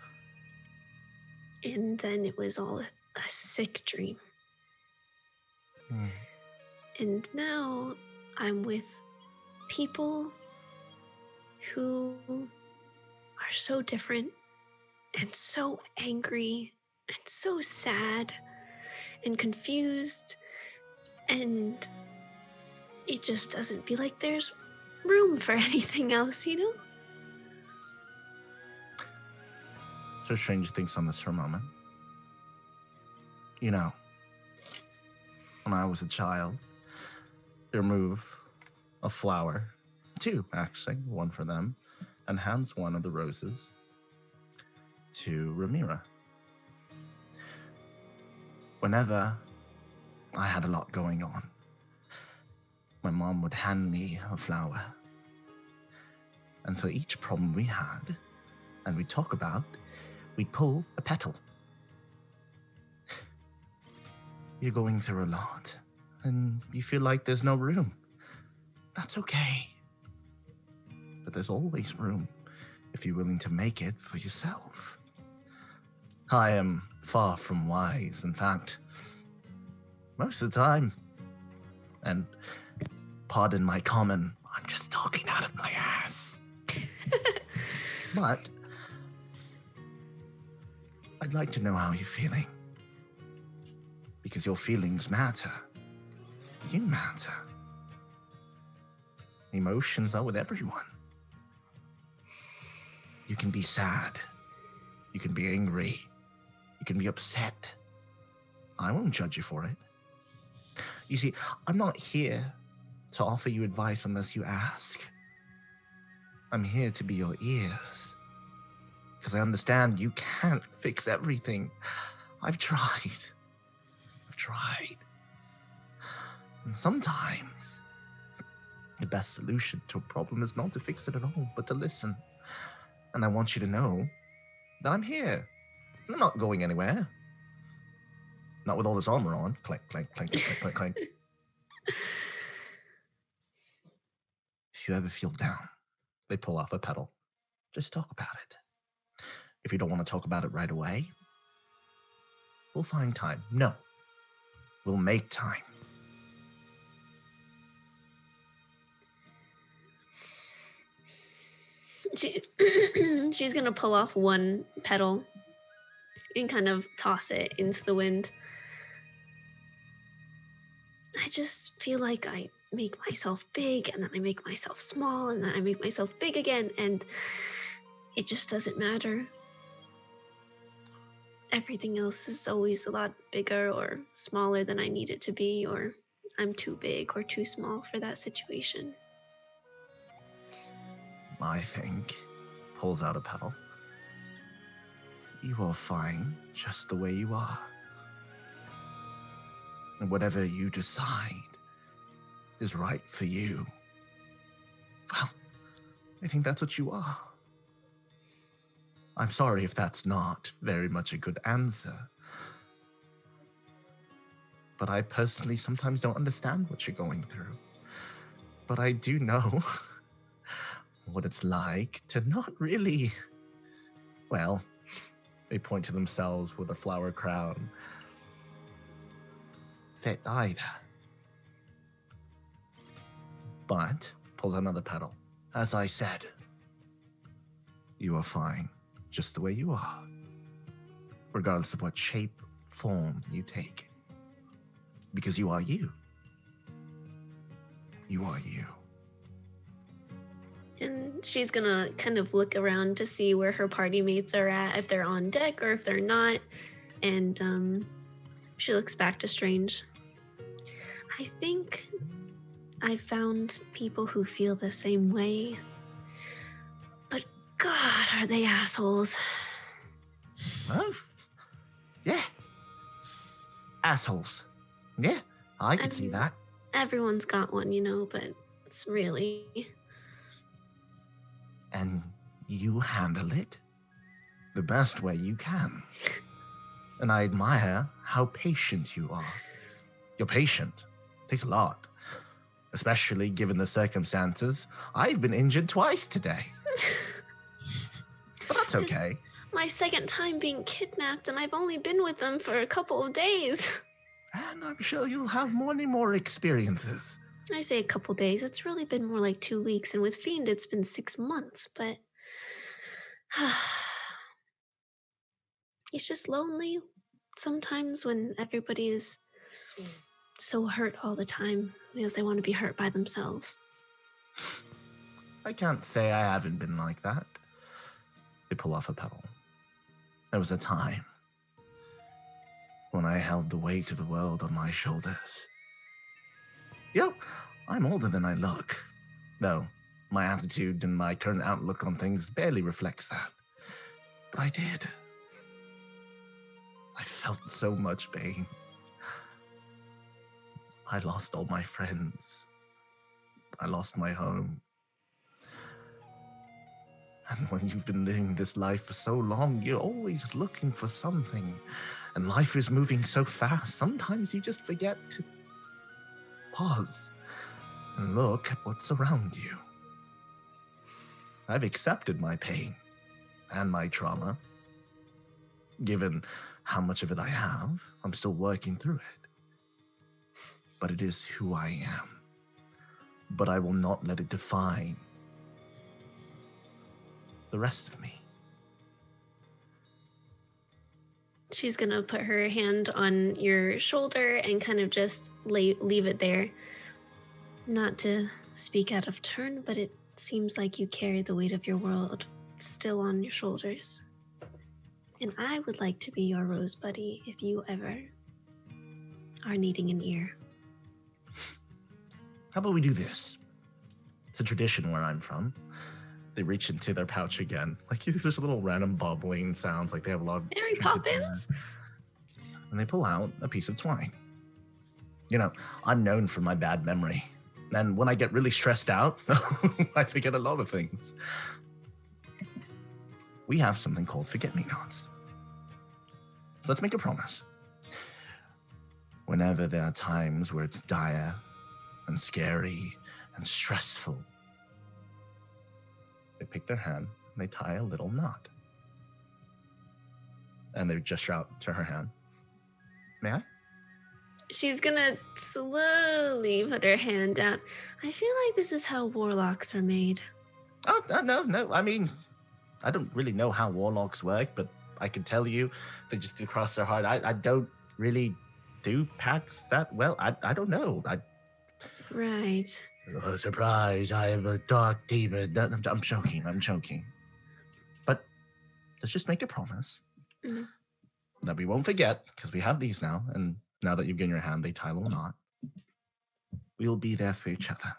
S5: And then it was all a sick dream.
S7: Mm.
S5: And now I'm with people who are so different and so angry and so sad and confused, and it just doesn't feel like there's room for anything else, you know?
S7: Sir Strange thinks on this for a moment. You know, when I was a child, they remove a flower, 2 actually, 1 for them, and hands 1 of the roses to Rhaenyra. Whenever I had a lot going on, my mom would hand me a flower. And for each problem we had, and we'd talk about, we'd pull a petal. You're going through a lot, and you feel like there's no room. That's okay. But there's always room if you're willing to make it for yourself. I am far from wise. In fact, most of the time, and pardon my common, I'm just talking out of my ass. But I'd like to know how you're feeling. Because your feelings matter. You matter. Emotions are with everyone. You can be sad. You can be angry. You can be upset. I won't judge you for it. You see, I'm not here to offer you advice unless you ask. I'm here to be your ears. Because I understand you can't fix everything. I've tried. And sometimes, the best solution to a problem is not to fix it at all, but to listen. And I want you to know that I'm here. I'm not going anywhere. Not with all this armor on. Clank, clank, clank, clank, clank, clank. If you ever feel down, they pull off a petal. Just talk about it. If you don't want to talk about it right away, We'll find time. No. We'll make time.
S5: She's gonna pull off one petal and kind of toss it into the wind. I just feel like I make myself big, and then I make myself small, and then I make myself big again, and it just doesn't matter. Everything else is always a lot bigger or smaller than I need it to be, or I'm too big or too small for that situation.
S7: I think, pulls out a petal. You are fine just the way you are. And whatever you decide is right for you. Well, I think that's what you are. I'm sorry if that's not very much a good answer. But I personally sometimes don't understand what you're going through. But I do know what it's like to not really, well, they point to themselves with a flower crown, fit either. But, pulls another petal. As I said, you are fine just the way you are, regardless of what shape, form you take. Because you are you. You are you.
S5: And she's gonna kind of look around to see where her party mates are at, if they're on deck or if they're not. And she looks back to Strange. I think I found people who feel the same way. But God, are they assholes.
S7: Oh, yeah. Assholes. Yeah, I can see that.
S5: Everyone's got one, but it's really...
S7: And you handle it the best way you can. And I admire how patient you are. You're patient. Takes a lot. Especially given the circumstances. I've been injured twice today. But that's okay.
S5: It's my second time being kidnapped, and I've only been with them for a couple of days.
S7: And I'm sure you'll have many more experiences.
S5: I say a couple days. It's really been more like 2 weeks, and with Fiend, it's been 6 months, but... It's just lonely sometimes when everybody is so hurt all the time because they want to be hurt by themselves.
S7: I can't say I haven't been like that. They pull off a petal. There was a time when I held the weight of the world on my shoulders. Yep, I'm older than I look. Though, my attitude and my current outlook on things barely reflects that. But I did. I felt so much pain. I lost all my friends. I lost my home. And when you've been living this life for so long, you're always looking for something. And life is moving so fast, sometimes you just forget to pause and look at what's around you. I've accepted my pain and my trauma. Given how much of it I have, I'm still working through it. But it is who I am. But I will not let it define the rest of me.
S5: She's gonna put her hand on your shoulder and kind of just leave it there. Not to speak out of turn, but it seems like you carry the weight of your world still on your shoulders. And I would like to be your rose buddy if you ever are needing an ear.
S7: How about we do this? It's a tradition where I'm from. They reach into their pouch again. Like, there's little random bubbling sounds, like they have a lot of...
S5: Mary Poppins!
S7: And they pull out a piece of twine. You know, I'm known for my bad memory. And when I get really stressed out, I forget a lot of things. We have something called forget-me-nots. So let's make a promise. Whenever there are times where it's dire and scary and stressful, they pick their hand and they tie a little knot. And they gesture out to her hand. May I?
S5: She's gonna slowly put her hand down. I feel like this is how warlocks are made.
S7: Oh, no. I mean, I don't really know how warlocks work, but I can tell you they just do cross their heart. I don't really do pacts that well. I don't know.
S5: Right.
S7: Oh, surprise, I am a dark demon. I'm joking. But let's just make a promise that we won't forget, because we have these now, and now that you've given your hand, they tie will not. We'll be there for each other.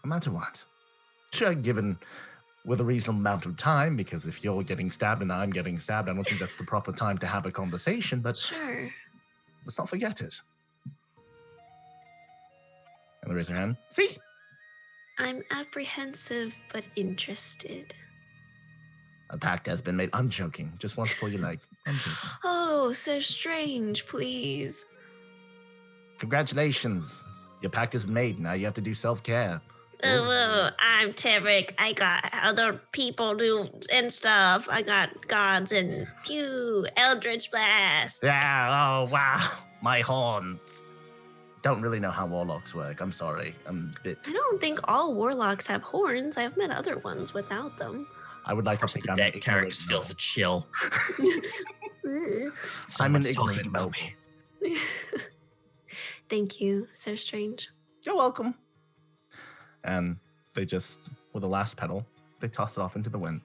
S7: No matter what. Sure, given with a reasonable amount of time, because if you're getting stabbed and I'm getting stabbed, I don't think that's the proper time to have a conversation, but
S5: Sure.
S7: let's not forget it. And they raise their hand. See?
S5: I'm apprehensive but interested.
S7: A pact has been made. I'm joking. Just want to pull your leg. I'm joking.
S5: Oh, so strange, please.
S7: Congratulations. Your pact is made. Now you have to do self-care.
S5: Oh, I'm Tevrick. I got other people do and stuff. I got gods and Eldritch Blast.
S7: Yeah, oh, wow. My horns. Don't really know how warlocks work. I'm sorry. I'm a bit...
S5: I don't think all warlocks have horns. I've met other ones without them.
S7: I would like to
S2: Across
S7: think
S2: the
S7: I'm
S2: deck,
S7: an
S2: Tarek
S7: ignorant
S2: just feels
S7: no.
S2: a chill.
S7: I'm
S2: Someone's
S7: an
S2: talking
S7: ignorant
S2: about
S7: no.
S2: me.
S5: Thank you. So strange.
S7: You're welcome. And they just, with the last pedal, they toss it off into the wind.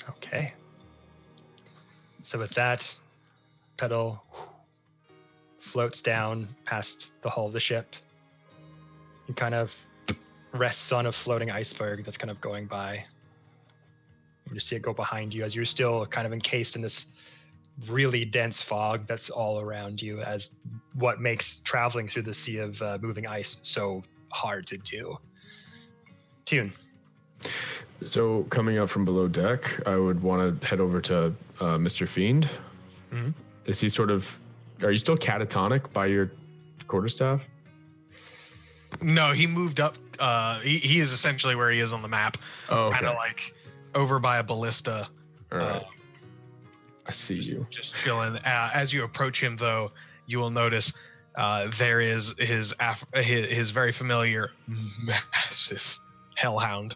S1: Okay. So with that, pedal floats down past the hull of the ship and kind of rests on a floating iceberg that's kind of going by. You just see it go behind you as you're still kind of encased in this really dense fog that's all around you, as what makes traveling through the sea of moving ice so hard to do. Tune.
S6: So coming up from below deck, I would want to head over to Mr. Fiend.
S1: Mhm.
S6: Is he sort of... Are you still catatonic by your quarterstaff?
S3: No, he moved up. He is essentially where he is on the map,
S6: Oh, okay.
S3: kind of like over by a ballista.
S6: All right. I see you.
S3: Just chilling. As you approach him, though, you will notice there is his very familiar massive hellhound,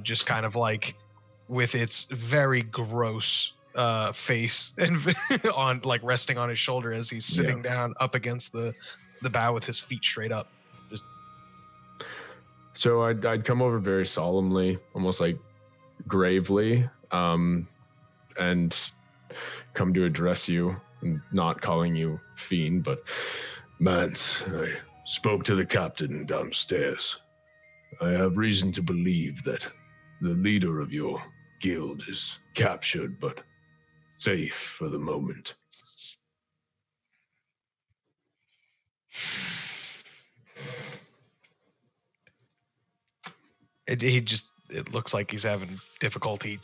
S3: just kind of like with its very gross face and on like resting on his shoulder as he's sitting down up against the bow with his feet straight up. Just
S6: So I'd come over very solemnly, almost like gravely, and come to address you, and not calling you Fiend, but
S8: Mance, I spoke to the captain downstairs. I have reason to believe that the leader of your guild is captured, but safe for the moment.
S3: it looks like he's having difficulty.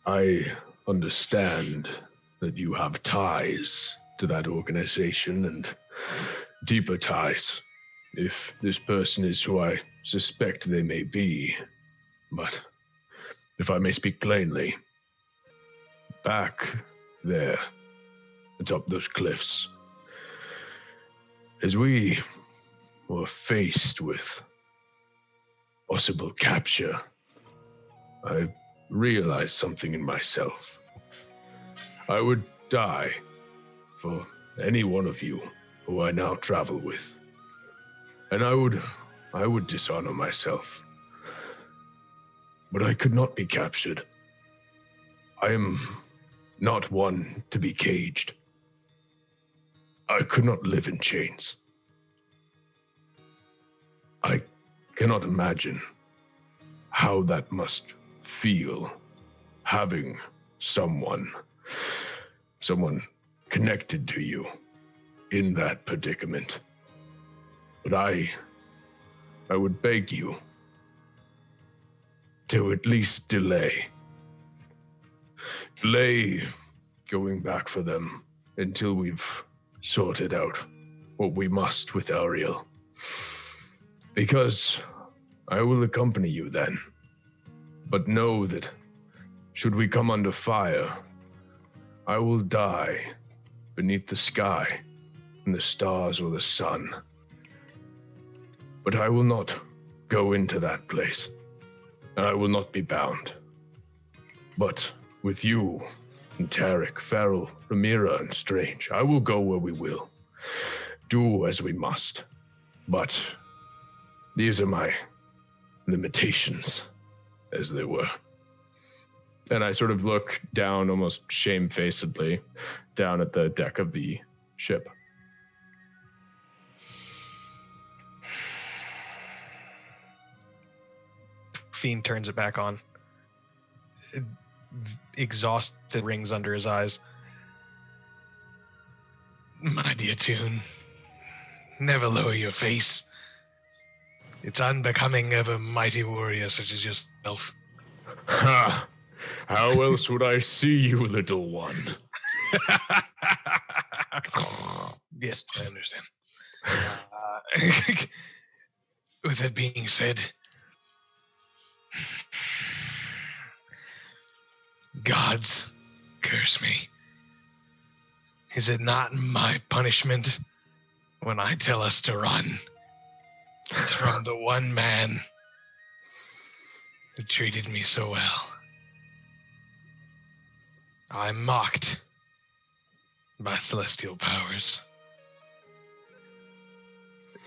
S8: I understand that you have ties to that organization and deeper ties, if this person is who I suspect they may be. But if I may speak plainly, back there, atop those cliffs, as we were faced with possible capture, I realized something in myself. I would die for any one of you who I now travel with. And I would dishonor myself. But I could not be captured. I am not one to be caged. I could not live in chains. I cannot imagine how that must feel, having someone connected to you in that predicament. But I would beg you to at least delay going back for them until we've sorted out what we must with Ariel. Because I will accompany you then. But know that should we come under fire, I will die beneath the sky and the stars or the sun. But I will not go into that place, and I will not be bound. But with you and Tarek, Farrell, Ramira, and Strange, I will go where we will. Do as we must. But these are my limitations, as they were. And I sort of look down almost shamefacedly down at the deck of the ship.
S3: Fiend turns it back on. Exhausted rings under his eyes. My dear Toon, never lower your face. It's unbecoming of a mighty warrior such as yourself.
S8: Ha! How else would I see you, little one?
S3: Yes, I understand. With that being said, gods curse me. Is it not my punishment when I tell us to run? It's from the one man who treated me so well. I'm mocked by celestial powers.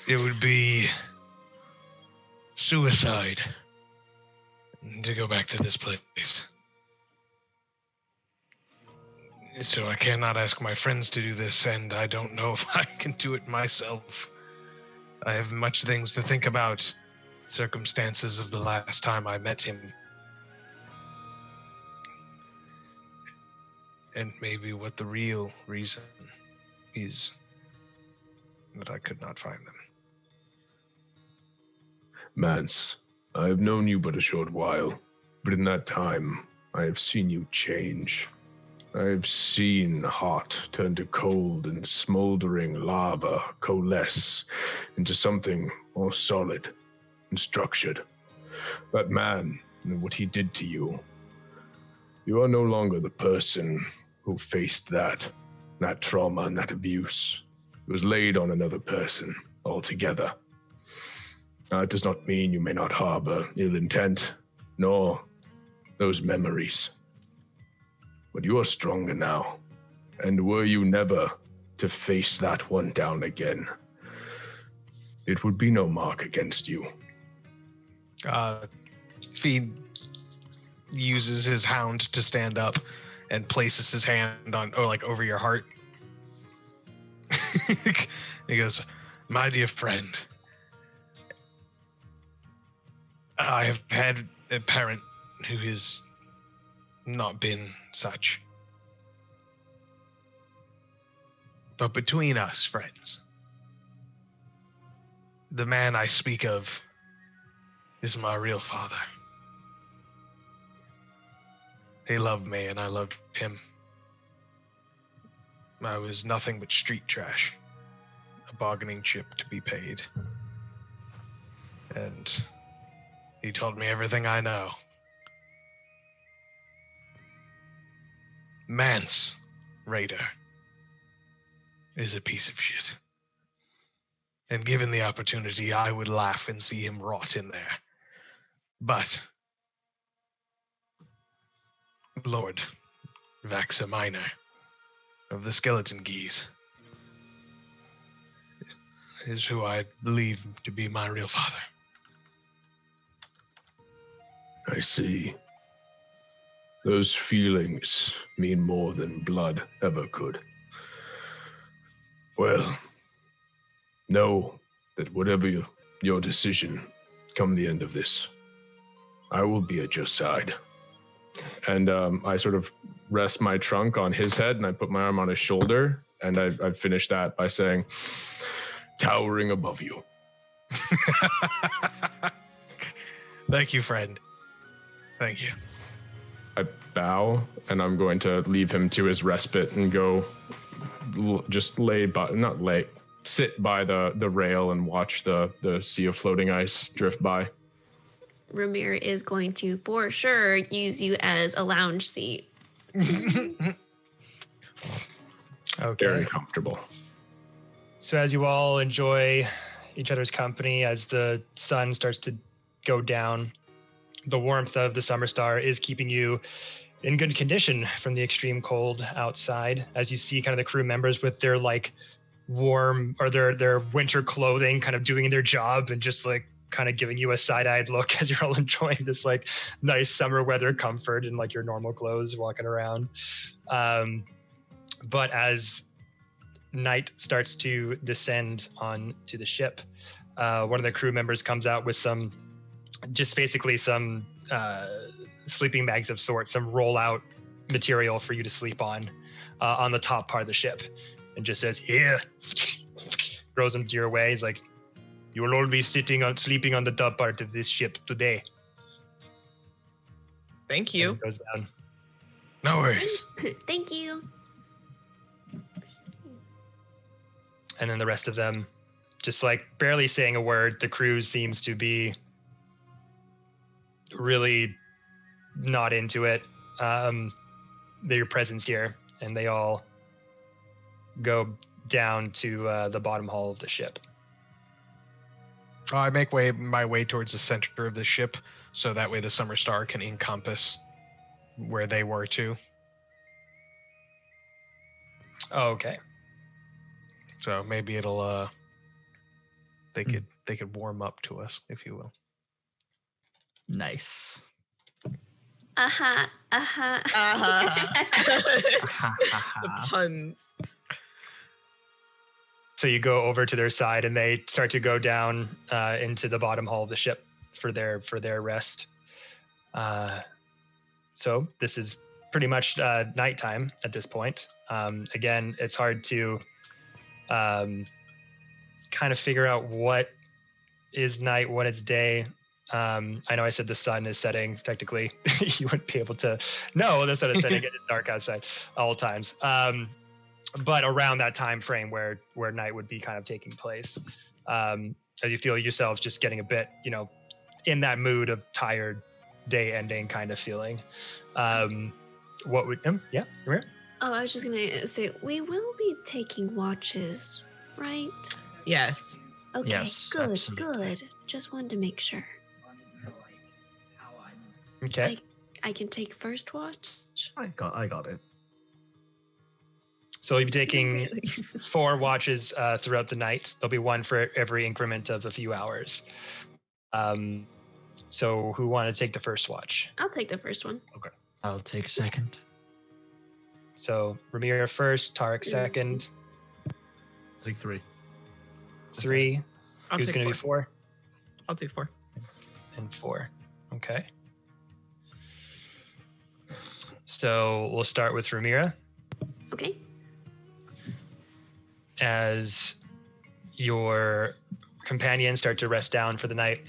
S3: It would be suicide to go back to this place. So I cannot ask my friends to do this, and I don't know if I can do it myself. I have much things to think about. Circumstances of the last time I met him. And maybe what the real reason is that I could not find them.
S8: Mance, I have known you but a short while, but in that time, I have seen you change. I have seen hot turn to cold and smoldering lava coalesce into something more solid and structured. That man and what he did to you, you are no longer the person who faced that trauma and that abuse. It was laid on another person altogether. It does not mean you may not harbor ill intent, nor those memories. But you are stronger now, and were you never to face that one down again, it would be no mark against you.
S3: Fiend uses his hound to stand up and places his hand on, over your heart. He goes, "My dear friend, I have had a parent who has not been such. But between us, friends, the man I speak of is my real father. He loved me and I loved him. I was nothing but street trash, a bargaining chip to be paid. And he told me everything I know. Mance Raider is a piece of shit. And given the opportunity, I would laugh and see him rot in there. But Lord Vaxa Minor of the Skeleton Geese is who I believe to be my real father.
S8: I see. Those feelings mean more than blood ever could. Well, know that whatever your decision come the end of this, I will be at your side. And I sort of rest my trunk on his head and I put my arm on his shoulder, and I finish that by saying, towering above you.
S3: Thank you, friend. Thank you.
S6: I bow, and I'm going to leave him to his respite and go just sit by the rail and watch the sea of floating ice drift by.
S5: Ramir is going to, for sure, use you as a lounge seat.
S1: Okay.
S8: Very comfortable.
S1: So as you all enjoy each other's company, as the sun starts to go down, the warmth of the summer star is keeping you in good condition from the extreme cold outside. As you see kind of the crew members with their like warm or their winter clothing kind of doing their job and just like kind of giving you a side-eyed look as you're all enjoying this like nice summer weather comfort in like your normal clothes walking around. But as night starts to descend on to the ship, one of the crew members comes out with some sleeping bags of sorts, some roll-out material for you to sleep on the top part of the ship, and just says, "Here," throws them to your way. He's like, "You will all be sleeping on the top part of this ship today."
S4: Thank
S1: And
S4: you.
S1: it goes down.
S3: No worries.
S5: Thank you.
S1: And then the rest of them, just like barely saying a word. The crew seems to be really not into it. Their presence here, and they all go down to the bottom hull of the ship.
S3: I make my way towards the center of the ship, so that way the summer star can encompass where they were too.
S1: Okay.
S3: So maybe it'll they could warm up to us, if you will.
S2: Nice.
S5: Uh-huh.
S4: The puns.
S1: So you go over to their side, and they start to go down into the bottom hull of the ship for their rest. So this is pretty much nighttime at this point. Again, it's hard to kind of figure out what is night, what is day. I know I said the sun is setting. Technically, you wouldn't be able to know the sun is setting. It is dark outside all times. But around that time frame where night would be kind of taking place, as you feel yourselves just getting a bit, in that mood of tired, day ending kind of feeling. What would yeah, Ramir?
S5: Oh, I was just gonna say we will be taking watches, right?
S4: Yes.
S5: Okay,
S2: Yes,
S5: good,
S2: absolutely.
S5: good. Just wanted to make sure.
S1: Okay.
S5: I can take first watch.
S7: I got it.
S1: So you'll be taking
S5: Really?
S1: 4 watches throughout the night. There'll be one for every increment of a few hours. So who want to take the first watch?
S5: I'll take the first one.
S2: I'll take second.
S1: So Ramir first, Tarek second,
S7: Take 3.
S1: 3.
S4: I'll
S1: Who's
S4: take
S1: going to be 4?
S4: I'll do 4.
S1: And 4. Okay. So we'll start with Ramira.
S5: Okay.
S1: As your companions start to rest down for the night,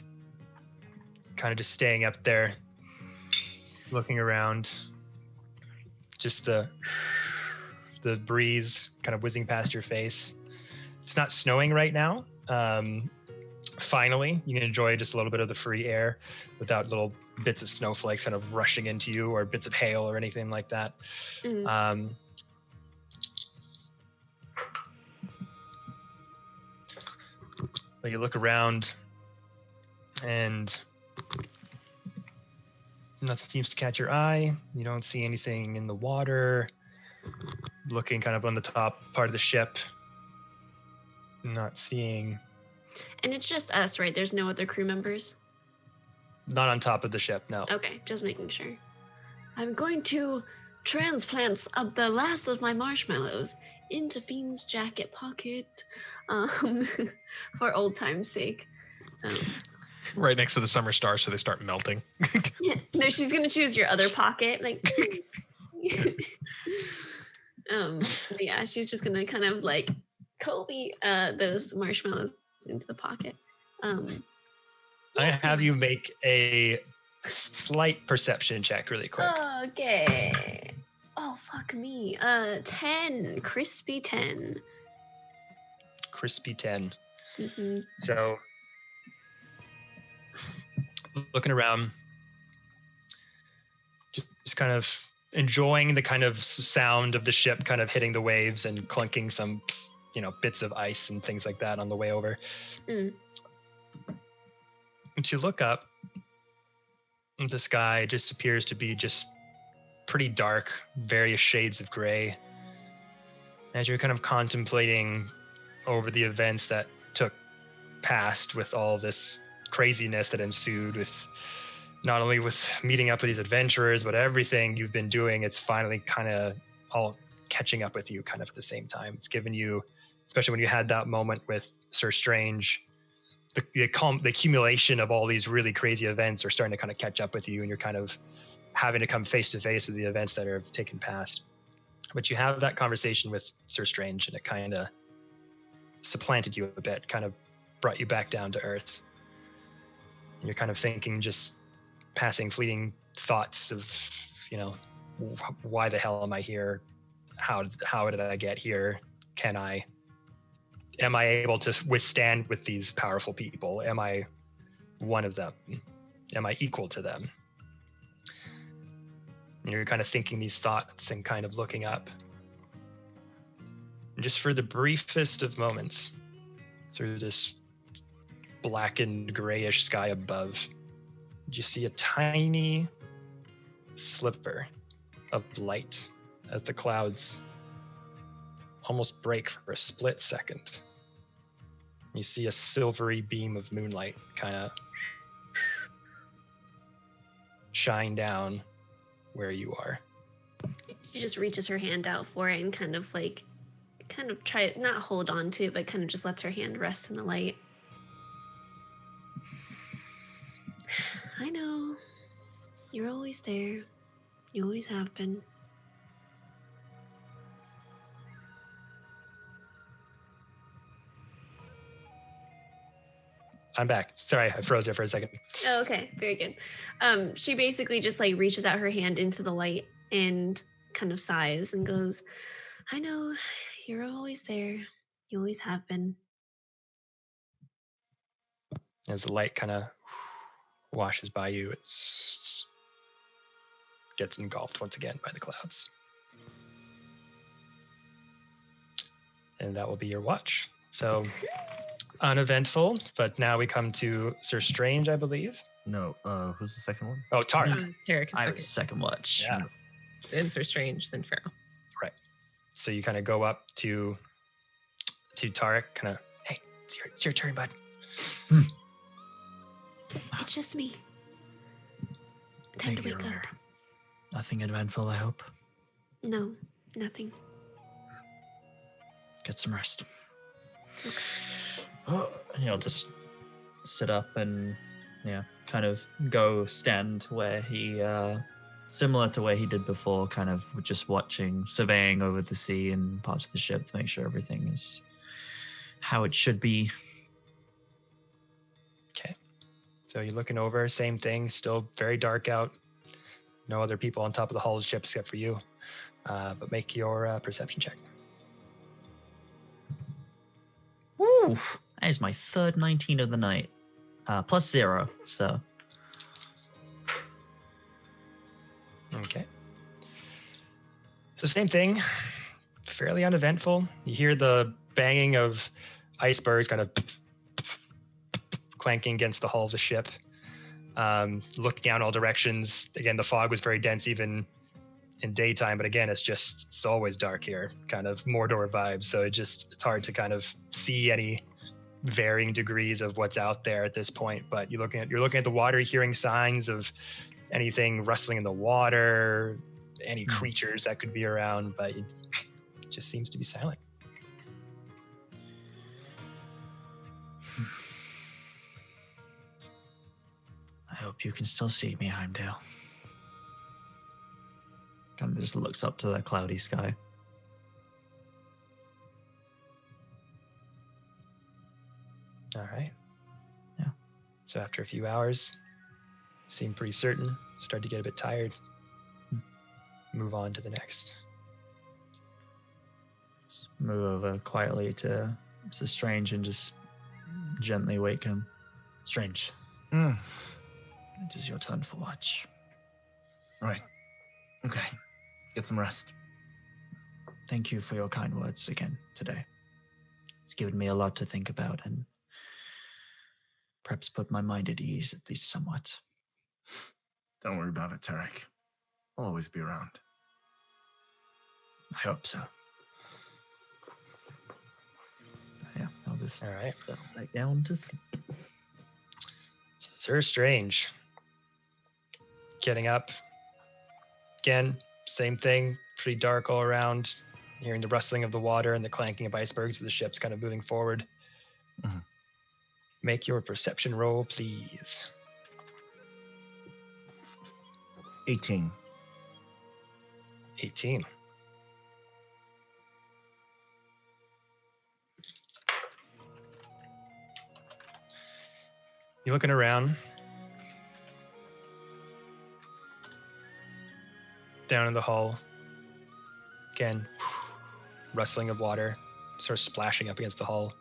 S1: kind of just staying up there, looking around, just the breeze kind of whizzing past your face. It's not snowing right now. Finally, you can enjoy just a little bit of the free air without little bits of snowflakes kind of rushing into you or bits of hail or anything like that.
S5: Mm.
S1: But you look around and nothing seems to catch your eye. You don't see anything in the water. Looking kind of on the top part of the ship, not seeing,
S5: And it's just us, right? There's no other crew members.
S1: not on top of the ship, no.
S5: Okay, just making sure. I'm going to transplant the last of my marshmallows into Fiend's jacket pocket, for old time's sake.
S3: Right next to the summer star, so they start melting.
S5: Yeah, no, she's gonna choose your other pocket, like. But yeah, she's just gonna kind of like Kobe those marshmallows into the pocket.
S1: I have you make a slight perception check really quick.
S5: Okay. Oh fuck me. 10, crispy 10.
S1: Crispy 10.
S5: Mm-hmm.
S1: So looking around, just kind of enjoying the kind of sound of the ship kind of hitting the waves and clunking some, bits of ice and things like that on the way over.
S5: Mm.
S1: And you look up, and the sky just appears to be just pretty dark, various shades of gray. As you're kind of contemplating over the events that took past with all this craziness that ensued, with not only with meeting up with these adventurers, but everything you've been doing, it's finally kind of all catching up with you kind of at the same time. It's given you, especially when you had that moment with Sir Strange, the accumulation of all these really crazy events are starting to kind of catch up with you, and you're kind of having to come face to face with the events that have taken past. But you have that conversation with Sir Strange, and it kind of supplanted you a bit, kind of brought you back down to earth. And you're kind of thinking, just passing fleeting thoughts of, why the hell am I here? How did I get here? Am I able to withstand with these powerful people? Am I one of them? Am I equal to them? And you're kind of thinking these thoughts and kind of looking up. And just for the briefest of moments, through this blackened grayish sky above, you see a tiny sliver of light as the clouds almost break for a split second. You see a silvery beam of moonlight kind of shine down where you are.
S5: She just reaches her hand out for it and kind of try, not hold on to it, but kind of just lets her hand rest in the light. I know. You're always there. You always have been.
S1: I'm back. Sorry, I froze there for a second.
S5: Oh, okay. Very good. She basically just reaches out her hand into the light and kind of sighs and goes, I know, you're always there. You always have been.
S1: As the light kind of washes by you, it gets engulfed once again by the clouds. And that will be your watch. So uneventful, but now we come to Sir Strange, I believe.
S7: No, who's the second one?
S1: Oh, Tarek.
S4: Tarek
S2: I have
S4: is
S2: second watch.
S1: Yeah.
S4: then Sir Strange, then Pharaoh.
S1: Right. So you kind of go up to Tarek, kind of, hey, it's your turn, bud.
S5: It's just me. Time
S2: Thank
S5: to
S2: you,
S5: wake
S2: Roger.
S5: up.
S2: Nothing eventful, I hope.
S5: No, nothing.
S2: Get some rest. And he'll just sit up and kind of go stand where he similar to where he did before, kind of just watching, surveying over the sea and parts of the ship to make sure everything is how it should be.
S1: Okay. So you're looking over, same thing, still very dark out. No other people on top of the hull of the ship except for you. But make your perception check.
S2: Woo! That is my third 19 of the night. Plus 0, so.
S1: Okay. So same thing, fairly uneventful. You hear the banging of icebergs kind of clanking against the hull of the ship. Looking out in all directions. Again, the fog was very dense even in daytime, but again, it's always dark here, kind of Mordor vibes. So it's hard to kind of see any varying degrees of what's out there at this point. But you're looking at the water, hearing signs of anything rustling in the water, any creatures that could be around, but it just seems to be silent.
S2: I hope you can still see me, Heimdall. Kind of just looks up to the cloudy sky.
S1: All right.
S2: Yeah.
S1: So after a few hours, seem pretty certain, start to get a bit tired. Move on to the next.
S2: Move over quietly to Mr. Strange and just gently wake him. Strange. It is your turn for watch.
S7: Right. Okay. Get some rest.
S2: Thank you for your kind words again today. It's given me a lot to think about and perhaps put my mind at ease, at least somewhat.
S7: Don't worry about it, Tarek. I'll always be around.
S2: I hope so. Yeah, I'll just
S1: All right.
S2: go back down to sleep.
S1: Sir Strange. Getting up. Again, same thing. Pretty dark all around. Hearing the rustling of the water and the clanking of icebergs as the ship's kind of moving forward.
S7: Mhm.
S1: Make your perception roll, please.
S7: 18.
S1: 18. You're looking around. Down in the hull. Again, rustling of water, sort of splashing up against the hull.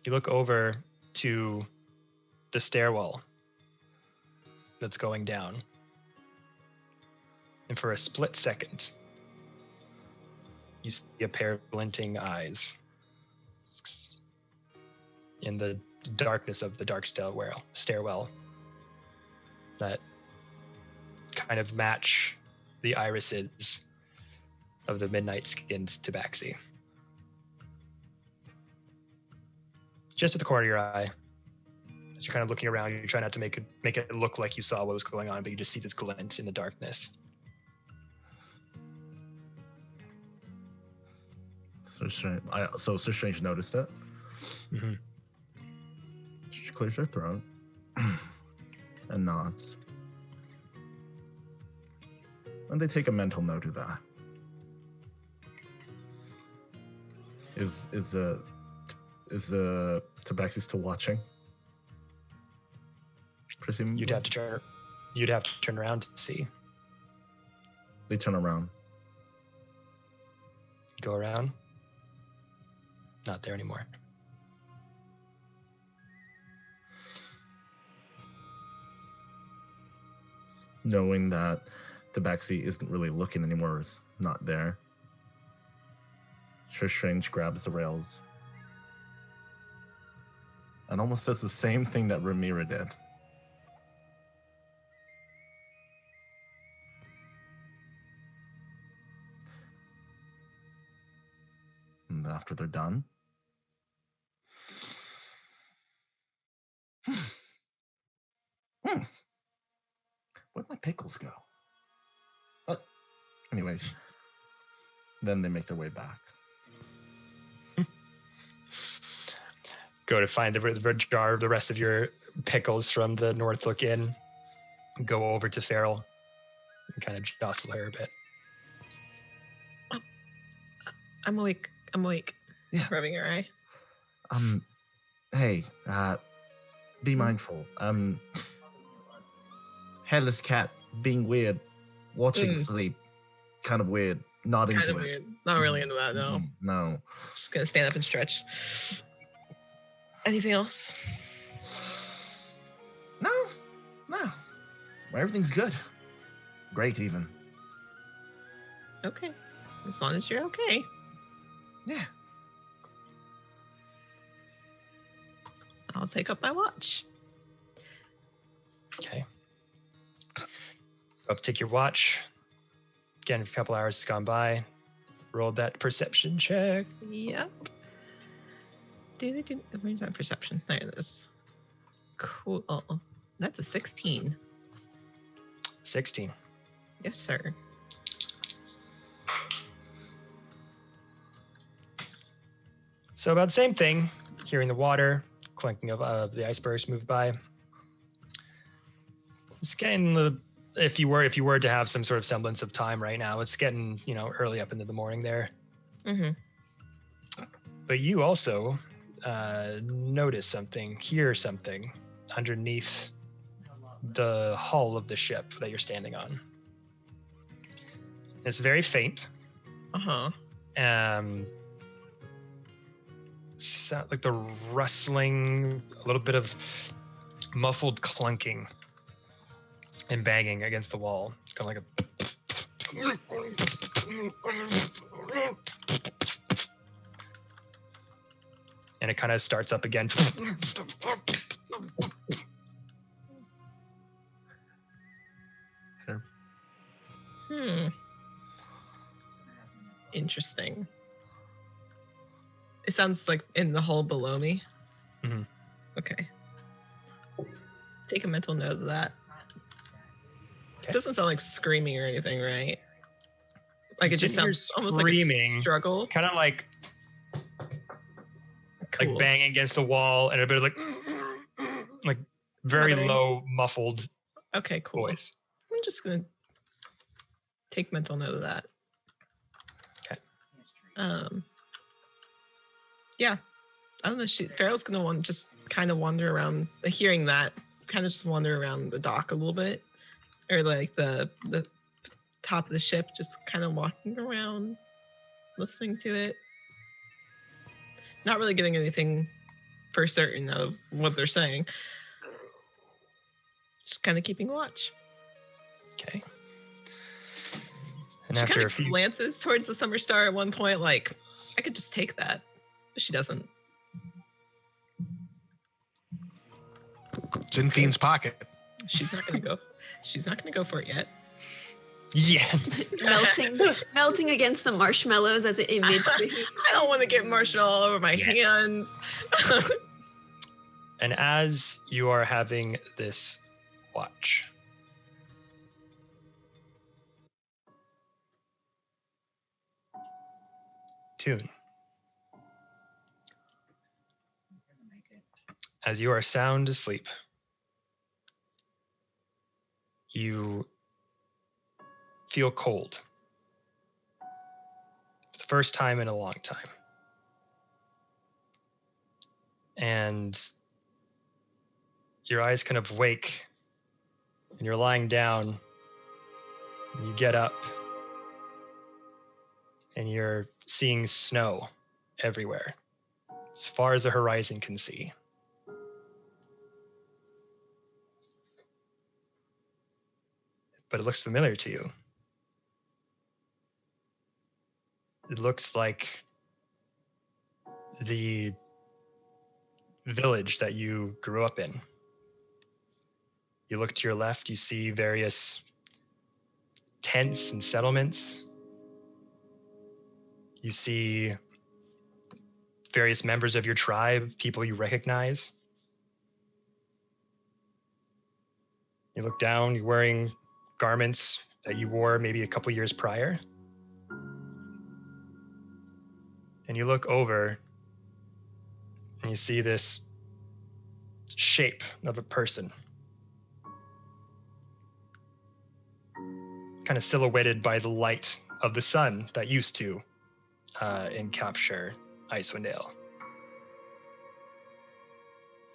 S1: You look over to the stairwell that's going down. And for a split second, you see a pair of glinting eyes in the darkness of the dark stairwell that kind of match the irises of the midnight-skinned tabaxi. Just at the corner of your eye, as you're kind of looking around, you're trying not to make it look like you saw what was going on, but you just see this glint in the darkness.
S7: So Sir Strange noticed it.
S1: Mm-hmm.
S7: She clears her throat and nods. And they take a mental note of that. Is the tabaxi still watching? Presumably.
S1: You'd have to turn around to see.
S7: They turn around.
S1: Go around. Not there anymore.
S7: Knowing that the tabaxi isn't really looking anymore, is not there. Sir Strange grabs the rails and almost does the same thing that Rhaenyra did. And after they're done, where'd my pickles go? Anyways, then they make their way back.
S1: Go to find the jar of the rest of your pickles from the Northlook Inn. Go over to Farrell and kind of jostle her a bit.
S4: Oh, I'm awake.
S7: Yeah.
S4: Rubbing her eye.
S7: Hey, be mindful. Headless cat being weird, watching sleep, kind of weird, not into
S4: Kind of
S7: it.
S4: weird. Not really into that, no.
S7: No.
S4: Just gonna stand up and stretch. Anything else?
S7: No. Everything's good. Great, even.
S4: Okay. As long as you're okay.
S7: Yeah.
S4: I'll take up my watch.
S1: Okay. Up, take your watch. Again, a couple hours has gone by. Rolled that perception check.
S4: Yep. Where's my perception? There it is. Cool. Oh, that's a 16.
S1: 16.
S4: Yes, sir.
S1: So about the same thing. Hearing the water, clanking of the icebergs move by. It's getting if you were to have some sort of semblance of time right now, it's getting early up into the morning there.
S4: Mm-hmm.
S1: But you also notice something, hear something underneath the hull of the ship that you're standing on. It's very faint.
S4: Uh-huh.
S1: like the rustling, a little bit of muffled clunking and banging against the wall, kind of like a. And it kind of starts up again.
S4: Interesting. It sounds like in the hole below me.
S1: Mm-hmm.
S4: Okay. Take a mental note of that.
S1: Okay.
S4: It doesn't sound like screaming or anything, right? Like it just
S1: You're
S4: sounds almost
S1: screaming,
S4: like a struggle.
S1: kind of like
S4: Cool.
S1: banging against the wall, and a bit of like very
S4: Mothering.
S1: low, muffled
S4: Okay, cool.
S1: voice.
S4: I'm just gonna take mental note of that.
S1: Okay.
S4: Yeah. I don't know. Farrell's gonna just kind of wander around, hearing that, kind of just wander around the dock a little bit, or like the top of the ship, just kind of walking around, listening to it. Not really getting anything for certain of what they're saying. Just kind of keeping watch.
S1: Okay. And
S4: She
S1: after
S4: kind
S1: a
S4: of
S1: few,
S4: glances towards the summer star at one point, like, I could just take that. But she doesn't.
S3: It's in Fiend's pocket.
S4: She's not gonna go. She's not gonna go for it yet.
S1: yeah,
S5: melting against the marshmallows as it emits.
S4: I don't want to get marshmallow all over my hands.
S1: and as you are having this watch, Tune, as you are sound asleep, you feel cold. It's the first time in a long time. And your eyes kind of wake, and you're lying down, and you get up, and you're seeing snow everywhere, as far as the horizon can see. But it looks familiar to you. It looks like the village that you grew up in. You look to your left, you see various tents and settlements. You see various members of your tribe, people you recognize. You look down, you're wearing garments that you wore maybe a couple years prior. And you look over and you see this shape of a person, kind of silhouetted by the light of the sun that used to encapture Icewind Dale.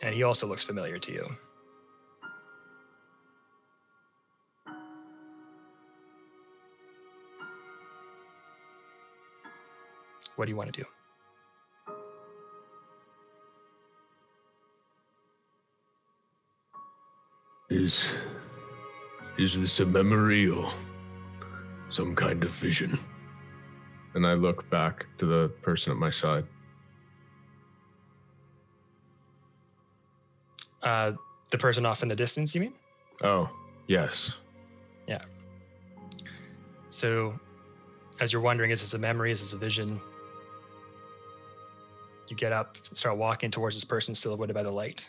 S1: And he also looks familiar to you. What do you want to do?
S8: Is this a memory or some kind of vision?
S6: And I look back to the person at my side.
S1: The person off in the distance, you mean?
S6: Oh, yes.
S1: Yeah. So, as you're wondering, is this a memory? Is this a vision? You get up, start walking towards this person silhouetted by the light.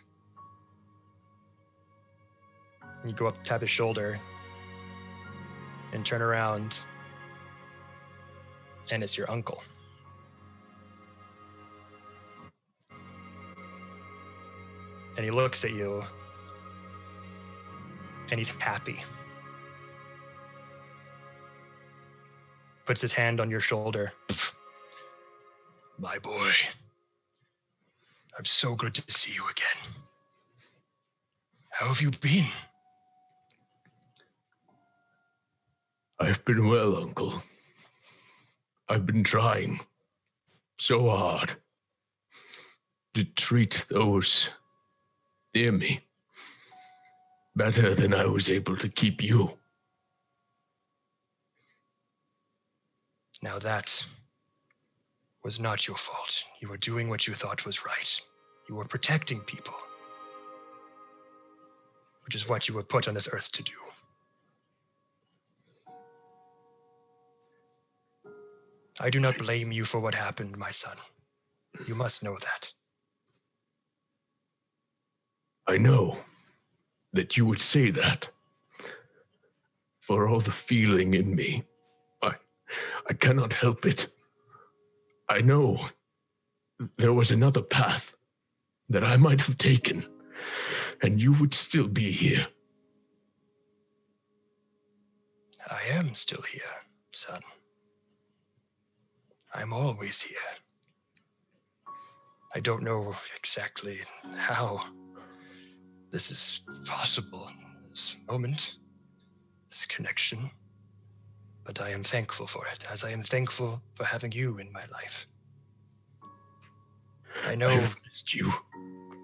S1: And you go up, tap his shoulder, and turn around, and it's your uncle. And he looks at you, and he's happy. Puts his hand on your shoulder. My boy, I'm so good to see you again. How have you been?
S8: I've been well, Uncle. I've been trying so hard. to treat those near me better than I was able to keep you.
S1: Now that was not your fault. You were doing what you thought was right. You were protecting people, which is what you were put on this earth to do. I do not blame you for what happened, my son. You must know that.
S8: I know that you would say that. For all the feeling in me, I cannot help it. I know there was another path that I might have taken, and you would still be here.
S1: I am still here, son. I'm always here. I don't know exactly how this is possible, this moment, this connection, but I am thankful for it, as I am thankful for having you in my life. I know...
S8: I've missed you.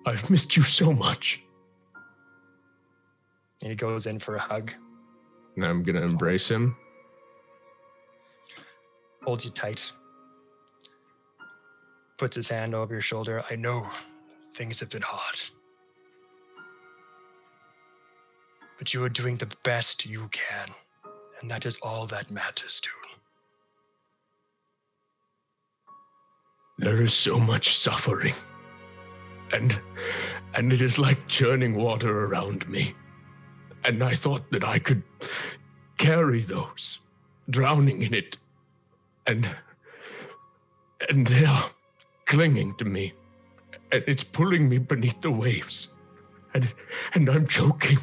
S8: I've missed you so much.
S1: And he goes in for a hug,
S6: And I'm gonna embrace him.
S1: holds you tight, puts his hand over your shoulder. I know things have been hard, but you are doing the best you can, and that is all that matters, dude.
S8: There is so much suffering, and it is like churning water around me. And I thought that I could carry those, drowning in it, and they are clinging to me, and it's pulling me beneath the waves, and I'm choking,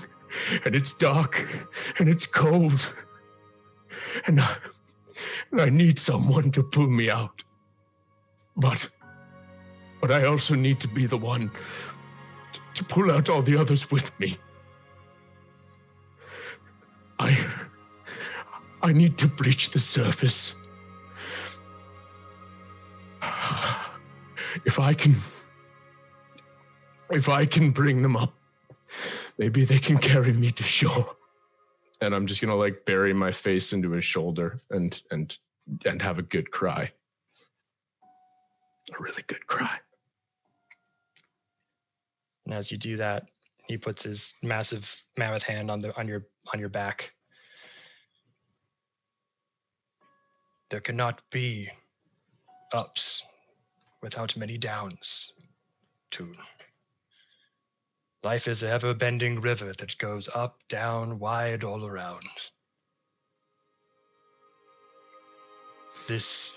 S8: and it's dark, and it's cold, and I need someone to pull me out. But I also need to be the one to pull out all the others with me. I need to breach the surface. If I can bring them up, maybe they can carry me to shore.
S6: And I'm just gonna like bury my face into his shoulder and have a good cry.
S8: A really good cry.
S1: And as you do that, he puts his massive mammoth hand on your back. There cannot be ups without many downs, too. Life is an ever-bending river that goes up, down, wide, all around. This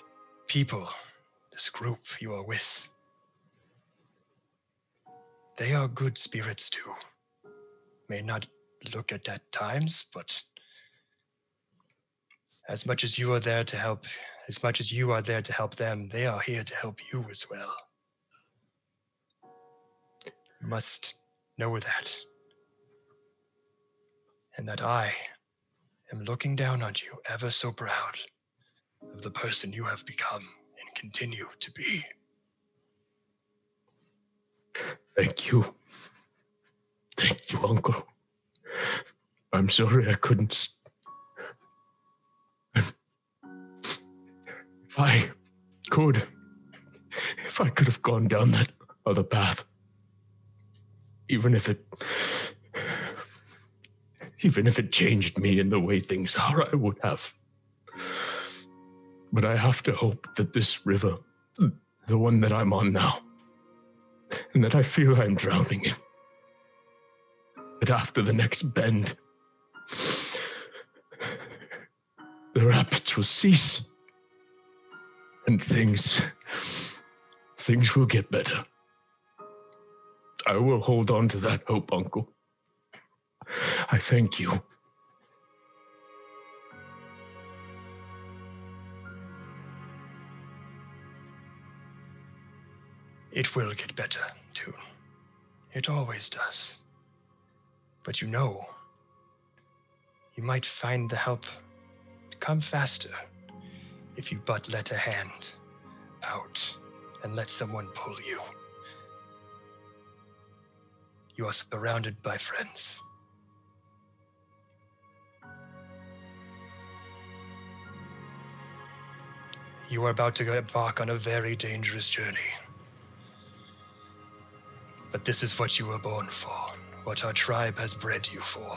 S1: people, this group you are with, they are good spirits too. May not look at times, but as much as you are there to help, as much as you are there to help them, they are here to help you as well. You must know that. And that I am looking down on you, ever so proud of the person you have become and continue to be.
S8: Thank you. Thank you, Uncle. I'm sorry I couldn't. If I could have gone down that other path, even if it changed me in the way things are, I would have. But I have to hope that this river, the one that I'm on now, and that I feel I'm drowning in, that after the next bend, the rapids will cease, and things will get better. I will hold on to that hope, Uncle. I thank you.
S1: It will get better, too. It always does. But you know, you might find the help to come faster if you but let a hand out and let someone pull you. You are surrounded by friends. You are about to embark on a very dangerous journey. But this is what you were born for, what our tribe has bred you for.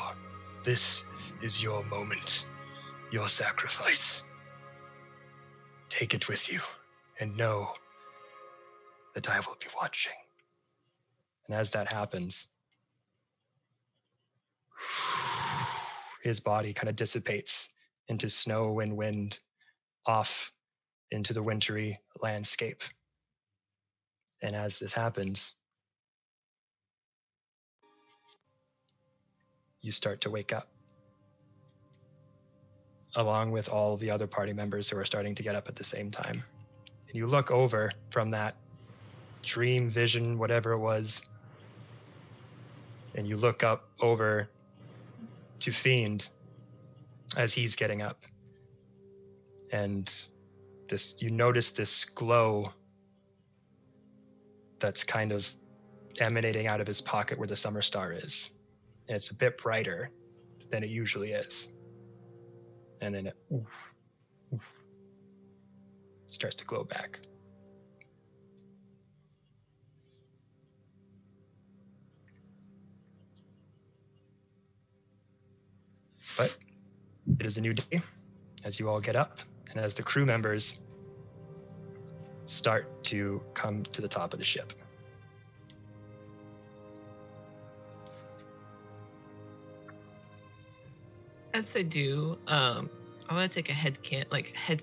S1: This is your moment, your sacrifice. Take it with you, and know that I will be watching. And as that happens, his body kind of dissipates into snow and wind off into the wintry landscape. And as this happens, you start to wake up, along with all the other party members who are starting to get up at the same time. And you look over from that dream, vision, whatever it was, and you look up over to Fiend as he's getting up. And you notice this glow that's kind of emanating out of his pocket where the summer star is. And it's a bit brighter than it usually is. And then it starts to glow back. But it is a new day as you all get up and as the crew members start to come to the top of the ship.
S4: As they do, I want to take a head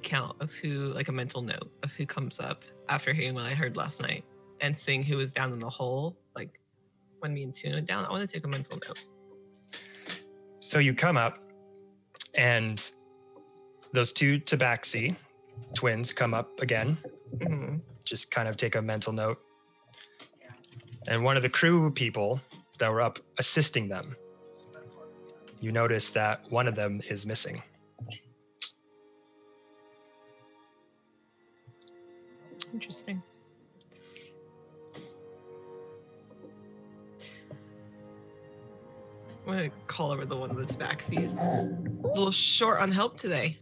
S4: count of who, like a mental note of who comes up after hearing what I heard last night and seeing who was down in the hole. Like when me and Tuna went down, I want to take a mental note.
S1: So you come up, and those two Tabaxi twins come up again.
S4: Mm-hmm.
S1: Just kind of take a mental note. And one of the crew people that were up assisting them, you notice that one of them is missing.
S4: Interesting. I'm gonna call over the one of the Tabaxis. A little short on help today.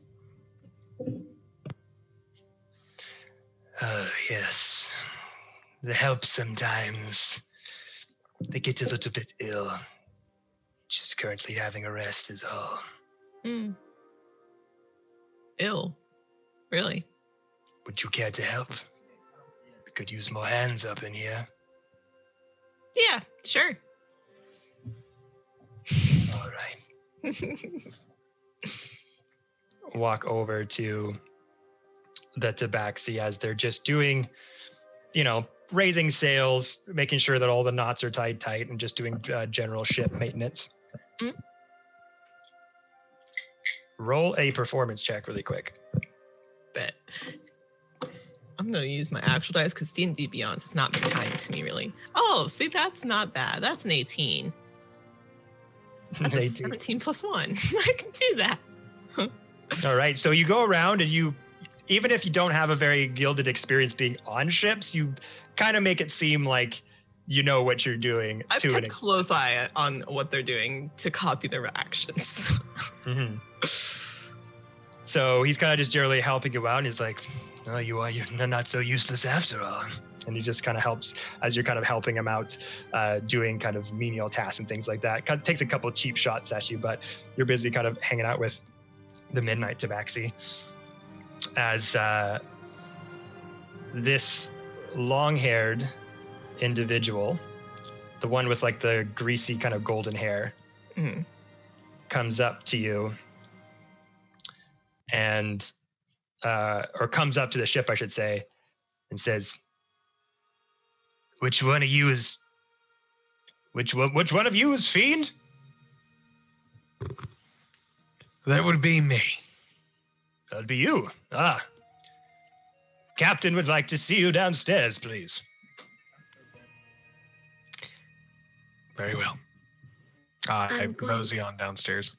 S1: Yes. The help sometimes. They get a little bit ill. Just currently having a rest is all.
S4: Ill? Really?
S1: Would you care to help? We could use more hands up in here.
S4: Yeah, sure.
S1: All right. Walk over to the Tabaxi as they're just doing, raising sails, making sure that all the knots are tied tight, and just doing general ship maintenance.
S4: Mm-hmm.
S1: Roll a performance check really quick.
S4: Bet. I'm going to use my actual dice because D&D Beyond has not been kind to me, really. Oh, see, that's not bad. That's an 18. That's a 17 plus 1. I can do that.
S1: All right, so you go around and even if you don't have a very gilded experience being on ships, you kind of make it seem like you know what you're doing.
S4: I've kept a close eye on what they're doing to copy their actions.
S1: Mm-hmm. So he's kind of just generally helping you out, and he's like, "Oh, you're not so useless after all." And he just kind of helps as you're kind of helping him out, doing kind of menial tasks and things like that. Kind of takes a couple of cheap shots at you, but you're busy kind of hanging out with the Midnight Tabaxi. As this long-haired individual, the one with like the greasy kind of golden hair, comes up to you and or comes up to the ship, I should say, and says, which one of you is Fiend?
S3: That would be me.
S1: That'd be you. Captain would like to see you downstairs, please.
S3: Very well. I mosey on downstairs.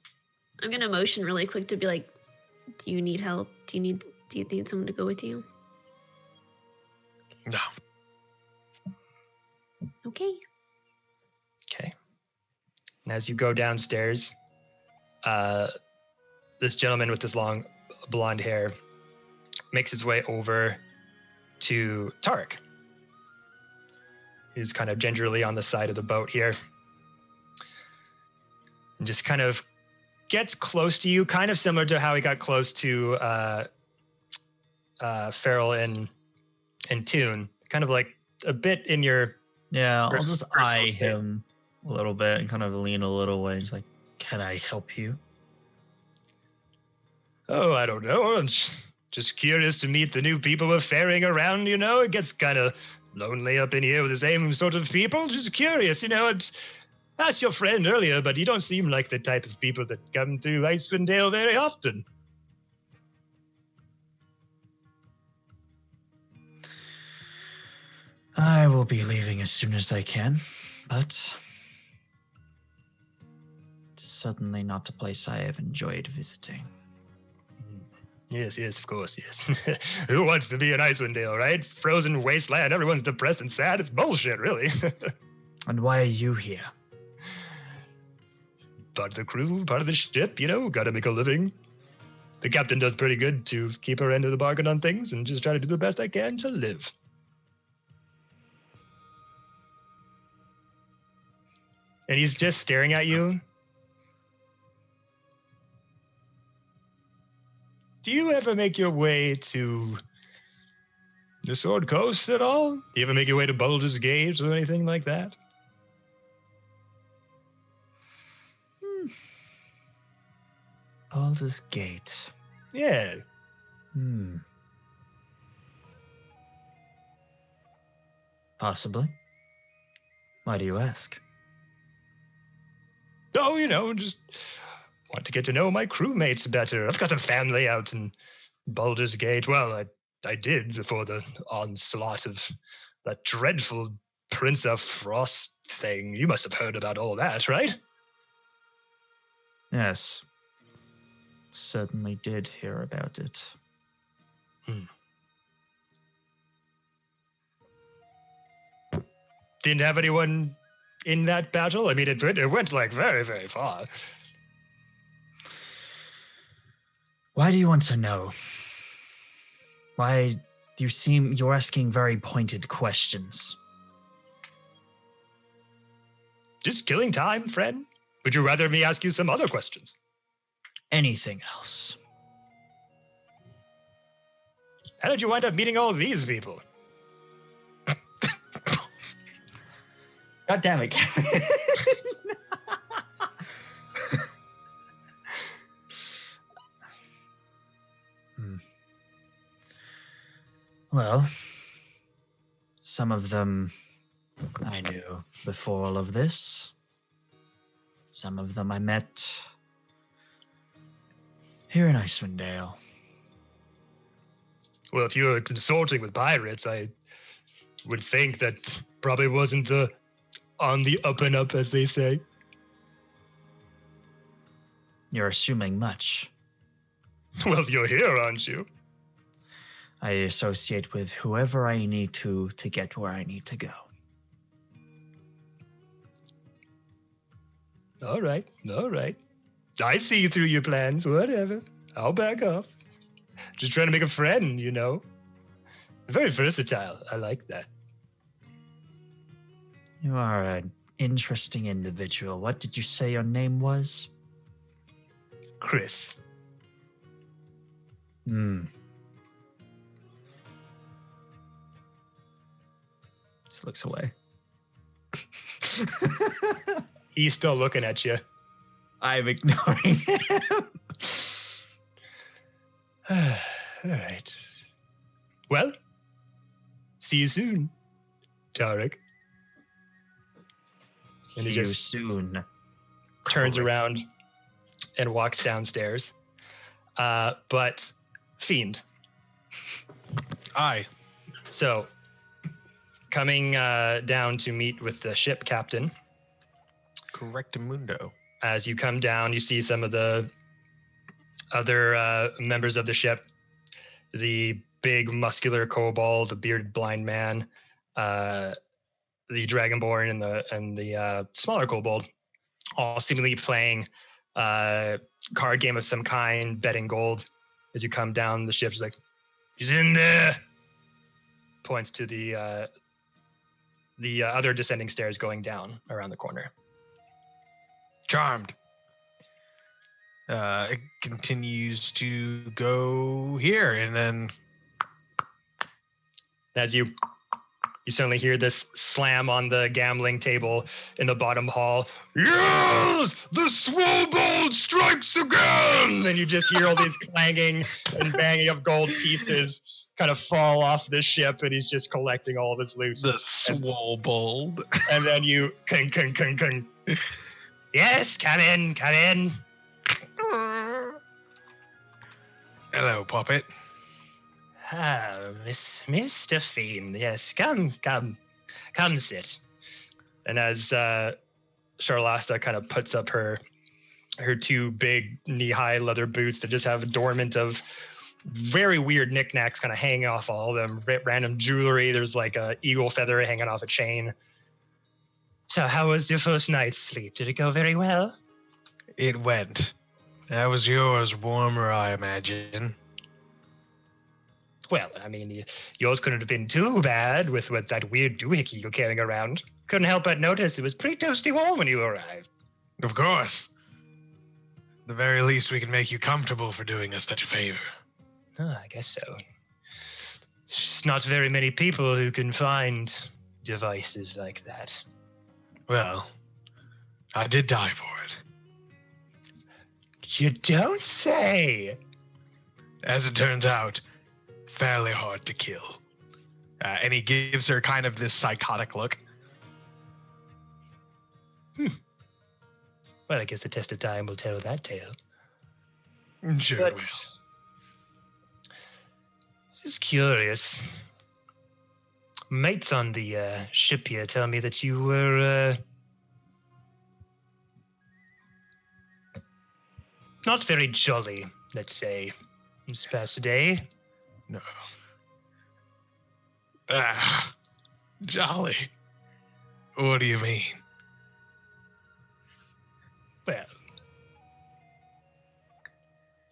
S5: I'm gonna motion really quick to be like, do you need help? Do you need someone to go with you?
S3: No.
S5: Okay.
S1: Okay. And as you go downstairs, this gentleman with this long blonde hair makes his way over to Tarek, who's kind of gingerly on the side of the boat here. And just kind of gets close to you, kind of similar to how he got close to Farrell and Toon. Kind of like a bit in your...
S2: Yeah, I'll
S1: Personal
S2: just eye
S1: space.
S2: him a little bit and kind of lean a little way. He's like, can I help you?
S1: Oh, I don't know. I'm just curious to meet the new people we're ferrying around, you know? It gets kind of lonely up in here with the same sort of people. Just curious, you know? I asked your friend earlier, but you don't seem like the type of people that come to Icewind Dale very often.
S2: I will be leaving as soon as I can, but it's certainly not a place I have enjoyed visiting.
S1: Yes, of course, yes. Who wants to be in Icewind Dale, right? Frozen wasteland, everyone's depressed and sad. It's bullshit, really.
S2: And why are you here?
S1: Part of the crew, part of the ship, you know, gotta make a living. The captain does pretty good to keep her end of the bargain on things and just try to do the best I can to live. And he's just staring at you. Do you ever make your way to the Sword Coast at all? Do you ever make your way to Baldur's Gate or anything like that?
S2: Baldur's Gate.
S1: Yeah.
S2: Possibly. Why do you ask?
S1: Oh, you know, just want to get to know my crewmates better. I've got a family out in Baldur's Gate. Well, I did before the onslaught of that dreadful Prince of Frost thing. You must have heard about all that, right?
S2: Yes. Certainly did hear about it.
S1: Didn't have anyone in that battle? I mean, it went like very, very far.
S2: Why do you want to know? Why do you seem you're asking very pointed questions?
S1: Just killing time, friend. Would you rather me ask you some other questions?
S2: Anything else?
S1: How did you wind up meeting all these people?
S2: God damn it, Kevin. Well, some of them I knew before all of this. Some of them I met here in Icewind Dale.
S1: Well, if you were consulting with pirates, I would think that probably wasn't on the up and up, as they say.
S2: You're assuming much.
S1: Well, you're here, aren't you?
S2: I associate with whoever I need to get where I need to go.
S1: All right. I see through your plans, whatever. I'll back off. Just trying to make a friend, you know. Very versatile. I like that.
S2: You are an interesting individual. What did you say your name was?
S1: Chris.
S2: Just looks away.
S1: He's still looking at you.
S2: I'm ignoring him.
S1: All right. Well, see you soon, Tarek.
S2: See
S1: And he
S2: you
S1: just
S2: soon.
S1: turns
S2: Corey.
S1: around and walks downstairs. But Fiend.
S3: Aye.
S1: So, coming down to meet with the ship captain.
S3: Correctamundo.
S1: As you come down, you see some of the other members of the ship. The big muscular kobold, the bearded blind man, the dragonborn, and the smaller kobold, all seemingly playing a card game of some kind, betting gold. As you come down the ship, she's like, "He's in there." Points to the other descending stairs going down around the corner.
S3: Charmed. It continues to go here, and then
S1: As you suddenly hear this slam on the gambling table in the bottom hall. Yes, the Swobold strikes again, and you just hear all these clanging and banging of gold pieces kind of fall off the ship, and he's just collecting all of his loot.
S3: the Swobold.
S1: And then you kung. Yes, come in.
S3: Hello, puppet.
S1: Ah, Mr. Fiend, yes, come sit. And as Charlasta kind of puts up her two big knee-high leather boots that just have adornment of very weird knickknacks kind of hanging off all of them, random jewelry. There's like a eagle feather hanging off a chain. So how was your first night's sleep? Did it go very well?
S3: It went. That was yours, warmer, I imagine.
S1: Well, I mean, yours couldn't have been too bad with that weird doohickey you're carrying around. Couldn't help but notice it was pretty toasty warm when you arrived.
S3: Of course. At the very least, we can make you comfortable for doing us such a favor.
S1: Oh, I guess so. It's just not very many people who can find devices like that.
S3: Well, I did die for it.
S1: You don't say!
S3: As it turns out, fairly hard to kill. And he gives her kind of this psychotic look.
S1: Well, I guess the test of time will tell that tale.
S3: Sure
S1: But
S3: will.
S1: just curious. Mates on the ship here tell me that you were not very jolly, let's say, this past day.
S3: No. Jolly. What do you mean?
S1: Well,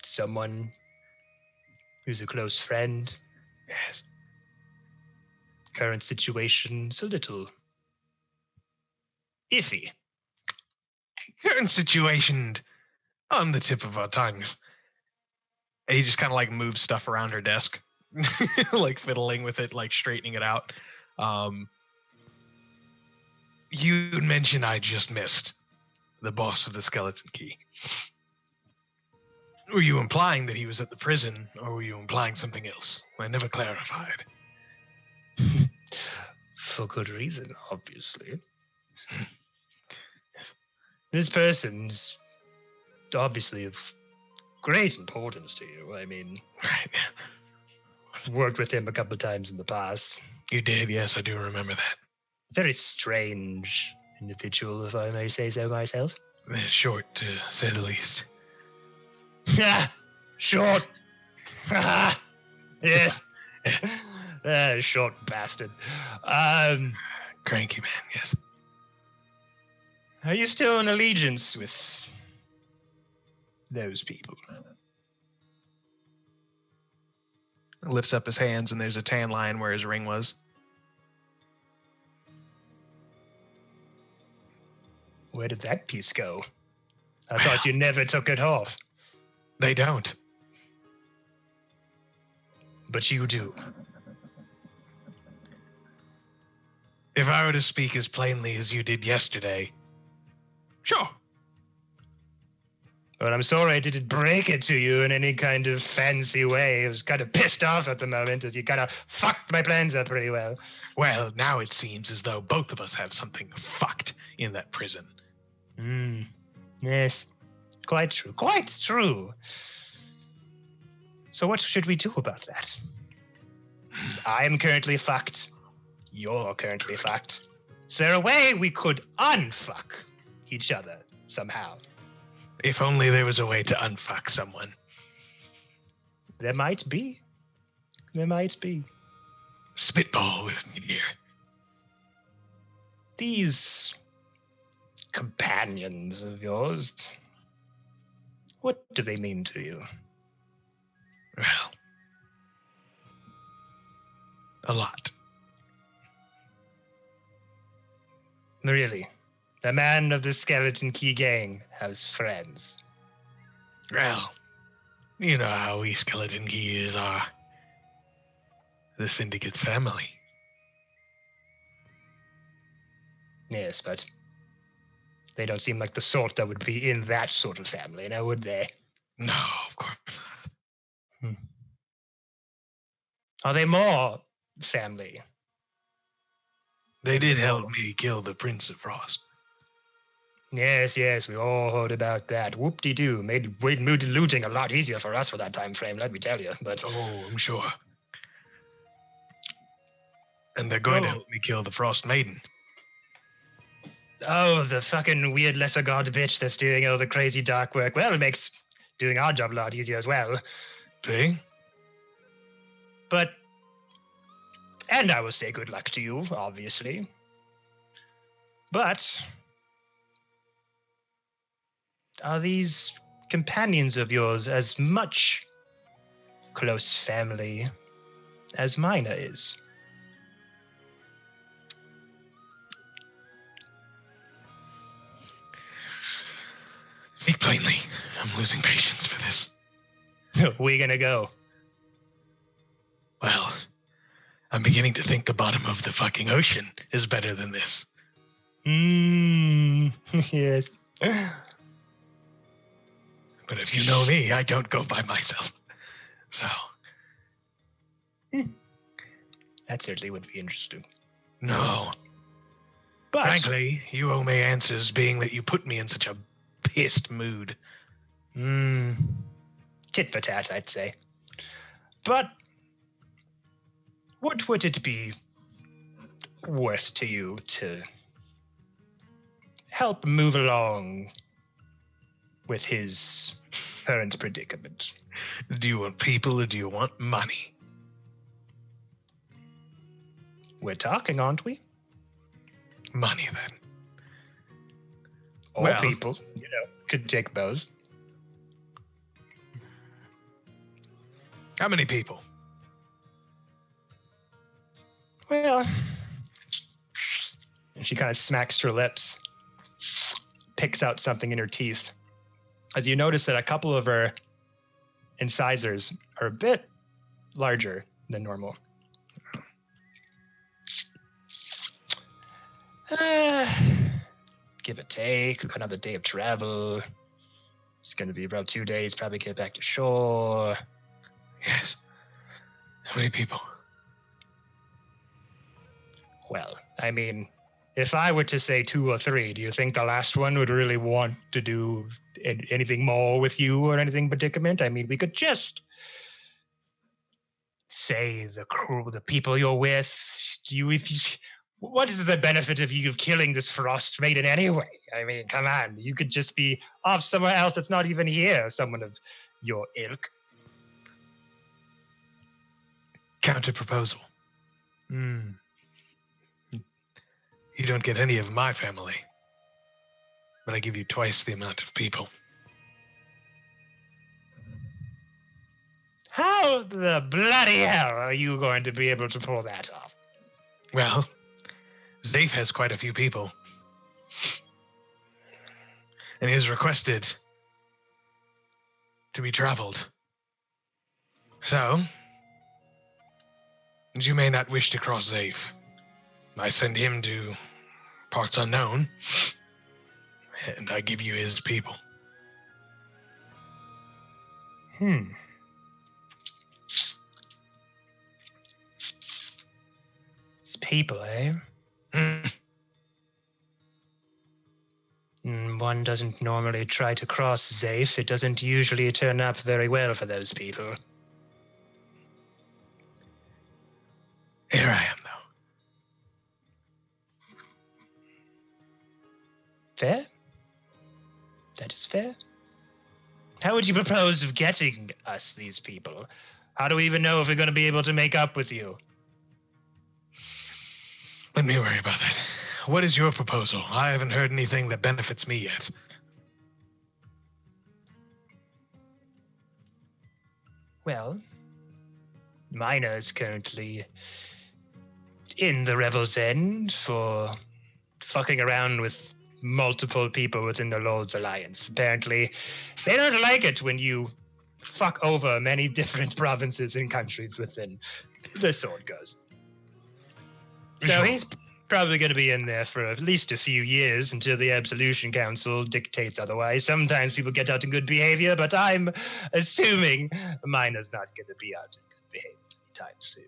S1: someone who's a close friend.
S3: Yes.
S1: Current situation's a little iffy.
S3: Current situation on the tip of our tongues. And he just kind of like moves stuff around her desk, like fiddling with it, like straightening it out. You mentioned I just missed the boss of the Skeleton Key. Were you implying that he was at the prison, or were you implying something else? I never clarified.
S1: For good reason, obviously. This person's obviously of great importance to you. I mean,
S3: Right.
S1: I've worked with him a couple of times in the past.
S3: You did, yes, I do remember that.
S1: Very strange individual, if I may say so myself.
S3: Short, to say the least.
S1: Yeah, short. Yes. Short bastard.
S3: Cranky man, yes.
S1: Are you still in allegiance with those people?
S3: Lifts up his hands, and there's a tan line where his ring was.
S1: Where did that piece go? I thought you never took it off.
S3: They don't.
S1: But you do.
S3: If I were to speak as plainly as you did yesterday, sure.
S1: But I'm sorry I didn't break it to you in any kind of fancy way. I was kind of pissed off at the moment as you kind of fucked my plans up pretty well.
S3: Well, now it seems as though both of us have something fucked in that prison.
S1: Yes. Quite true. Quite true. So what should we do about that? I'm currently fucked. You're currently fucked. Is there a way we could unfuck each other somehow?
S3: If only there was a way to unfuck someone.
S1: There might be. There might be.
S3: Spitball with me, dear.
S1: These companions of yours. What do they mean to you?
S3: Well, a lot.
S1: Really? The man of the Skeleton Key gang has friends.
S3: Well, you know how we Skeleton Keys are. The Syndicate's family.
S1: Yes, but they don't seem like the sort that would be in that sort of family, now would they?
S3: No, of course not.
S1: Are they more family?
S3: They did help me kill the Prince of Frost.
S1: Yes, we all heard about that. Whoop-de-doo. Made looting a lot easier for us for that time frame, let me tell you. But
S3: Oh, I'm sure. And they're going to help me kill the Frost Maiden.
S1: oh, the fucking weird lesser god bitch that's doing all the crazy dark work. Well, it makes doing our job a lot easier as well.
S3: See?
S1: But, and I will say good luck to you, obviously. But, are these companions of yours as much close family as Mina is?
S3: Speak plainly. I'm losing patience for this.
S1: We gonna go?
S3: Well, I'm beginning to think the bottom of the fucking ocean is better than this.
S1: Yes.
S3: But if you know me, I don't go by myself. So,
S1: That certainly would be interesting.
S3: no.
S1: But
S3: Frankly, you owe me answers, being that you put me in such a pissed mood.
S1: tit for tat, I'd say. But what would it be worth to you to help move along with his current predicament?
S3: Do you want people or do you want money?
S1: We're talking, aren't we?
S3: Money, then.
S1: Or
S3: Well-
S1: people, could take both.
S3: How many people?
S1: Well, and she kind of smacks her lips, picks out something in her teeth. As you notice that a couple of her incisors are a bit larger than normal. Give or take, another day of travel. It's going to be about 2 days, probably get back to shore.
S3: Yes. How many people?
S1: Well, I mean, if I were to say 2 or 3, do you think the last one would really want to do anything more with you or anything predicament? I mean, we could just say the people you're with. What is the benefit of you killing this Frost Maiden anyway? I mean, come on. You could just be off somewhere else that's not even here, someone of your ilk.
S3: Counter proposal. You don't get any of my family, but I give you twice the amount of people.
S1: How the bloody hell are you going to be able to pull that off?
S3: Well, Zafe has quite a few people. And he has requested to be traveled. So, you may not wish to cross Zafe. I send him to parts unknown, and I give you his people.
S1: It's people, eh? One doesn't normally try to cross Zafe. It doesn't usually turn up very well for those people.
S3: Here I am, though.
S1: Fair? That is fair. How would you propose of getting us these people? How do we even know if we're going to be able to make up with you?
S3: Let me worry about that. what is your proposal? I haven't heard anything that benefits me yet.
S1: Well, Mina is currently in the Revel's End for fucking around with multiple people within the Lord's Alliance. Apparently, they don't like it when you fuck over many different provinces and countries within the Sword Coast. So
S3: Sure.
S1: he's probably going to be in there for at least a few years until the Absolution Council dictates otherwise. Sometimes people get out in good behavior, but I'm assuming Mina's not going to be out in good behavior anytime soon.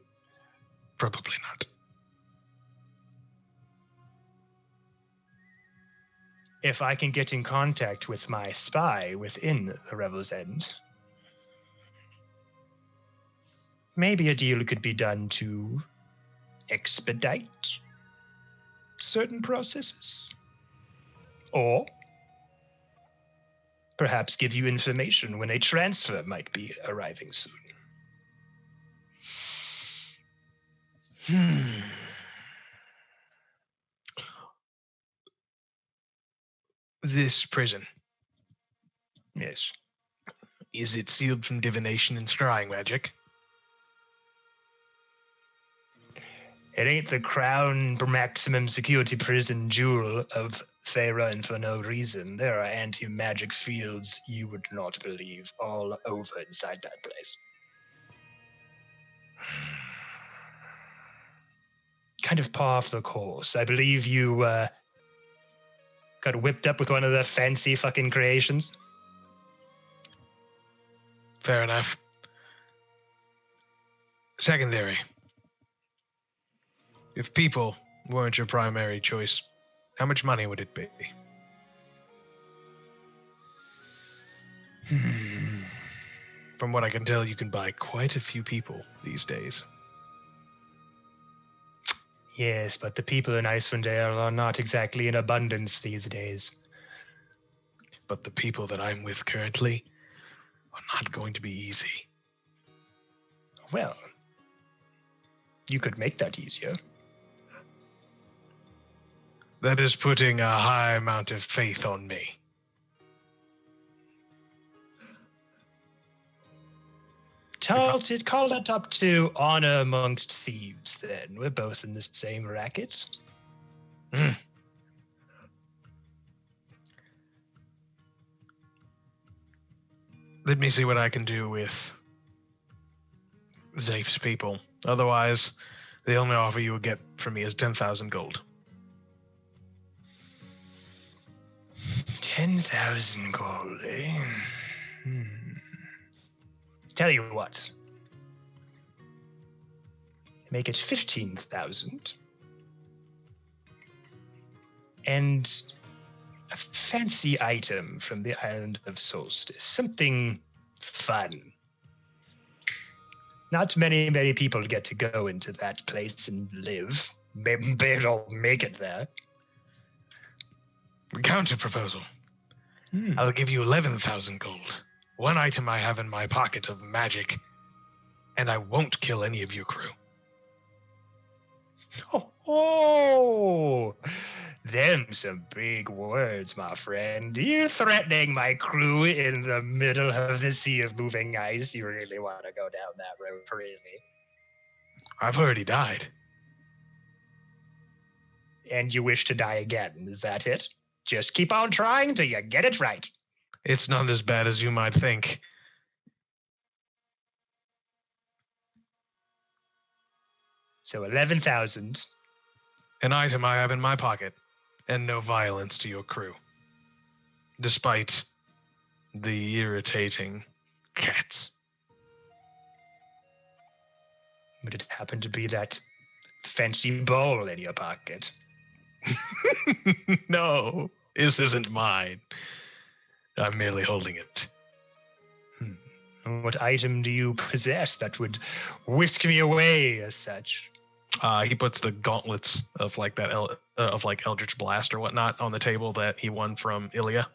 S3: Probably not.
S1: If I can get in contact with my spy within the Revel's End, maybe a deal could be done to expedite certain processes. Or perhaps give you information when a transfer might be arriving soon.
S3: This prison,
S1: Yes.
S3: is it sealed from divination and scrying magic?
S1: It ain't the crown maximum security prison jewel of Faerun for no reason. There are anti-magic fields you would not believe all over inside that place. Kind of par for the course. I believe you got whipped up with one of the fancy fucking creations.
S3: Fair enough. Secondary. If people weren't your primary choice, how much money would it be? From what I can tell, you can buy quite a few people these days.
S1: Yes, but the people in Icewind Dale are not exactly in abundance these days.
S3: But the people that I'm with currently are not going to be easy.
S1: Well, you could make that easier.
S3: That is putting a high amount of faith on me.
S1: Call that up to honor amongst thieves, then. We're both in the same racket.
S3: Let me see what I can do with Zafe's people. Otherwise, the only offer you will get from me is 10,000 gold.
S1: 10,000 gold, eh? Tell you what. Make it 15,000. And a fancy item from the island of Solstice. Something fun. Not many people get to go into that place and live. Maybe I'll make it there.
S3: Counter proposal. I'll give you 11,000 gold. One item I have in my pocket of magic, and I won't kill any of your crew.
S1: Oh, them some big words, my friend. You're threatening my crew in the middle of the sea of moving ice. You really want to go down that road, really?
S3: I've already died.
S1: And you wish to die again, is that it? Just keep on trying till you get it right.
S3: It's not as bad as you might think.
S1: So 11,000.
S3: An item I have in my pocket, and no violence to your crew. Despite the irritating cats.
S1: Would it happen to be that fancy bowl in your pocket?
S3: No, this isn't mine. I'm merely holding it.
S1: What item do you possess that would whisk me away as such?
S3: He puts the gauntlets of like that Eldritch Blast or whatnot on the table that he won from Ilya.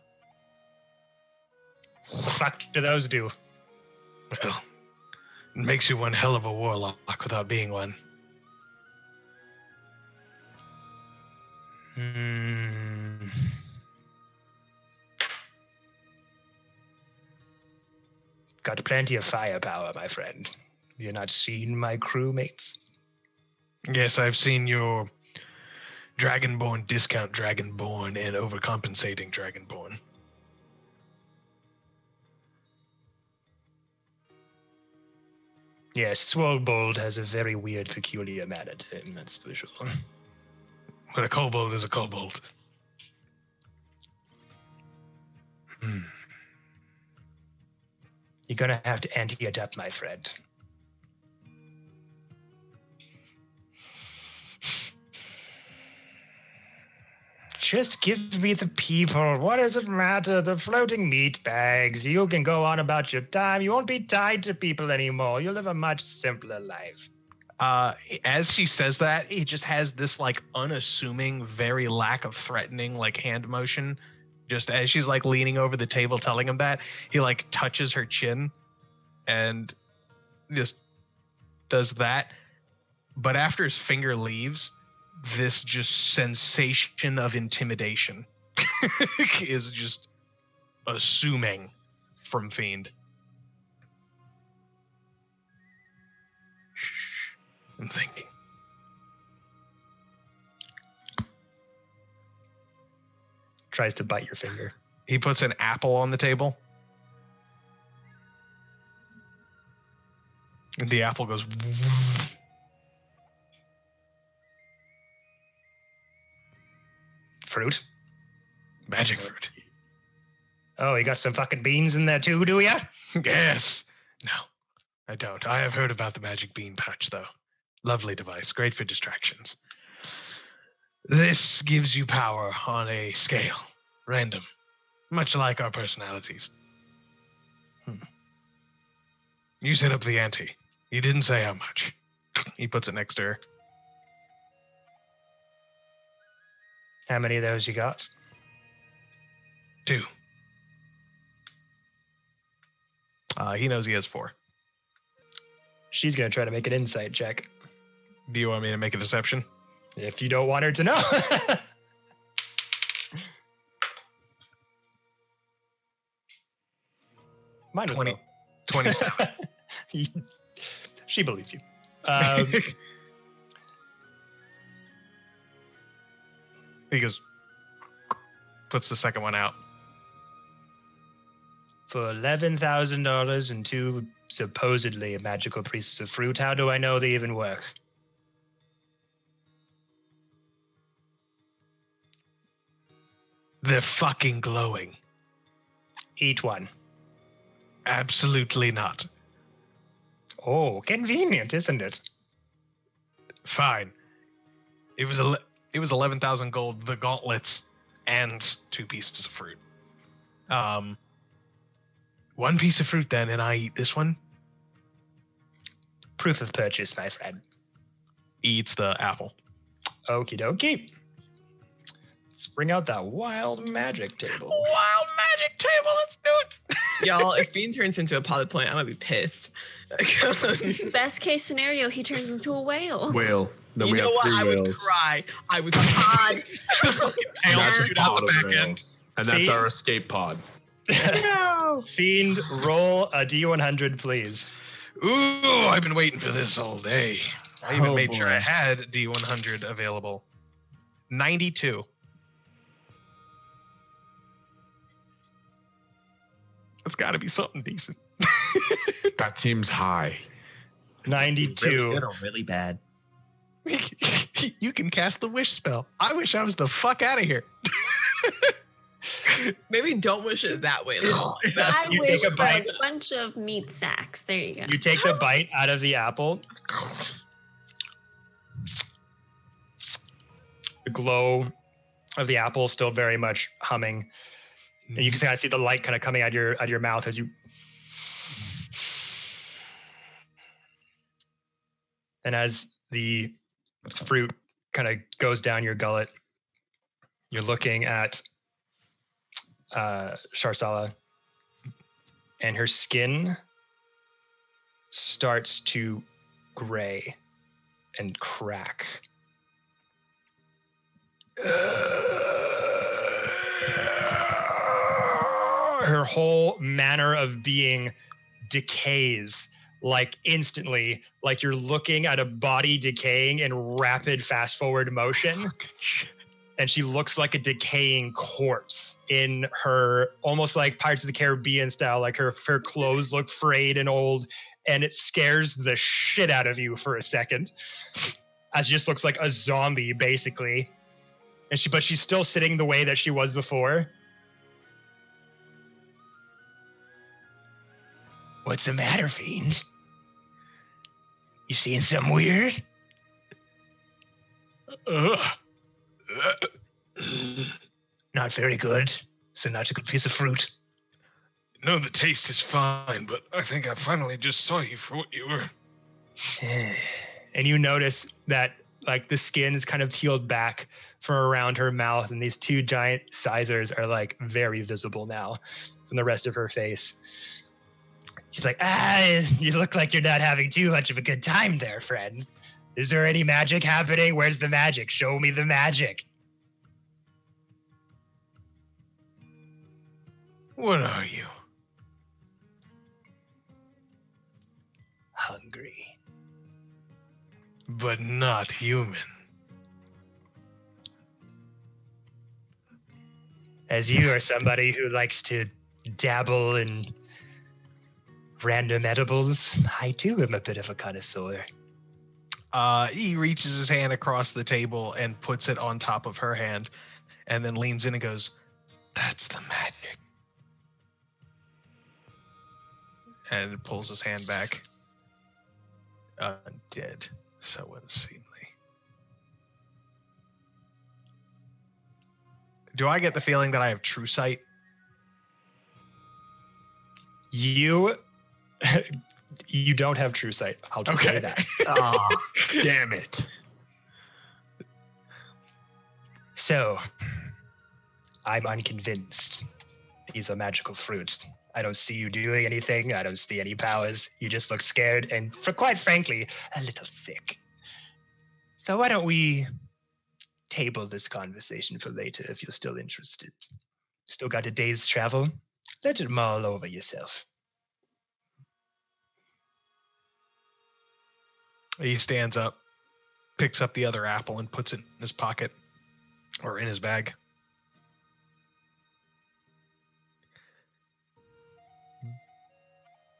S1: What the fuck do those do?
S3: Well, it makes you one hell of a warlock without being one.
S1: Hmm. Got plenty of firepower, my friend. You not seen my crewmates?
S3: Yes, I've seen your Dragonborn discount Dragonborn and overcompensating Dragonborn.
S1: Yes, Swoldbold has a very weird, peculiar manner to him, that's for sure.
S3: But a kobold is a kobold.
S1: You're gonna have to ante it up, my friend. Just give me the people. What does it matter? The floating meat bags. You can go on about your time. You won't be tied to people anymore. You'll live a much simpler life.
S3: As she says that, he just has this like unassuming, very lack of threatening like hand motion. Just as she's like leaning over the table telling him that, he like touches her chin and just does that. But after his finger leaves, this just sensation of intimidation is just assuming from Fiend. Shh. I'm thinking.
S1: Tries to bite your finger.
S3: He puts an apple on the table. And the apple goes.
S1: Fruit?
S3: Magic fruit.
S1: Oh, you got some fucking beans in there too, do ya?
S3: Yes. No, I don't. I have heard about the magic bean pouch, though. Lovely device. Great for distractions. This gives you power on a scale. Random. Much like our personalities. You set up the ante. You didn't say how much. He puts it next to her.
S1: How many of those you got?
S3: 2. He knows he has 4.
S1: She's gonna try to make an insight check.
S3: Do you want me to make a deception?
S1: If you don't want her to know. Mine was
S3: 20.
S1: low.
S3: 27.
S1: She believes you.
S3: He goes, puts the second one out.
S1: For $11,000 and 2 supposedly magical pieces of fruit, how do I know they even work?
S3: They're fucking glowing.
S1: Eat one.
S3: Absolutely not.
S1: Oh, convenient, isn't it?
S3: Fine. It was 11,000 gold, the gauntlets, and 2 pieces of fruit. 1 piece of fruit then, and I eat this one.
S1: Proof of purchase, my friend.
S3: He eats the apple.
S1: Okie dokie. Let's bring out that wild magic table.
S3: Wild magic table, let's do it.
S4: Y'all, if Fiend turns into a pilot plant, I'm gonna be pissed.
S5: Best case scenario, he turns into a whale.
S6: Whale. Then
S4: You
S6: we
S4: know
S6: have
S4: what?
S6: 3
S4: I would
S6: whales.
S4: cry. I would cry.
S3: Tail
S6: That's a
S3: shoot out
S6: pod
S3: the
S6: of
S3: back end.
S6: whales. And that's our escape pod.
S1: Fiend, roll a D100, please.
S3: Ooh, I've been waiting for this all day. I even
S2: Oh,
S3: made sure
S2: boy.
S3: I had D100 available. 92. That's got to be something decent.
S6: That seems high.
S1: 92.
S2: Really good or really bad.
S3: You can cast the wish spell. I wish I was the fuck out of here.
S4: Maybe don't wish it that way. Though.
S5: I
S1: You
S5: wish
S1: take a
S5: for a
S1: bite.
S5: bunch of meat sacks. There you go.
S1: You take the bite out of the apple. The glow of the apple still very much humming. And you can kind of see the light kind of coming out of your mouth as you. And as the fruit kind of goes down your gullet, you're looking at Sharsala, and her skin starts to gray and crack. your whole manner of being decays like instantly, like you're looking at a body decaying in rapid fast forward motion. And she looks like a decaying corpse in her, almost like Pirates of the Caribbean style, like her clothes look frayed and old, and it scares the shit out of you for a second. As she just looks like a zombie, basically. But she's still sitting the way that she was before. What's the matter, fiend? You seeing something weird? Not very good. So not a good piece of fruit.
S3: No, the taste is fine, but I think I finally just saw you for what you were.
S1: And you notice that like the skin is kind of peeled back from around her mouth, and these two giant sizers are like very visible now from the rest of her face. She's like, you look like you're not having too much of a good time there, friend. Is there any magic happening? Where's the magic? Show me the magic.
S3: What are you?
S1: Hungry.
S3: But not human.
S1: As you are somebody who likes to dabble in random edibles, I too am a bit of a connoisseur.
S3: He reaches his hand across the table and puts it on top of her hand, and then leans in and goes, "That's the magic." And pulls his hand back. Undead. So unseemly. Do I get the feeling that I have true sight?
S1: You don't have true sight. I'll just say that.
S6: Ah, damn it.
S1: So, I'm unconvinced. These are magical fruit. I don't see you doing anything. I don't see any powers. You just look scared and, quite frankly, a little thick. So why don't we table this conversation for later if you're still interested? Still got a day's travel? Let it mull over yourself.
S3: He stands up, picks up the other apple, and puts it in his pocket or in his bag.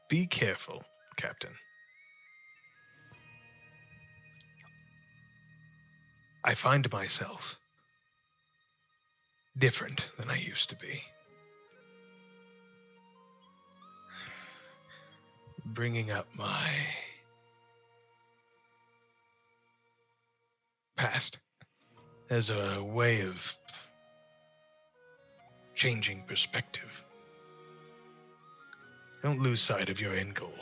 S3: Be careful, Captain. I find myself different than I used to be. Bringing up my past as a way of changing perspective. Don't lose sight of your end goal.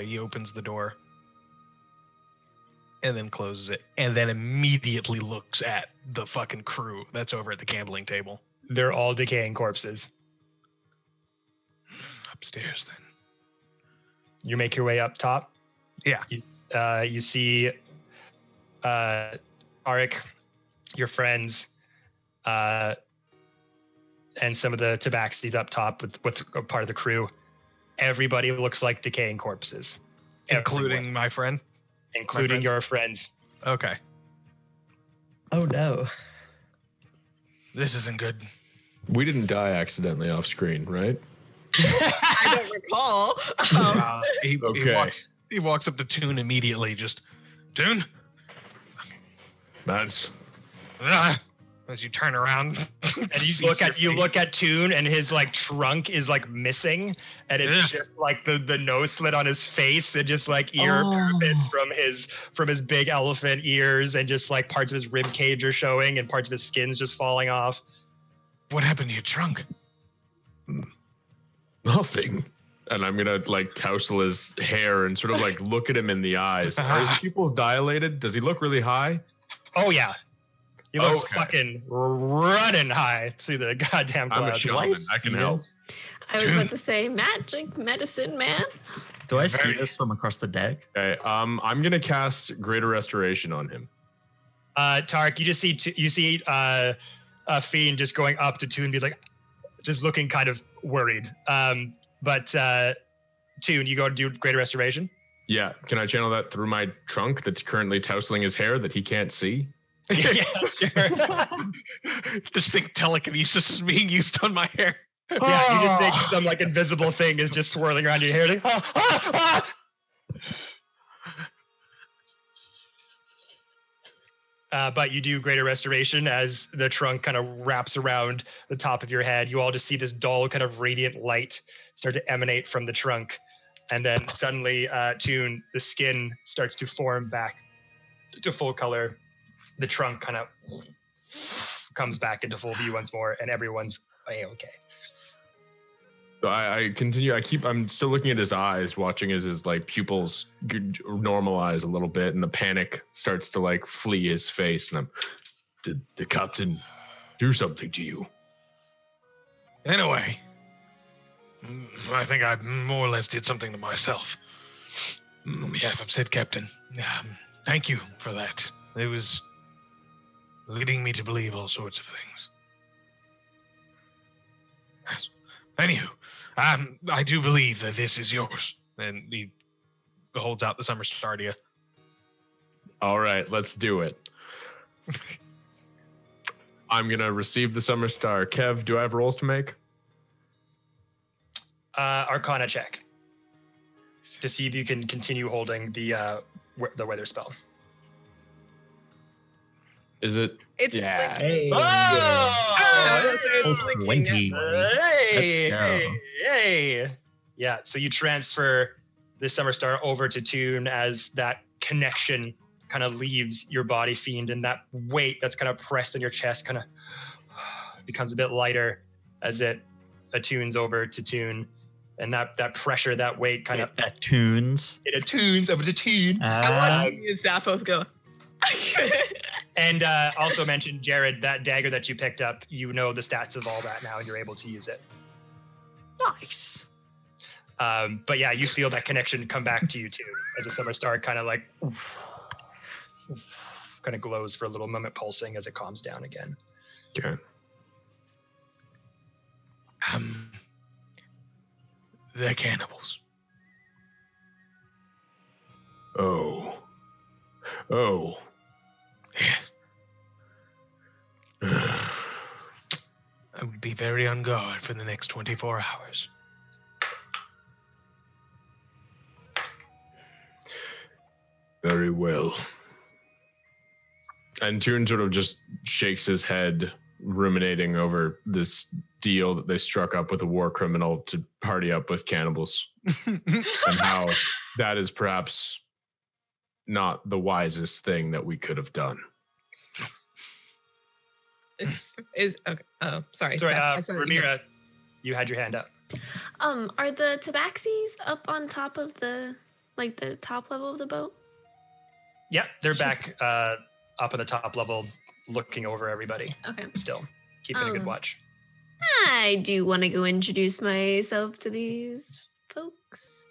S3: He opens the door and then closes it, and then immediately looks at the fucking crew that's over at the gambling table.
S1: They're all decaying corpses.
S3: Upstairs, then.
S1: You make your way up top.
S3: Yeah.
S1: You see Arik, your friends, and some of the tabaxis up top with a part of the crew. Everybody looks like decaying corpses.
S3: Including
S1: Everyone.
S3: my friend?
S1: Including your friends.
S3: Okay.
S2: Oh no.
S3: This isn't good.
S6: We didn't die accidentally off screen, right?
S4: I don't recall.
S3: He walks up to Toon immediately, just, Toon?
S6: That's
S3: As you turn around.
S1: And you look at Toon, and his like trunk is like missing, and it's just like the nose slit on his face, and just like ear parapets from his big elephant ears, and just like parts of his rib cage are showing, and parts of his skin's just falling off.
S3: What happened to your trunk?
S6: nothing. And I'm gonna like tousle his hair and sort of like look at him in the eyes. Are his pupils dilated? Does he look really high?
S1: Oh yeah. He looks fucking running high through the goddamn clouds.
S6: I'm a shaman. I can help.
S5: I was about to say magic medicine, man.
S2: Do I see this from across the deck?
S6: Okay, I'm gonna cast Greater Restoration on him.
S1: Tark, you just see fiend just going up to Toon, be like, just looking kind of worried. But Toon, you go to do Greater Restoration.
S6: Yeah, can I channel that through my trunk that's currently tousling his hair that he can't see?
S1: Yeah, sure.
S3: Distinct telekinesis is being used on my hair.
S1: Yeah, you just think some like invisible thing is just swirling around your hair. Like, but you do Greater Restoration as the trunk kind of wraps around the top of your head. You all just see this dull kind of radiant light start to emanate from the trunk. And then suddenly, Toon, the skin starts to form back to full color. The trunk kind of comes back into full view once more, and everyone's A-okay.
S6: So I continue. I'm still looking at his eyes, watching as his like pupils normalize a little bit, and the panic starts to like flee his face. And
S8: Did the captain do something to you?
S3: Anyway, I think I more or less did something to myself. On behalf of said captain, thank you for that. It was leading me to believe all sorts of things. Yes. Anywho, I do believe that this is yours. And he holds out the Summer Star to you.
S6: All right, let's do it. I'm going to receive the Summer Star. Kev, do I have rolls to make?
S1: Arcana check to see if you can continue holding the weather spell.
S6: Is it?
S4: It's
S6: Yeah.
S4: blinking.
S1: Oh!
S4: It's blinking.
S2: 20.
S1: Hey,
S2: Let's go.
S1: hey. Yeah, so you transfer the Summer Star over to Toon as that connection kind of leaves your body, Fiend, and that weight that's kind of pressed on your chest kind of becomes a bit lighter as it attunes over to Toon. And that pressure, that weight kind of
S2: Attunes.
S1: it attunes over to Toon.
S4: I watched you and Zaphos go.
S1: And also mention, Jared, that dagger that you picked up, you know the stats of all that now, and you're able to use it.
S2: Nice.
S1: But yeah, you feel that connection come back to you too, as a Summer Star kind of like kind of glows for a little moment, pulsing as it calms down again.
S6: Okay.
S3: They're cannibals.
S8: Oh.
S3: Yes. I would be very on guard for the next 24 hours.
S8: Very well.
S6: And Toon sort of just shakes his head, ruminating over this deal that they struck up with a war criminal to party up with cannibals. And how that is perhaps not the wisest thing that we could have done.
S4: Is okay. Oh, sorry.
S1: Sorry,
S4: I thought you
S1: Ramira, you had your hand up.
S5: Are the tabaxis up on top of the top level of the boat?
S1: Yep, they're back up at the top level, looking over everybody.
S5: Okay.
S1: Still keeping a good
S5: Um,
S1: watch.
S5: I do want to go introduce myself to these folks.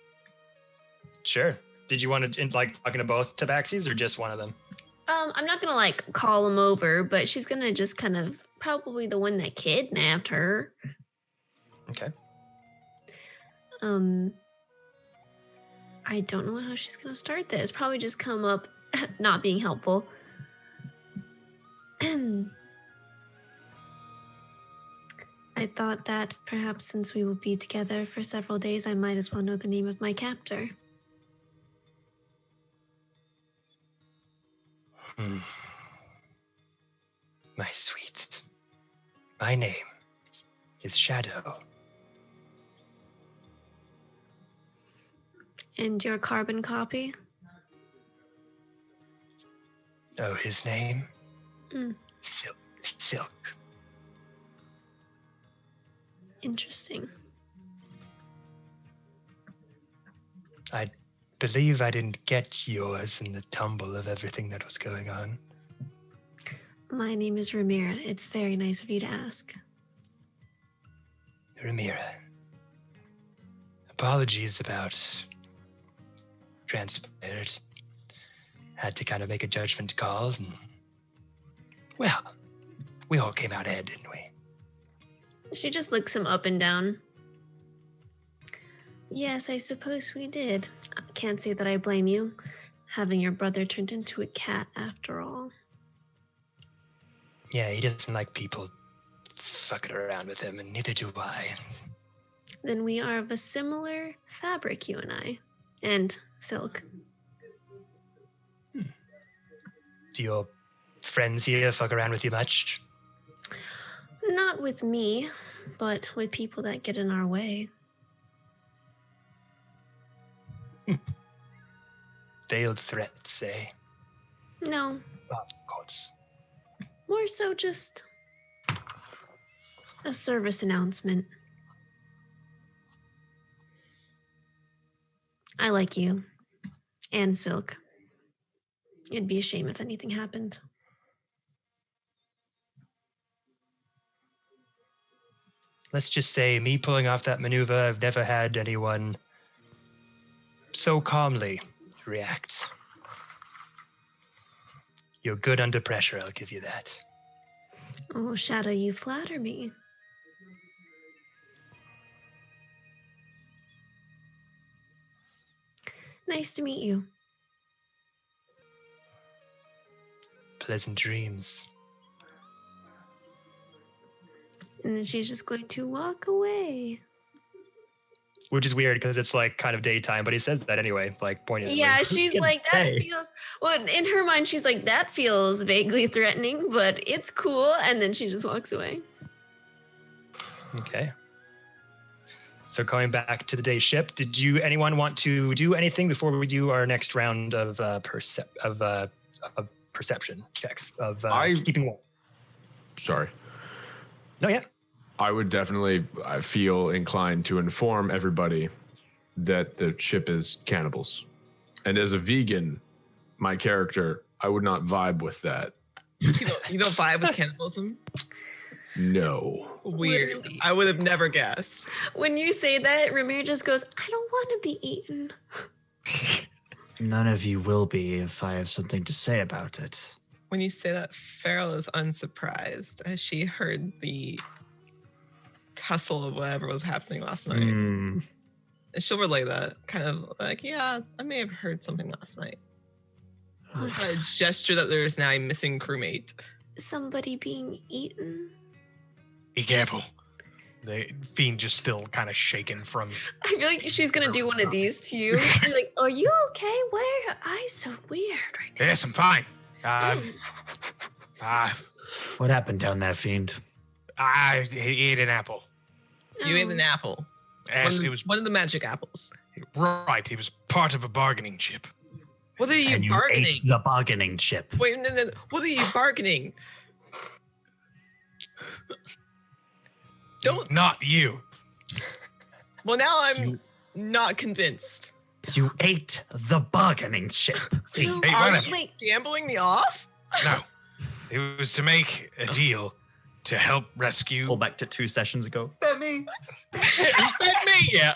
S1: Sure. Did you want to like talking to both tabaxis or just one of them?
S5: I'm not gonna like call them over, but she's gonna just kind of probably the one that kidnapped her.
S1: Okay.
S5: I don't know how she's gonna start this. Probably just come up not being helpful. I thought that perhaps since we will be together for several days, I might as well know the name of my captor.
S1: My sweet. My name is Shadow.
S5: And your carbon copy?
S1: Oh, his name?
S5: Mm.
S1: Silk.
S5: Interesting.
S1: I believe I didn't get yours in the tumble of everything that was going on.
S5: My name is Ramira. It's very nice of you to ask.
S1: Ramira. Apologies about transpired. Had to kind of make a judgment call, and well, We all came out ahead, didn't we?
S5: She just looks him up and down. Yes, I suppose we did. I can't say that I blame you. Having your brother turned into a cat after all.
S1: Yeah, he doesn't like people fucking around with him, and neither do I.
S5: Then we are of a similar fabric, you and I. And Silk.
S1: Do your friends here fuck around with you much?
S5: Not with me, but with people that get in our way.
S1: Veiled threats, eh?
S5: No,
S1: Of course.
S5: more so just a service announcement. I like you. And Silk. It'd be a shame if anything happened.
S1: Let's just say, me pulling off that maneuver, I've never had anyone so calmly react. You're good under pressure, I'll give you that.
S5: Oh, Shadow, you flatter me. Nice to meet you.
S1: Pleasant dreams.
S5: And then she's just going to walk away.
S1: Which is weird because it's like kind of daytime, but he says that anyway, like pointedly.
S5: Yeah, she's
S2: can
S5: like, that
S2: say?
S5: feels, well, in her mind, she's like, that feels vaguely threatening, but it's cool. And then she just walks away.
S1: Okay. So going back to the day ship, did anyone want to do anything before we do our next round of perception checks of keeping warm?
S6: Sorry.
S1: No, yeah.
S6: I would definitely feel inclined to inform everybody that the ship is cannibals. And as a vegan, my character, I would not vibe with that.
S4: You don't vibe with cannibalism?
S6: No.
S4: Weird.
S5: Really?
S4: I would have never guessed.
S5: When you say that, Ramir just goes, I don't want to be eaten.
S2: None of you will be if I have something to say about it.
S4: When you say that, Farrell is unsurprised as she heard the tussle of whatever was happening last night.
S2: Mm.
S4: And she'll relay that, kind of like, yeah, I may have heard something last night. A gesture that there is now a missing crewmate.
S5: Somebody being eaten.
S3: Be careful. The fiend just still kind of shaken from.
S5: I feel like she's going to do one of these to you. You're like, are you okay? Why are your eyes so weird right now?
S3: Yes, I'm fine.
S2: What happened down that fiend?
S3: I ate an apple.
S4: You ate an apple.
S3: Yes, it was
S4: one of the magic apples.
S3: right. It was part of a bargaining chip.
S4: What are you
S2: And you
S4: bargaining?
S2: ate the bargaining chip.
S4: Wait, no. What are you bargaining? Don't.
S3: Not you.
S4: Well, now I'm not convinced.
S2: You ate the bargaining chip.
S5: No,
S3: Hey,
S4: Are
S3: wait a
S4: you
S5: wait.
S4: gambling me off?
S3: No. It was to make a deal to help rescue.
S2: Pull back to 2 sessions ago. Bet me.
S3: Bet me, yeah.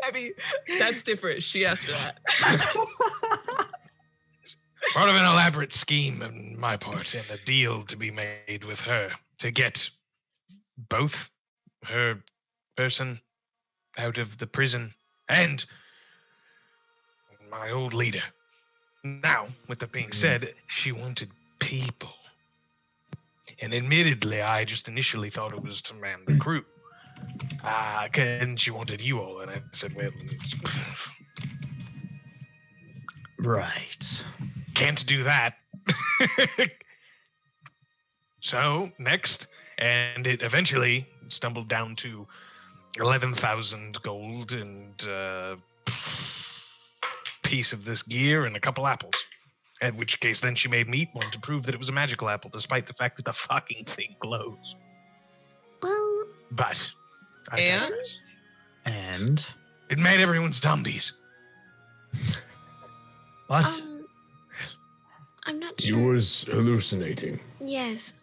S4: I mean, that's different. She asked for that.
S3: Part of an elaborate scheme on my part and a deal to be made with her to get both her person out of the prison and my old leader. Now, with that being said, she wanted people. And admittedly, I just initially thought it was to man the crew. And she wanted you all, and I said, well,
S2: Right.
S3: can't do that. So, next, and it eventually stumbled down to 11,000 gold and a piece of this gear and a couple apples. In which case, then she made me one to prove that it was a magical apple, despite the fact that the fucking thing glows.
S5: Well,
S3: But, I
S4: And?
S3: digress.
S2: And
S3: It made everyone zombies.
S2: what?
S5: I'm not
S8: You
S5: sure.
S8: was hallucinating.
S5: Yes.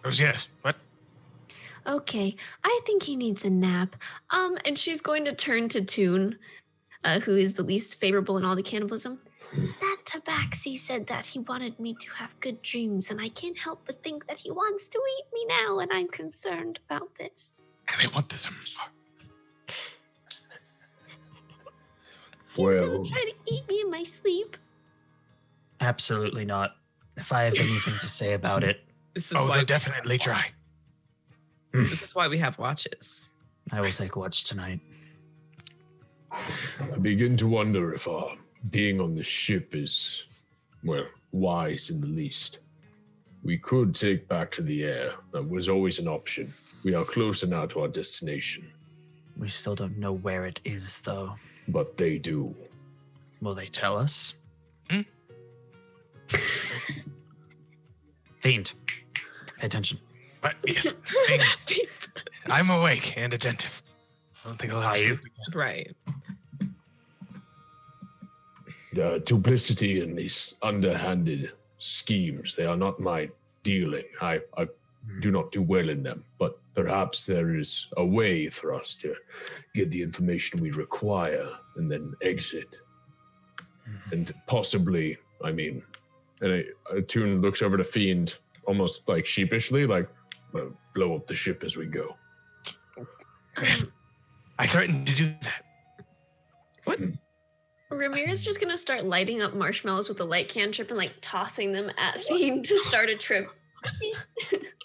S3: Oh, yes. What?
S5: Okay. I think he needs a nap. And she's going to turn to Toon, who is the least favorable in all the cannibalism. That Tabaxi said that he wanted me to have good dreams, and I can't help but think that he wants to eat me now, and I'm concerned about this.
S3: And they want them.
S5: He's
S8: Well-
S5: gonna try to eat me in my sleep.
S2: Absolutely not. If I have anything to say about it,
S4: This is
S3: Oh,
S4: why
S3: they're definitely dry.
S4: this is why we have watches.
S2: I will take watch tonight.
S8: I begin to wonder if our being on the ship is, well, wise in the least. We could take back to the air. That was always an option. We are closer now to our destination,
S2: We still don't know where it is, though.
S8: but they do.
S2: Will they tell us?
S3: Hmm?
S2: Fiend, pay attention.
S3: But yes, I'm awake and attentive. I don't think I'll ever
S2: Are you?
S3: sleep again.
S4: Right.
S8: The duplicity and these underhanded schemes, they are not my dealing. I do not do well in them, but perhaps there is a way for us to get the information we require and then exit. And possibly, I mean, and Toon looks over to Fiend almost like sheepishly, like, well, blow up the ship as we go.
S3: Yes. I threatened to do that.
S5: Ramir's just gonna start lighting up marshmallows with a light cantrip and like tossing them at Fiend to start a trip.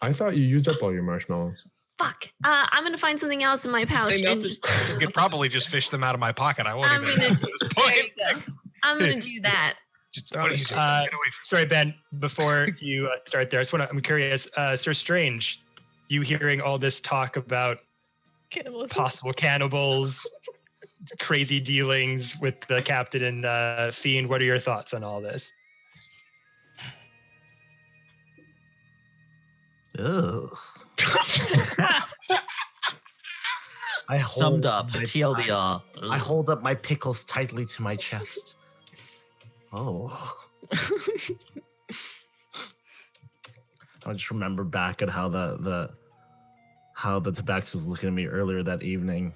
S6: I thought you used up all your marshmallows.
S5: Fuck. I'm gonna find something else in my pouch
S4: They
S5: and
S4: melted.
S5: just.
S3: You could probably just fish them out of my pocket. I won't
S5: I'm
S3: even
S5: gonna
S3: know at
S5: do.
S3: this
S5: There
S3: point.
S5: you go. I'm gonna do that.
S3: Just, what are you doing?
S1: Uh,
S3: Get away from
S1: Sorry, Ben. Before you start there, I'm curious, Sir Strange, you hearing all this talk about
S4: Cannibalism.
S1: possible cannibals, crazy dealings with the captain and Fiend. What are your thoughts on all this?
S7: Ugh. I
S2: Summed
S7: hold
S2: up, the
S7: my-
S2: TLDR.
S7: I hold up my pickles tightly to my chest. Oh. I just remember back at how the Tabaxi was looking at me earlier that evening.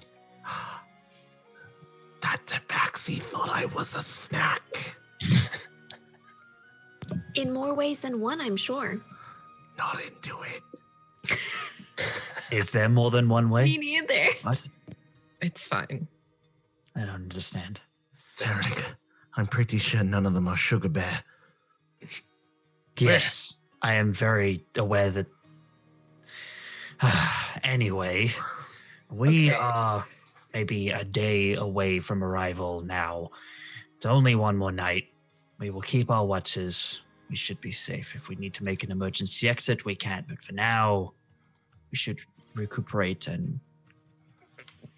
S7: That Tabaxi thought I was a snack.
S5: In more ways than one, I'm sure.
S7: Not into it.
S2: Is there more than one
S5: Me
S2: way?
S5: neither.
S2: What?
S4: It's fine.
S2: I don't understand.
S7: Derek, I'm pretty sure none of them are Sugar Bear.
S2: Yes, I am very aware that. Anyway, we
S4: Okay.
S2: are maybe a day away from arrival now. It's only one more night. We will keep our watches. We should be safe. If we need to make an emergency exit, we can. But for now, we should recuperate and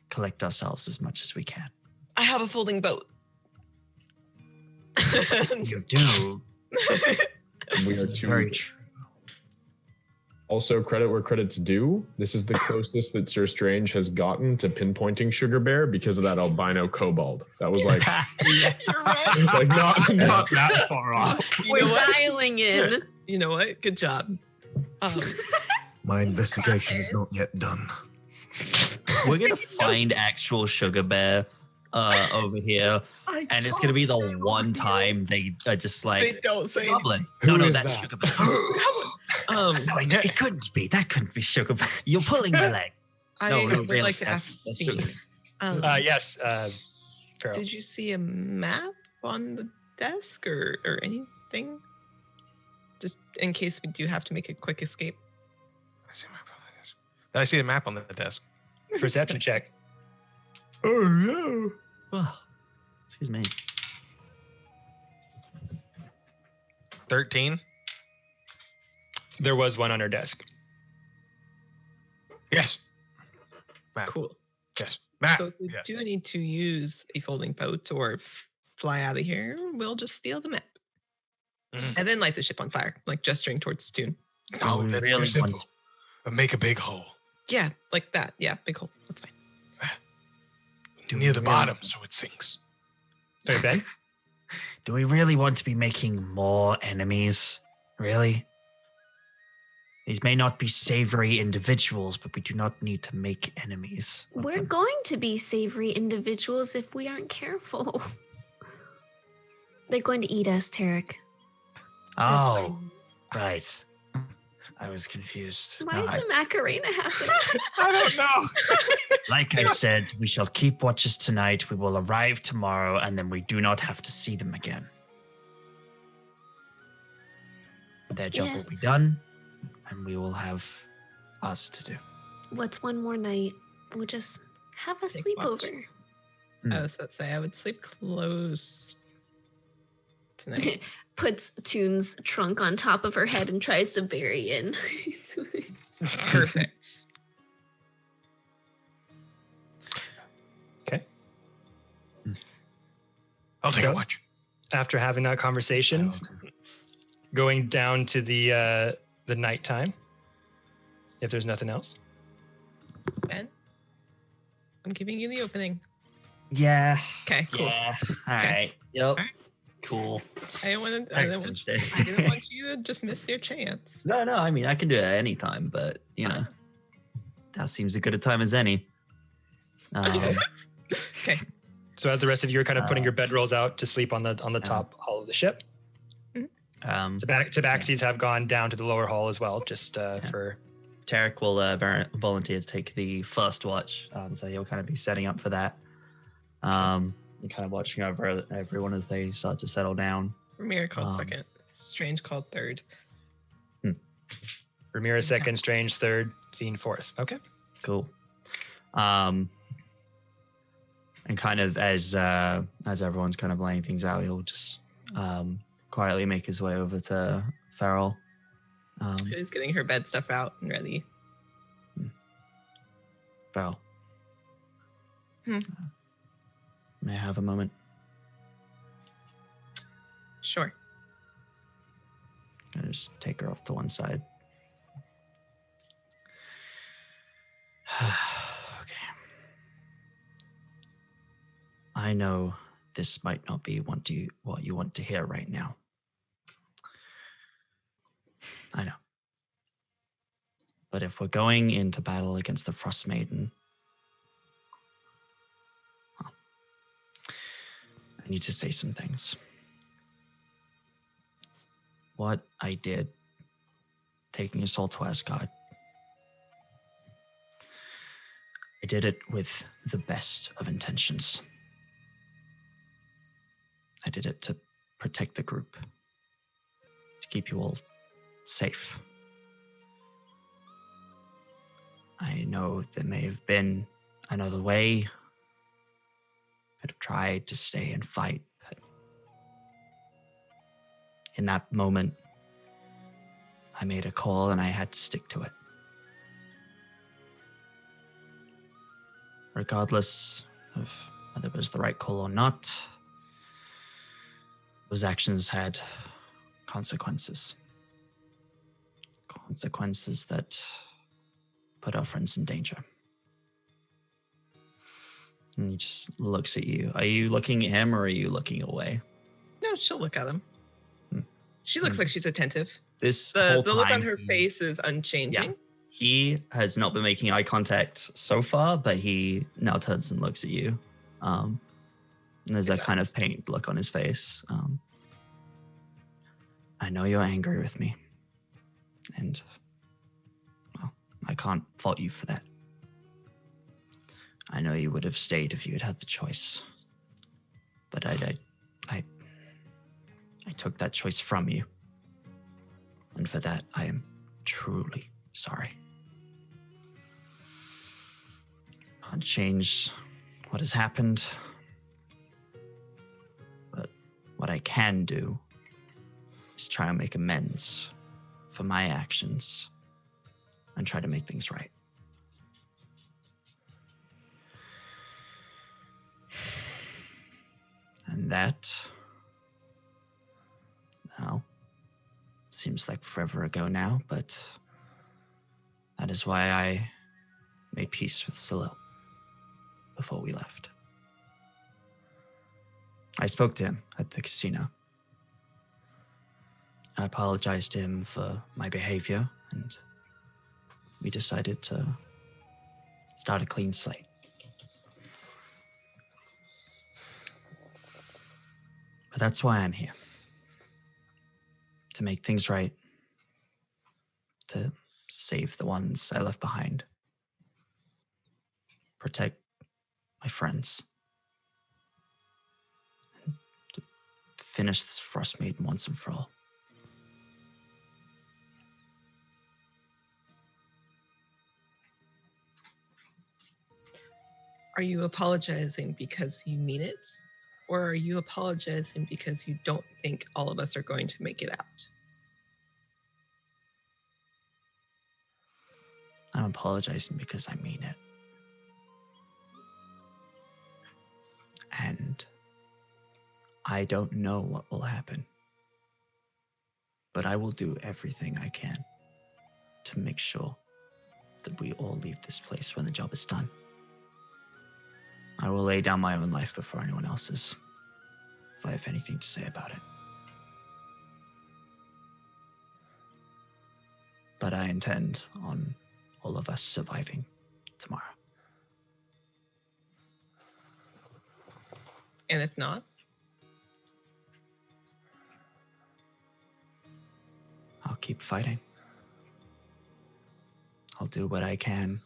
S2: collect ourselves as much as we can.
S4: I have a folding boat.
S2: You do.
S6: We are
S2: Very
S6: two.
S2: true.
S6: Also, credit where credit's due. This is the closest that Sir Strange has gotten to pinpointing Sugar Bear because of that albino kobold. That was like,
S4: You're right.
S6: like not that far off.
S4: You know
S5: We're
S4: what?
S5: dialing in.
S4: You know what? Good job.
S7: My investigation is not yet done.
S2: We're gonna find actual Sugar Bear over here, and it's gonna be the one time they are just
S4: They
S2: like
S4: don't say.
S2: goblin.
S6: Who
S2: No,
S6: is
S2: that's
S6: that?
S2: Sugar Bear. No, it couldn't be. That couldn't be Sugar Bear. You're pulling my leg.
S4: I
S2: No,
S4: would
S2: really,
S4: like to
S2: that's-
S4: ask.
S2: that's
S4: Fiend,
S2: Sugar
S1: Yes, Farrell.
S4: did you see a map on the desk or anything? Just in case we do have to make a quick escape.
S3: I see a map on the desk. Did I see a map on the desk?
S1: Perception check.
S6: Oh no.
S2: Oh, excuse me.
S3: 13?
S1: There was one on her desk.
S3: Yes. Map.
S4: Cool.
S3: Yes. Map.
S4: So if we
S3: Yeah.
S4: do need to use a folding boat or fly out of here, we'll just steal the map.
S3: Mhm.
S4: And then light the ship on fire, like gesturing towards Toon.
S3: Oh,
S2: we
S3: that's
S2: really
S3: too simple.
S2: want-
S3: Make a big hole
S4: Yeah, like that. Yeah, big hole. That's fine.
S2: Do
S3: near
S2: we
S3: the
S2: really-
S3: bottom so it sinks.
S1: Sorry, Ben?
S2: Do we really want to be making more enemies? Really? These may not be savory individuals, but we do not need to make enemies. of
S5: We're
S2: them.
S5: going to be savory individuals if we aren't careful. They're going to eat us, Tarek.
S2: Oh, right. I was confused.
S5: Why
S2: No,
S5: is the Macarena happening?
S3: I don't know.
S2: like I said, we shall keep watches tonight. We will arrive tomorrow, and then we do not have to see them again. Their job
S5: Yes.
S2: will be done, and we will have us to do.
S5: What's one more night? We'll just have a
S4: Take watch.
S5: sleepover.
S4: I was about to say I would sleep close tonight.
S5: Puts Toon's trunk on top of her head and tries to bury in.
S4: Perfect.
S1: Okay.
S3: I'll take
S1: So-
S3: a watch.
S1: After having that conversation, going down to the nighttime. If there's nothing else.
S4: Ben, I'm giving you the opening.
S2: Yeah.
S4: Okay, cool.
S2: Yeah. All right. Yep.
S4: right.
S2: Cool.
S4: I didn't
S2: Thanks,
S4: want
S2: Wednesday.
S4: you to just miss your chance.
S2: No, I mean, I can do it at any time, but, that seems as good a time as any.
S4: Okay.
S1: So as the rest of you are kind of putting your bedrolls out to sleep on the top hall of the ship, Tabaxis have gone down to the lower hall as well, just for.
S2: Tarek will volunteer to take the first watch, so he'll kind of be setting up for that. And kind of watching over everyone as they start to settle down.
S4: Ramira called second. Strange called third.
S1: Ramira second, Strange third, Fiend fourth. Okay.
S2: Cool. And kind of as everyone's kind of laying things out, he'll just quietly make his way over to Farrell.
S4: Who's getting her bed stuff out and ready.
S2: Farrell. May I have a moment?
S4: Sure.
S2: I'll just take her off to one side. Okay. I know this might not be what you want to hear right now. I know. But if we're going into battle against the Frost Maiden, well, I need to say some things. What I did, taking us all to Asgard, I did it with the best of intentions. I did it to protect the group, to keep you all safe. I know there may have been another way. Could have tried to stay and fight, but in that moment, I made a call and I had to stick to it. Regardless of whether it was the right call or not, those actions had consequences. Consequences that put our friends in danger. And he just looks at you. Are you looking at him or are you looking away?
S4: No, she'll look at him. She looks like she's attentive.
S2: This
S4: The
S2: whole
S4: look on
S2: time,
S4: her face is unchanging.
S2: he has not been making eye contact so far, but he now turns and looks at you. And there's a kind of pained look on his face. I know you're angry with me. And, well, I can't fault you for that. I know you would have stayed if you had had the choice. But I took that choice from you. And for that, I am truly sorry. Can't change what has happened. But what I can do is try and make amends for my actions and try to make things right. And that, well, seems like forever ago now, but that is why I made peace with Salil before we left. I spoke to him at the casino. I apologized to him for my behavior, and we decided to start a clean slate. But that's why I'm here. To make things right. To save the ones I left behind. Protect my friends. And to finish this Frostmaiden once and for all.
S4: Are you apologizing because you mean it? Or are you apologizing because you don't think all of us are going to make it out?
S2: I'm apologizing because I mean it. And I don't know what will happen. But I will do everything I can to make sure that we all leave this place when the job is done. I will lay down my own life before anyone else's, if I have anything to say about it. But I intend on all of us surviving tomorrow.
S4: And if not?
S2: I'll keep fighting. I'll do what I can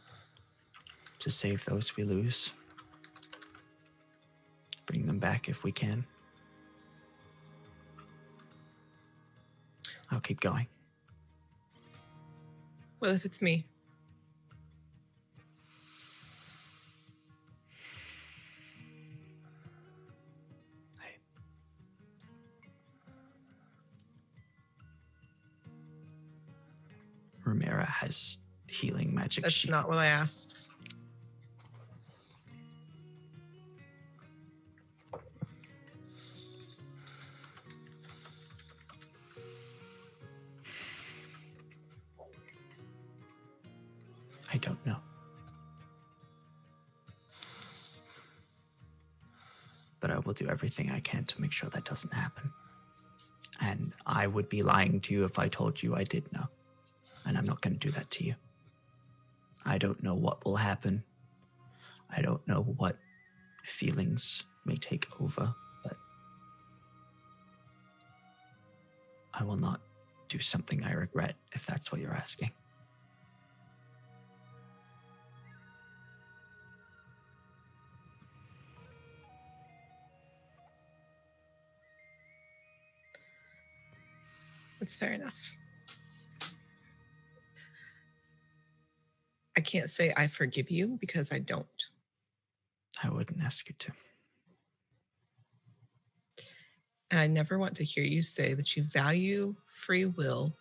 S2: to save those we lose. Bring them back if we can. I'll keep going.
S4: What if it's me?
S2: Rumira has healing magic.
S4: That's not what I asked.
S2: I don't know. But I will do everything I can to make sure that doesn't happen. And I would be lying to you if I told you I did know. And I'm not going to do that to you. I don't know what will happen. I don't know what feelings may take over, but I will not do something I regret if that's what you're asking.
S4: That's fair enough. I can't say I forgive you because I don't.
S2: I wouldn't ask you to.
S4: And I never want to hear you say that you value free will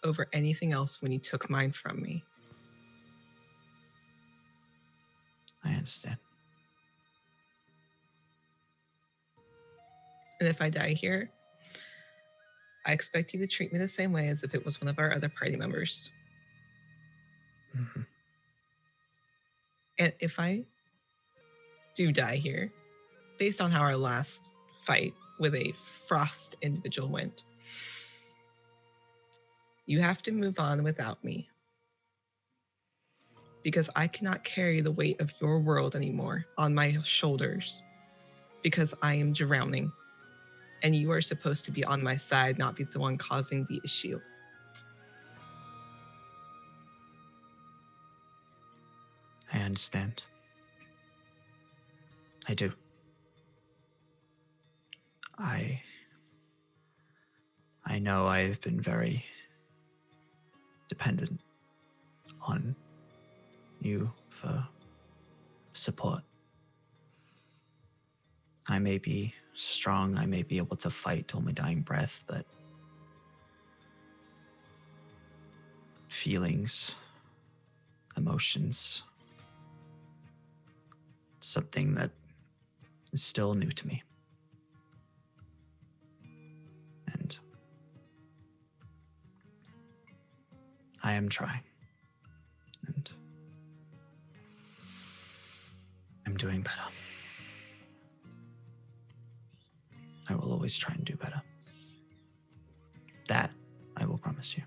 S4: over anything else when you took mine from me.
S2: I understand.
S4: And if I die here, I expect you to treat me the same way as if it was one of our other party members.
S2: Mm-hmm.
S4: And if I do die here, based on how our last fight with a frost individual went, you have to move on without me. Because I cannot carry the weight of your world anymore on my shoulders. Because I am drowning. And you are supposed to be on my side, not be the one causing the issue.
S2: I understand. I do. I know I've been very dependent on you for support. I may be strong, I may be able to fight till my dying breath, but feelings, emotions, something that is still new to me. And I am trying. And I'm doing better. I will always try and do better. That I will promise you.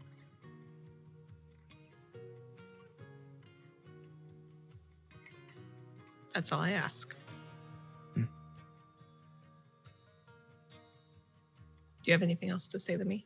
S4: That's all I ask. you have anything else to say to me?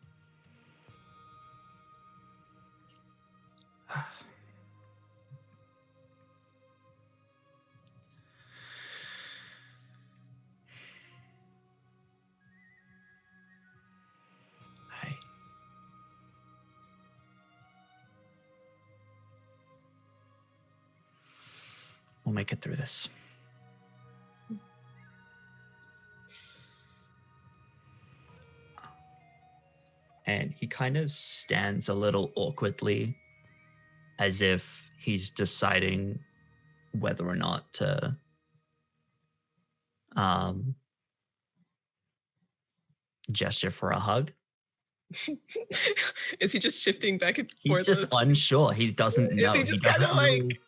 S2: We'll make it through this. And he kind of stands a little awkwardly, as if he's deciding whether or not to gesture for a hug.
S4: Is he just shifting back and
S2: He's
S4: forth?
S2: just unsure. He doesn't know.
S4: He just kind of like...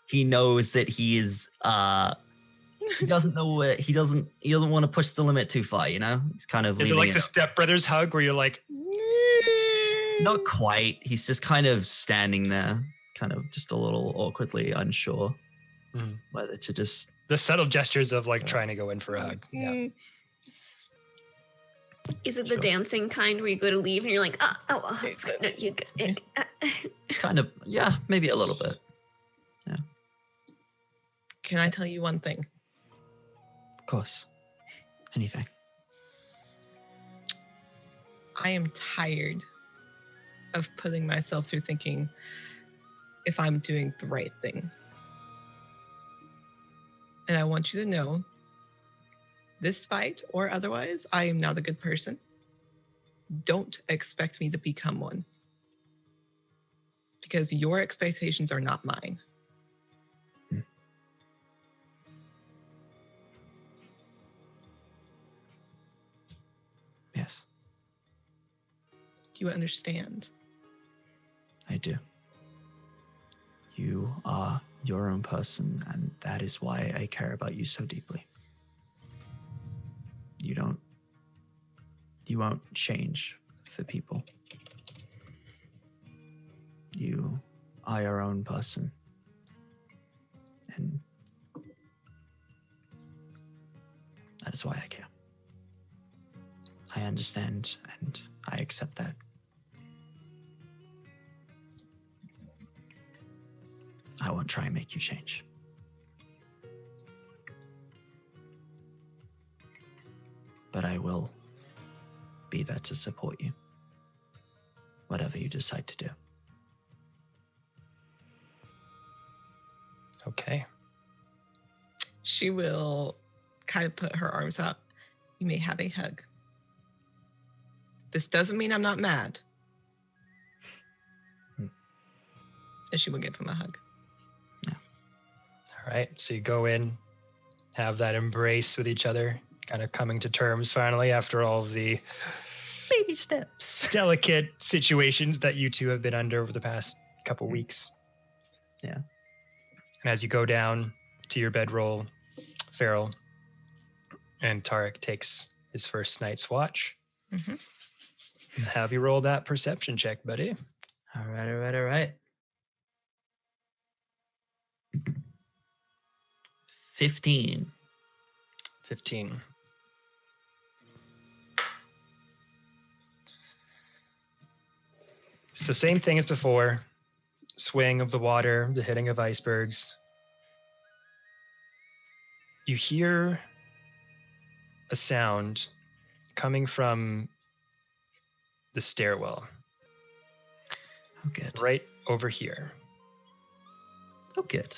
S2: He knows that he is he doesn't know where he doesn't want to push the limit too far, you know? He's kind of
S1: Is it like the stepbrothers hug where you're like,
S2: not quite. He's just kind of standing there, kind of just a little awkwardly unsure whether to just
S1: the subtle gestures of like trying to go in for a hug. Yeah.
S5: Is it the dancing kind where you go to leave and you're like, oh, no, you
S2: kind of, yeah, maybe a little bit. Yeah.
S4: Can I tell you one thing?
S2: Of course. Anything.
S4: I am tired of putting myself through thinking if I'm doing the right thing. And I want you to know, this fight or otherwise, I am not a good person. Don't expect me to become one. Because your expectations are not mine.
S2: Yes.
S4: Do you understand?
S2: I do. You are your own person, and that is why I care about you so deeply. You won't change for people. You are your own person. And that is why I care. I understand and I accept that. I won't try and make you change. But I will be there to support you, whatever you decide to do.
S1: Okay.
S4: She will kind of put her arms out. You may have a hug. This doesn't mean I'm not mad. And she will give him a hug.
S2: Yeah.
S1: All right. So you go in, have that embrace with each other, kind of coming to terms finally after all of the
S2: baby steps,
S1: delicate situations that you two have been under over the past couple weeks.
S2: Yeah.
S1: And as you go down to your bedroll, Farrell and Tarek takes his first night's watch.
S4: Mm-hmm.
S1: Have you roll that perception check, buddy?
S2: All right. 15.
S1: So same thing as before. Swing of the water, the hitting of icebergs. You hear a sound coming from the stairwell.
S2: Oh, good.
S1: Right over here.
S2: Oh, good.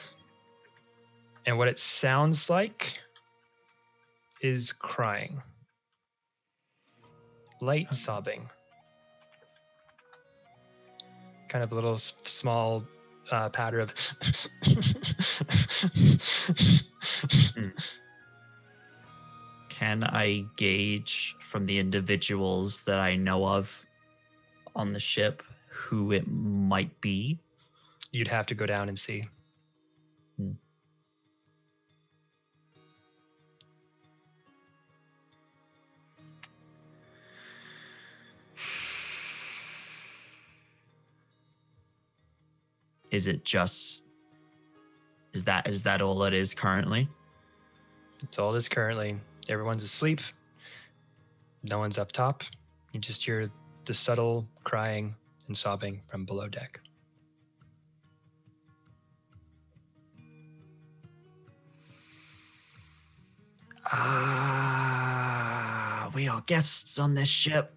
S1: And what it sounds like is crying. Light sobbing. Kind of a little small patter of...
S2: Can I gauge from the individuals that I know of on the ship who it might be?
S1: You'd have to go down and see.
S2: Is that all it is currently?
S1: It's all it is currently. Everyone's asleep. No one's up top. You just hear the subtle crying and sobbing from below deck.
S2: We are guests on this ship.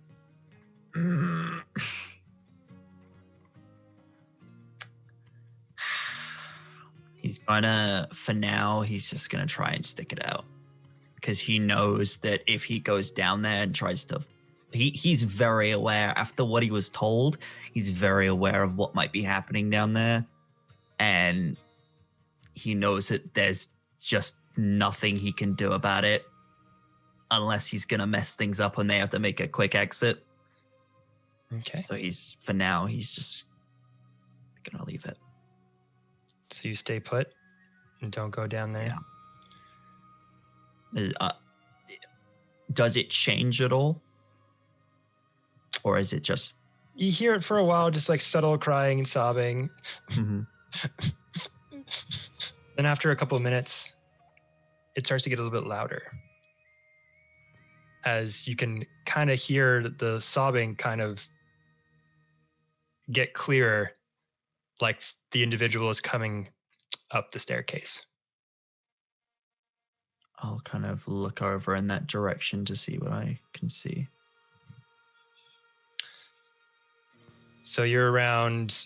S2: He's gonna, for now, he's just gonna try and stick it out. Because he knows that if he goes down there and tries to, he's very aware, after what he was told, he's very aware of what might be happening down there. And he knows that there's just nothing he can do about it unless he's gonna mess things up and they have to make a quick exit.
S1: Okay.
S2: So for now, he's just gonna leave it.
S1: So you stay put and don't go down there?
S2: Yeah. Does it change at all? Or is it just...
S1: You hear it for a while, just like subtle crying and sobbing.
S2: Mm-hmm.
S1: Then after a couple of minutes, it starts to get a little bit louder. As you can kind of hear the sobbing kind of get clearer, like the individual is coming up the staircase.
S2: I'll kind of look over in that direction to see what I can see.
S1: So you're around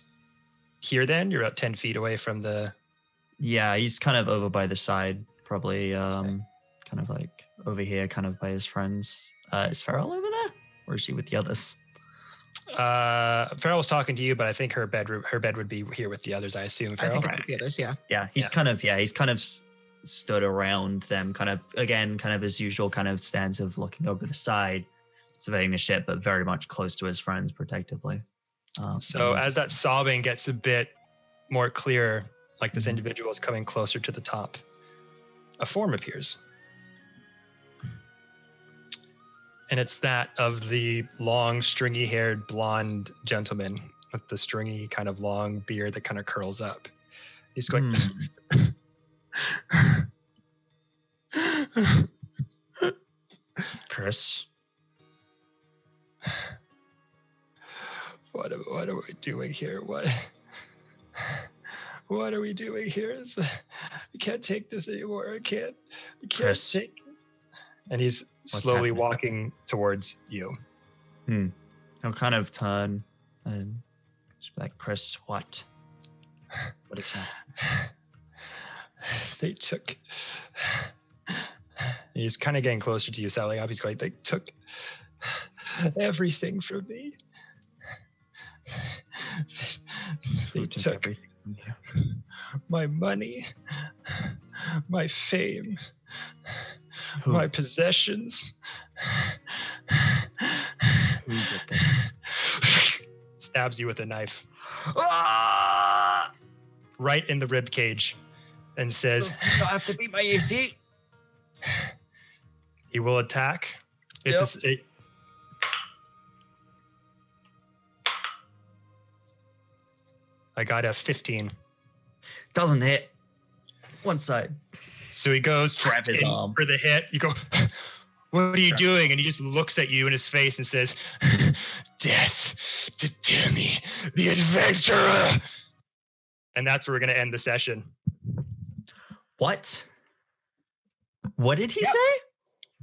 S1: here then? You're about 10 feet away from the...
S2: Yeah, he's kind of over by the side, probably kind of like over here, kind of by his friends. Is Farrell over there? Or is she with the others?
S1: Farrell was talking to you, but I think her bed would be here with the others, I assume. Farrell?
S4: I think it's with the others, yeah.
S2: Yeah, he's kind of stood around them, kind of, again, kind of his usual kind of stance of looking over the side, surveying the ship, but very much close to his friends protectively.
S1: So as that sobbing gets a bit more clear, like this individual is coming closer to the top, a form appears. And it's that of the long, stringy-haired blonde gentleman with the stringy kind of long beard that kind of curls up. He's going...
S2: Chris?
S1: What are we doing here? What are we doing here? I can't take this anymore. I can't
S2: Chris.
S1: take it. And he's slowly walking towards you.
S2: I'll kind of turn and just be like, Chris, what? What is that?
S1: They took... He's kind of getting closer to you, Sally. He's going, they took everything from me. They took
S2: everything from you?
S1: My money, my fame,
S2: Who?
S1: my possessions.
S2: Who did this?
S1: Stabs you with a knife
S2: Ah!
S1: right in the rib cage and says,
S2: Does he not have to beat my AC?
S1: he will attack. I got a 15.
S2: Doesn't hit. One side.
S1: So he goes
S2: Grab his arm.
S1: for the hit. You go, what are you doing? And he just looks at you in his face and says, death to Timmy, the adventurer. And that's where we're going to end the session.
S2: What? What did he say?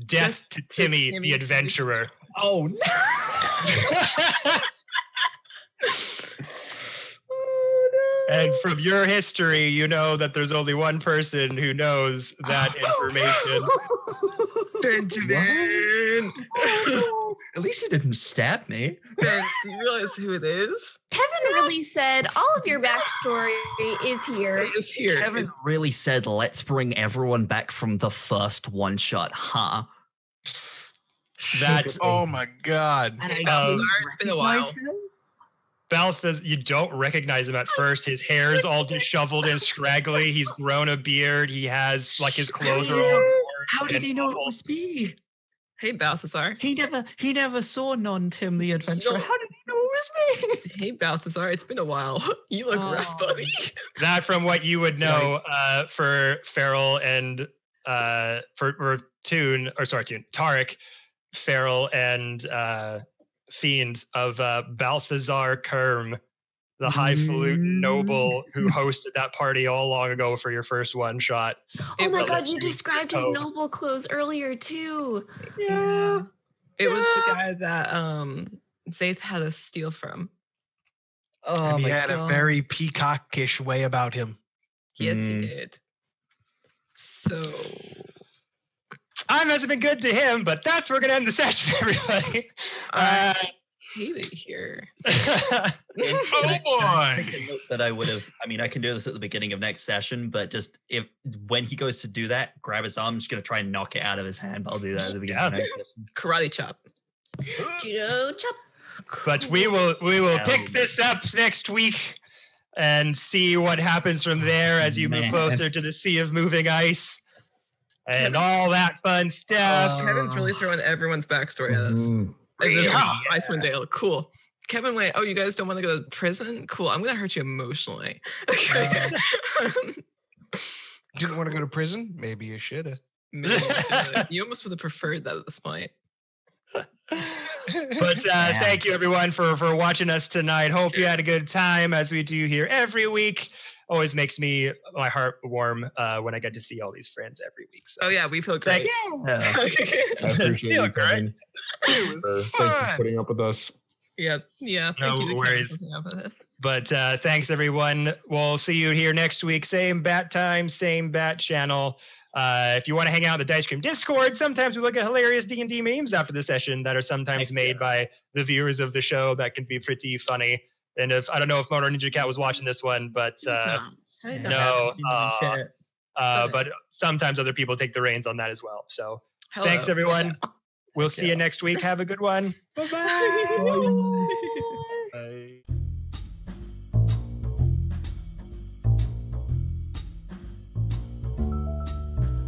S1: Death to Timmy, the adventurer.
S2: Oh, no.
S1: And from your history, you know that there's only one person who knows that information.
S4: Benjamin!
S2: At least he didn't stab me.
S4: Ben, do you realize who it is?
S5: Kevin really said all of your backstory is here.
S4: It's here.
S2: Kevin really said, let's bring everyone back from the first one shot, huh?
S1: That's
S3: Oh my god.
S2: And I
S1: Um,
S2: didn't
S4: it's been a while.
S2: recognize him?
S1: Balthazar, you don't recognize him at first. His hair's all disheveled and scraggly. He's grown a beard. He has, like, his clothes are all worn.
S2: How did
S1: and
S2: he know it
S1: bubbled.
S2: was me?
S4: Hey, Balthazar.
S2: He never saw non-Tim the adventurer.
S4: No.
S2: How did he know it was me?
S4: Hey, Balthazar. It's been a while. You look rough, buddy.
S1: That from what you would know for Farrell and for Tarek, Farrell and fiend of Balthazar Kerm, the highfalutin noble who hosted that party all long ago for your first one shot.
S5: Oh my
S1: It
S5: god,
S1: was
S5: you described his
S1: Poe.
S5: noble clothes earlier too.
S4: Yeah. It was the guy that Zaith had us steal from.
S2: Oh
S3: And he
S2: my
S3: had
S2: god.
S3: a very peacockish way about him.
S4: Yes, he
S2: Mm.
S4: did. So
S1: I must have been good to him, but that's where we're gonna end the session, everybody.
S4: I hate it here.
S1: Uh,
S3: Oh boy!
S2: Make a note that I would have. I mean, I can do this at the beginning of next session, but just when he goes to do that, grab his arm. I'm just gonna try and knock it out of his hand. But I'll do that at the beginning of next session.
S4: Karate chop.
S5: Judo chop.
S1: but we will
S2: Hell
S1: pick
S2: yeah.
S1: this up next week and see what happens from there as you move
S2: Man.
S1: closer to the Sea of Moving Ice and all that fun stuff.
S4: Kevin's really throwing everyone's backstory at us.
S8: Mhm.
S4: And this is
S3: Yeah.
S4: Icewind Dale. Cool. Kevin went, oh, you guys don't want to go to prison? Cool. I'm going to hurt you emotionally. Okay.
S3: Didn't want to go to prison? Maybe you should have.
S4: Maybe you almost would have preferred that at this point.
S1: But thank you everyone for watching us tonight. Hope you had a good time as we do here every week. Always makes my heart warm when I get to see all these friends every week. So
S4: Oh, yeah. We feel
S1: thank
S4: great.
S2: Yeah.
S6: I appreciate you,
S1: Feel great.
S6: Kevin.
S3: It was
S6: Thanks for
S3: fun.
S6: putting up with us.
S4: Yeah. Thank
S1: No
S4: you to Kevin
S1: worries.
S4: for putting up with this.
S1: But thanks everyone. We'll see you here next week. Same bat time, same bat channel. If you want to hang out in the Dicecream Discord, sometimes we look at hilarious D&D memes after the session that are sometimes
S2: Heck
S1: made by the viewers of the show that can be pretty funny. And I don't know if Motor Ninja Cat was watching this one, but no, but sometimes other people take the reins on that as well. So
S4: Hello.
S1: thanks everyone. We'll
S4: Heck
S1: see you
S4: yeah.
S1: next week. Have a good one. Bye-bye.
S6: Bye.